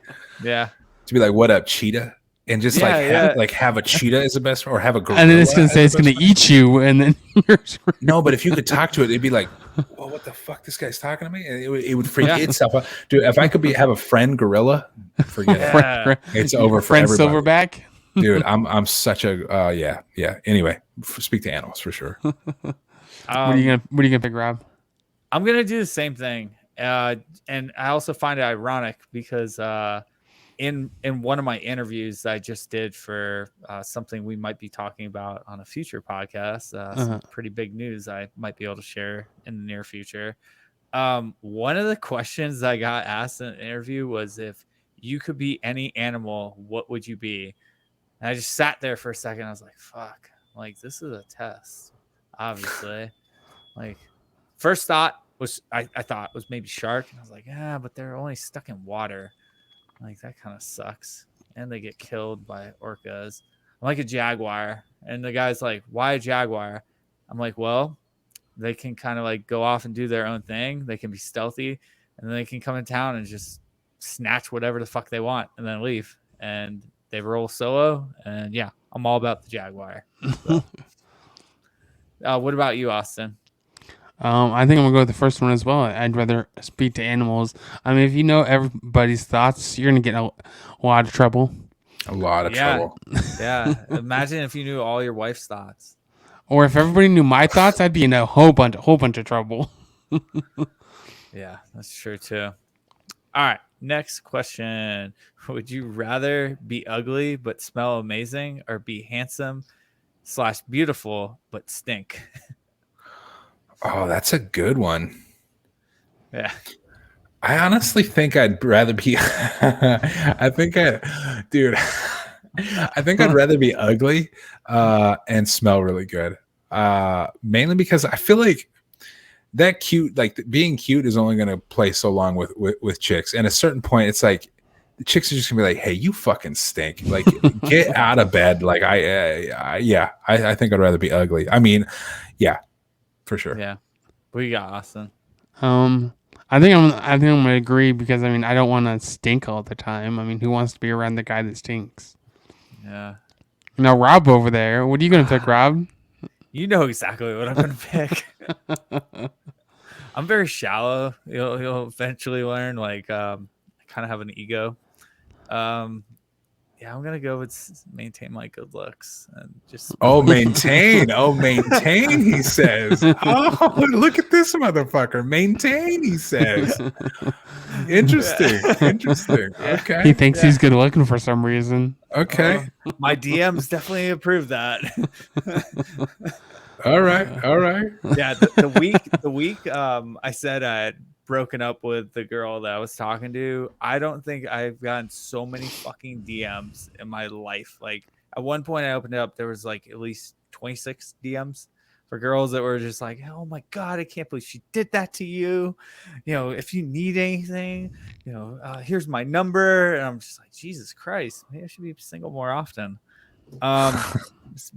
Yeah. To be like, what up, cheetah? And just have a cheetah as the best, or have a gorilla. And then it's gonna say it's gonna eat you, and then you're screwed. No, but if you could talk to it, it'd be like, well, what the fuck? This guy's talking to me, and it would freak itself out. Dude, if I could have a friend gorilla, forget it. It's over for Friend everybody. Silverback. Dude, I'm such a yeah. Anyway, speak to animals for sure. What are you gonna pick, Rob? I'm gonna do the same thing, and I also find it ironic because in one of my interviews I just did for something we might be talking about on a future podcast, some pretty big news I might be able to share in the near future. One of the questions I got asked in an interview was, if you could be any animal, what would you be? And I just sat there for a second. I was like, fuck, like this is a test, obviously. Like, first thought was I thought was maybe shark. And I was like, yeah, but they're only stuck in water. Like, that kind of sucks. And they get killed by orcas. I'm like a jaguar. And the guy's like, why a jaguar? I'm like, well, they can kind of like go off and do their own thing. They can be stealthy. And then they can come in town and just snatch whatever the fuck they want and then leave. And they roll solo. And yeah, I'm all about the jaguar. So. What about you, Austin? I think I'm gonna go with the first one as well. I'd rather speak to animals. I mean, if you know everybody's thoughts, you're gonna get a lot of trouble. A lot of trouble. Yeah. Imagine if you knew all your wife's thoughts. Or if everybody knew my thoughts, I'd be in a whole bunch of trouble. Yeah, that's true too. All right, next question. Would you rather be ugly but smell amazing, or be handsome / beautiful but stink? Oh, that's a good one. Yeah. I honestly think I'd rather be I think I'd rather be ugly and smell really good. Mainly because I feel like that cute, like being cute is only going to play so long with chicks. And at a certain point, it's like the chicks are just gonna be like, hey, you fucking stink. Like, get out of bed. Like, I think I'd rather be ugly. I mean, yeah, for sure. Yeah. What you got, Austin? I think I'm gonna agree, because I mean, I don't want to stink all the time. I mean, who wants to be around the guy that stinks? Yeah. Now, Rob over there, what are you gonna pick, Rob? You know exactly what I'm gonna pick. I'm very shallow. You'll eventually learn. Like, I kind of have an ego. Yeah, I'm gonna go with maintain my good looks and just. Oh, maintain. Oh, maintain, he says. Oh, look at this motherfucker. Maintain, he says. Interesting. Interesting. Okay. He thinks he's good looking for some reason. Okay. My DMs definitely approve that. All right. All right. Yeah, the week I said I had broken up with the girl that I was talking to, I don't think I've gotten so many fucking DMs in my life. Like at one point I opened it up, there was like at least 26 DMs for girls that were just like, oh my God, I can't believe she did that to you. You know, if you need anything, you know, here's my number. And I'm just like, Jesus Christ, maybe I should be single more often.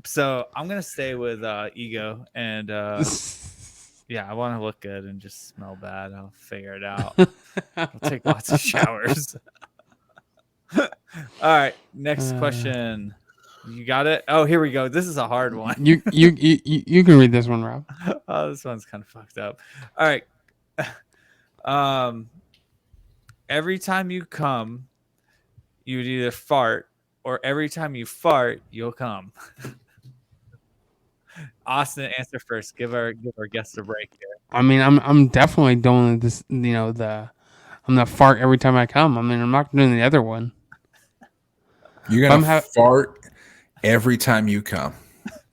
So I'm gonna stay with ego and yeah, I want to look good and just smell bad. I'll figure it out. I'll take lots of showers. All right, next question. You got it? Oh, here we go. This is a hard one. You can read this one, Rob. Oh, this one's kind of fucked up. All right. Every time you come, you would either fart, or every time you fart, you'll come. Austin, answer first. Give our guests a break here. I mean, I'm definitely doing this. You know, I'm gonna fart every time I come. I mean, I'm not doing the other one. You're gonna fart every time you come.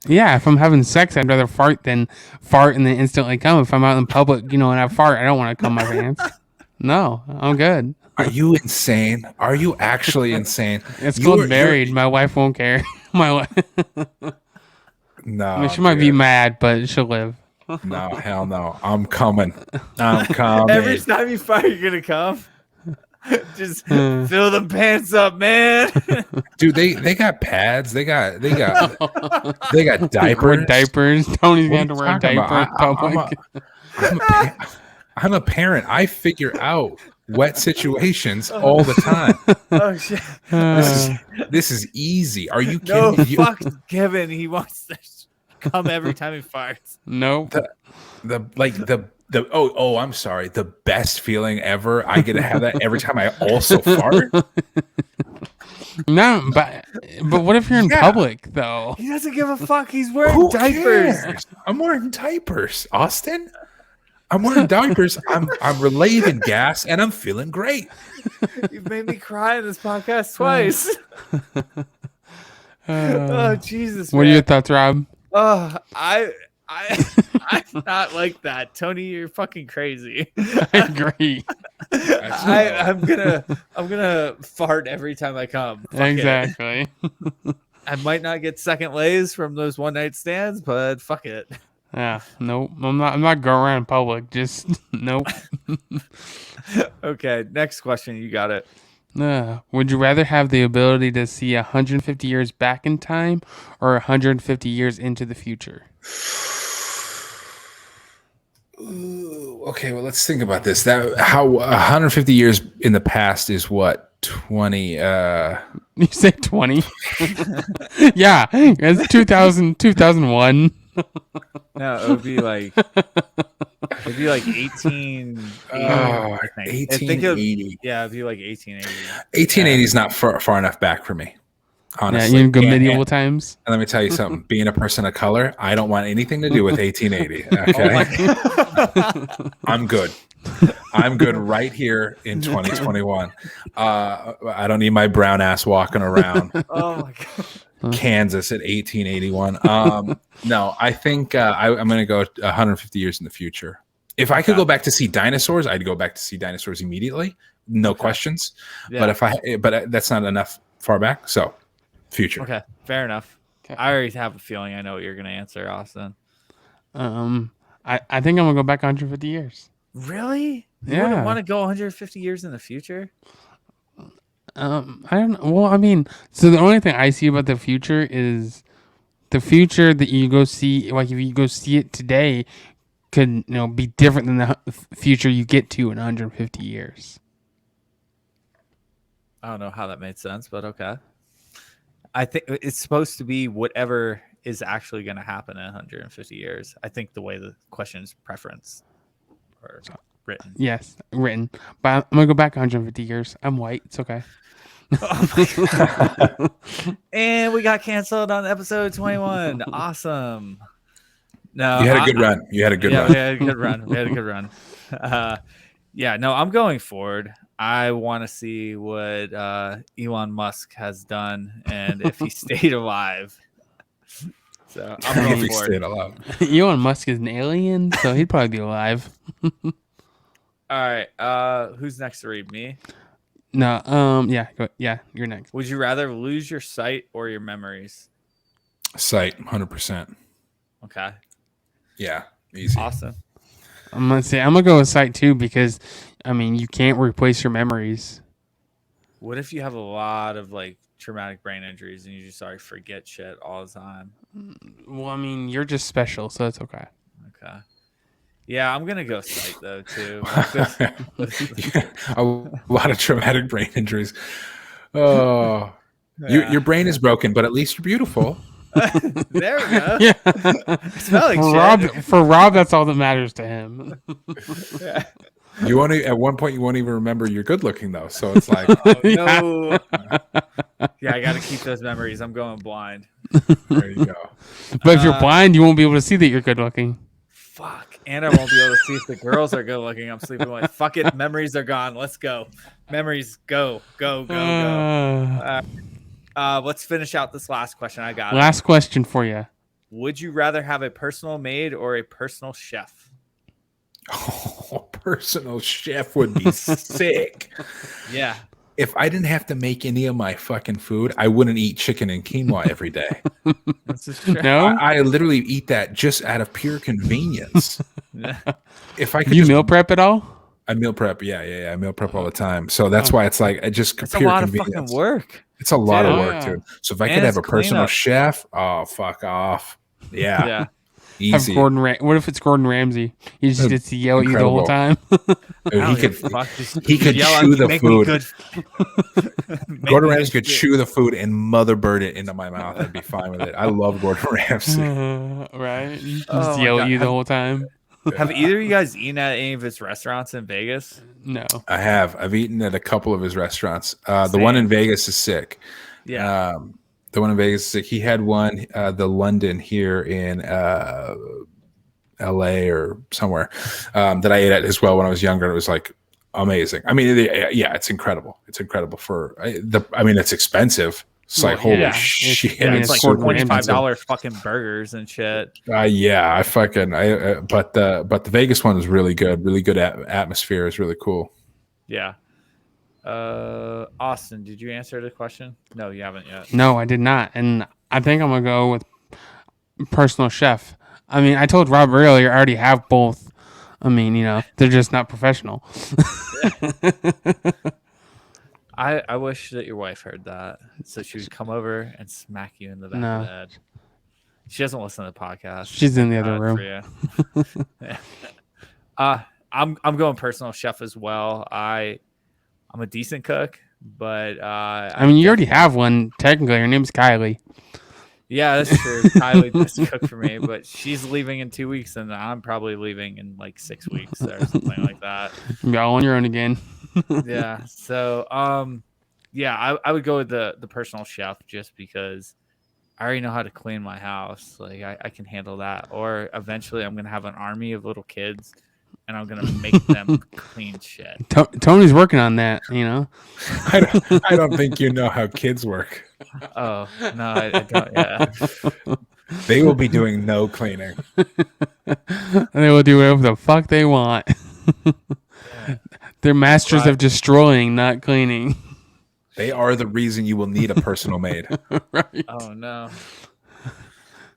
Yeah, if I'm having sex, I'd rather fart than fart and then instantly come. If I'm out in public, you know, and I fart, I don't want to come my pants. No, I'm good. Are you insane? Are you actually insane? It's called married. My wife won't care. My wife. No, I mean, she might be mad, but she'll live. No, hell no. I'm coming. I'm coming. Every time you fart, you're gonna come. Just fill the pants up, man. Dude, they got pads. They got diapers. Diapers. Tony's going to wear a diaper in public. I'm a parent. I figure out wet situations all the time. Oh shit! This is easy. Are you No, kidding? fuck Kevin. He wants to come every time he farts. Nope. I'm sorry. The best feeling ever. I get to have that every time I also fart. No, but what if you're in public though? He doesn't give a fuck. He's wearing diapers. Cares? I'm wearing diapers, Austin. I'm wearing diapers. I'm relieving gas, and I'm feeling great. You've made me cry in this podcast twice. Oh Jesus! What are your thoughts, Rob? Oh, I'm not like that, Tony. You're fucking crazy. I agree. I'm gonna fart every time I come. Fuck exactly. I might not get second lays from those one night stands, but fuck it. Yeah, nope. I'm not going around in public. Just nope. Okay, next question. You got it. Would you rather have the ability to see 150 years back in time or 150 years into the future? Ooh, okay, well, let's think about this. How 150 years in the past is what? 20 You say 20? Yeah, it's 2001. No, it would be like 1880. 1880. Yeah, it'd be like 1880. 1880 is not far enough back for me. Honestly, yeah, you can go medieval times. And let me tell you something. Being a person of color, I don't want anything to do with 1880. Okay, I'm good. I'm good right here in 2021. I don't need my brown ass walking around. Oh my god. Kansas at 1881. No, I think I'm going to go 150 years in the future. If I could go back to see dinosaurs, I'd go back to see dinosaurs immediately, no questions. Yeah. But that's not enough far back. So, future. Okay, fair enough. Okay. I already have a feeling I know what you're going to answer, Austin. I think I'm going to go back 150 years. Really? You Yeah. wouldn't want to go 150 years in the future? I don't know. Well, I mean, so the only thing I see about the future is the future that you go see. Like if you go see it today, could be different than the future you get to in 150 years. I don't know how that made sense, but okay. I think it's supposed to be whatever is actually going to happen in 150 years. I think the way the question is preference or written. Yes, written. But I'm gonna go back 150 years. I'm white. It's okay. Oh my God. And we got canceled on episode 21. Awesome. No, You had a good run. You had a good yeah, run. we had a good run. We had a good run. Yeah, no, I'm going forward. I want to see what Elon Musk has done and if he stayed alive. So I'm If going he forward. stayed alive. Elon Musk is an alien, so he'd probably be alive. All right. Who's next to read? Me? No, yeah, you're next. Would you rather lose your sight or your memories? Sight, 100%. Okay. Yeah, easy. Awesome. I'm gonna go with sight too because, I mean, you can't replace your memories. What if you have a lot of like traumatic brain injuries and you just forget shit all the time? Well, I mean, you're just special, so it's okay. Okay. Yeah, I'm gonna go sight though too. A lot of traumatic brain injuries. Oh, your brain is broken, but at least you're beautiful. There we go. Yeah. Smell like shit. For Rob, that's all that matters to him. Yeah. You won't at one point you won't even remember you're good looking though. So it's like, Oh, no. Yeah, I got to keep those memories. I'm going blind. there you go. But if you're blind, you won't be able to see that you're good looking. Fuck. And I won't be able to see if the girls are good looking. I'm sleeping like, fuck it. Memories are gone. Let's go. Memories, go. Let's finish out this last question. I got Last question for you. Would you rather have a personal maid or a personal chef? Oh, personal chef would be sick. Yeah. If I didn't have to make any of my fucking food, I wouldn't eat chicken and quinoa every day. That's just true. No? I literally eat that just out of pure convenience. If I could You meal prep at all? I meal prep, yeah. I meal prep all the time. So that's why it's like I just It's a pure lot of convenience. fucking work. It's a lot of Dude. work, Yeah. dude. So if I And could have it's a personal cleanup. chef, oh fuck off. Yeah, Yeah. Have easy. what if it's Gordon Ramsay? He just gets to yell at you the whole time. Dude, he could Fuck, just he could yell at chew me, the make me food. good. Make Gordon me Ramsay good could shit. chew the food and mother bird it into my mouth. I'd be fine with it. I love Gordon Ramsay. Right? Just Oh my yell God. at you the whole time. Have either of you guys eaten at any of his restaurants in Vegas? No. I've eaten at a couple of his restaurants. The one in Vegas is sick. Yeah. The one in Vegas is sick. He had one, the London here in LA or somewhere that I ate at as well when I was younger. It was like amazing. I mean, yeah, it's incredible. It's incredible for I mean, it's expensive. It's like, holy yeah. shit. I mean, It's it's like Gordon Ramsay. $25 fucking burgers and shit. Yeah, but the Vegas one is really good. Really good atmosphere. Is really cool. Yeah. Austin, did you answer the question? No, you haven't yet. No, I did not. And I think I'm going to go with personal chef. I mean, I told Rob earlier I already have both. I mean, they're just not professional. I wish that your wife heard that, so she would come over and smack you in the back of the head. She doesn't listen to the podcast. She's in the other room. Yeah. I'm going personal chef as well. I'm a decent cook, but I mean, you already have one. Technically, her name's Kylie. yeah, that's true. Kylie does cook for me, but she's leaving in 2 weeks, and I'm probably leaving in like 6 weeks or something like that. You're all on your own again. Yeah. So, yeah, I would go with the personal chef just because I already know how to clean my house. Like I can handle that. Or eventually, I'm gonna have an army of little kids, and I'm gonna make them clean shit. Tony's working on that. I don't think you know how kids work. Oh no, I don't. Yeah. They will be doing no cleaning. And they will do whatever the fuck they want. They're masters of destroying, not cleaning. They are the reason you will need a personal maid. Right. Oh no.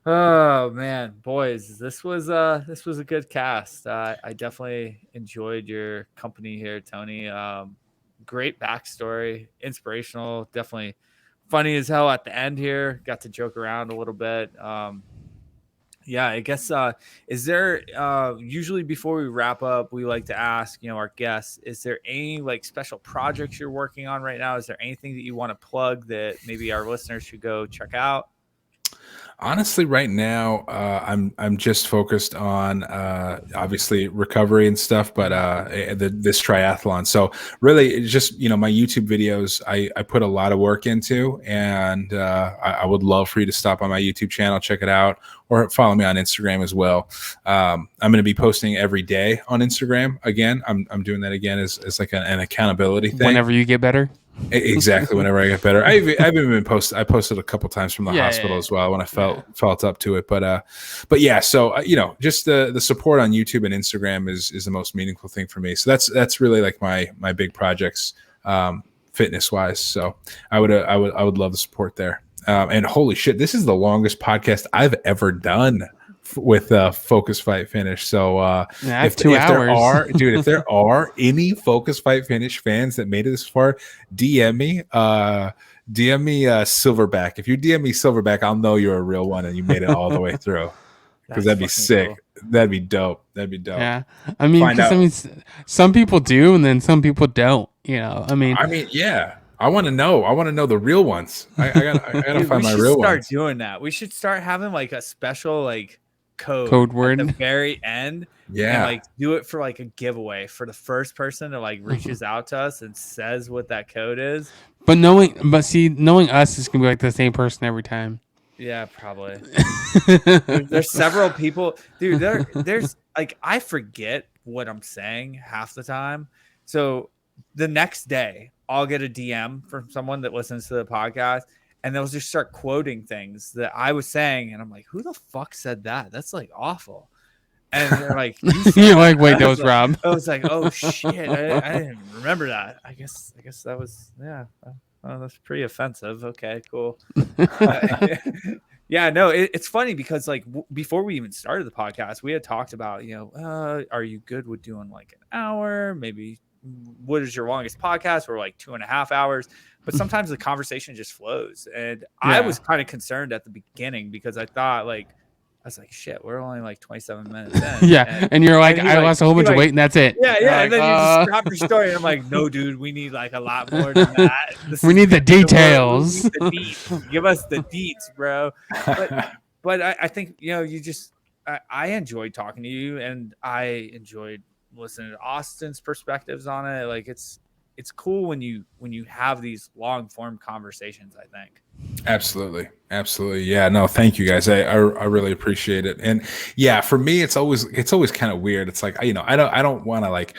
Oh man, boys, this was a good cast. I definitely enjoyed your company here, Tony. Great backstory, inspirational, definitely funny as hell at the end here. Got to joke around a little bit. Yeah, I guess is there usually before we wrap up, we like to ask, our guests, is there any like special projects you're working on right now? Is there anything that you want to plug that maybe our listeners should go check out? Honestly, right now, I'm just focused on obviously recovery and stuff, but this triathlon. So really, it's just my YouTube videos. I put a lot of work into, and I would love for you to stop on my YouTube channel, check it out, or follow me on Instagram as well. I'm going to be posting every day on Instagram again. I'm doing that again as like an accountability thing. Whenever you get better. Exactly. Whenever I get better, I've even been posted. I posted a couple times from the hospital as well when I felt up to it. But yeah. So just the support on YouTube and Instagram is the most meaningful thing for me. So that's really like my big projects, fitness wise. So I would love the support there. And holy shit, this is the longest podcast I've ever done with Focus Fight Finish. So if 2 hours. if there are any Focus Fight Finish fans that made it this far, DM me Silverback. If you DM me Silverback, I'll know you're a real one and you made it all the way through, because that'd be sick. Cool. That'd be dope. Yeah, I mean, some people do and then some people don't, I mean, yeah, I want to know the real ones. I gotta find my real ones. We should start doing that. We should start having like a special like code word at the very end. Yeah, and like do it for like a giveaway for the first person that like reaches out to us and says what that code is. But knowing us is gonna be like the same person every time. Yeah, probably. There's several people, dude. There's like, I forget what I'm saying half the time. So the next day, I'll get a DM from someone that listens to the podcast, and they'll just start quoting things that I was saying, and I'm like, "Who the fuck said that? That's like awful." And they're like, "You're like, wait, that was Rob." I was like, "Oh shit, I didn't remember that." I guess that was Oh, that's pretty offensive. Okay, cool. Yeah, no, it's funny because like before we even started the podcast, we had talked about, are you good with doing like an hour? Maybe what is your longest podcast? We're like 2.5 hours, but sometimes the conversation just flows. And I was kind of concerned at the beginning because I thought I was like, shit, we're only like 27 minutes in. Yeah. And you're like, I lost a whole bunch of weight and that's it. Yeah. Yeah. And then you just drop your story. And I'm like, no, dude, we need like a lot more than that. We need the details. We need the deets. Give us the deets, bro. But I think, I enjoyed talking to you, and I enjoyed listening to Austin's perspectives on it. Like it's cool when you have these long form conversations, I think. Absolutely. Yeah, no, thank you guys. I really appreciate it. And yeah, for me, it's always kind of weird. It's like, I don't want to like,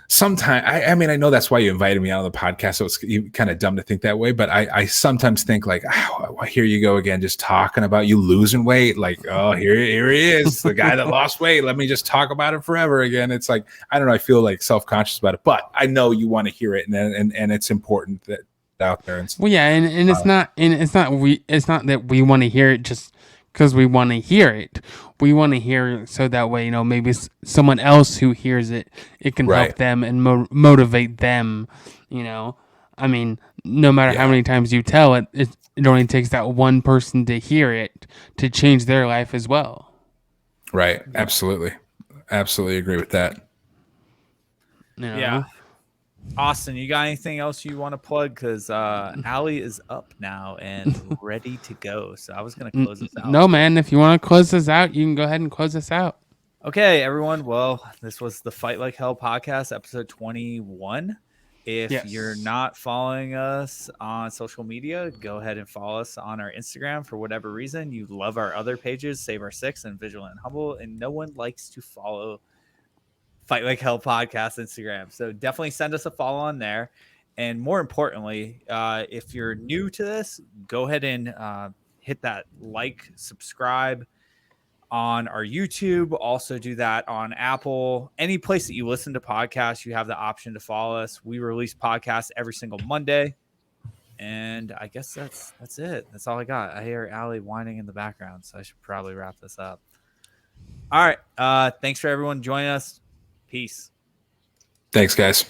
sometimes, I mean, I know that's why you invited me out of the podcast, so it's kind of dumb to think that way, but I sometimes think like, oh, here you go again, just talking about you losing weight. Like, oh, here he is, the guy that lost weight. Let me just talk about it forever again. It's like, I don't know, I feel like self-conscious about it, but I know you want to hear it, and it's important that out there. And well, yeah, and it's not that we want to hear it just because we want to hear it. We want to hear it so that way, maybe someone else who hears it can help them and motivate them. I mean, no matter how many times you tell it, it only takes that one person to hear it to change their life as well. Right. Absolutely agree with that. Yeah. Austin, you got anything else you want to plug? Because Allie is up now and ready to go. So I was going to close this out. No, man. If you want to close this out, you can go ahead and close this out. Okay, everyone. Well, this was the Fight Like Hell podcast, episode 21. If you're not following us on social media, go ahead and follow us on our Instagram. For whatever reason, you love our other pages, Save Our Six and Vigilant and Humble, and no one likes to follow Fight Like Hell podcast Instagram. So definitely send us a follow on there. And more importantly, if you're new to this, go ahead and hit that like, subscribe on our YouTube. Also do that on Apple. Any place that you listen to podcasts, you have the option to follow us. We release podcasts every single Monday. And I guess that's it. That's all I got. I hear Allie whining in the background, so I should probably wrap this up. All right. Thanks for everyone joining us. Peace. Thanks, guys.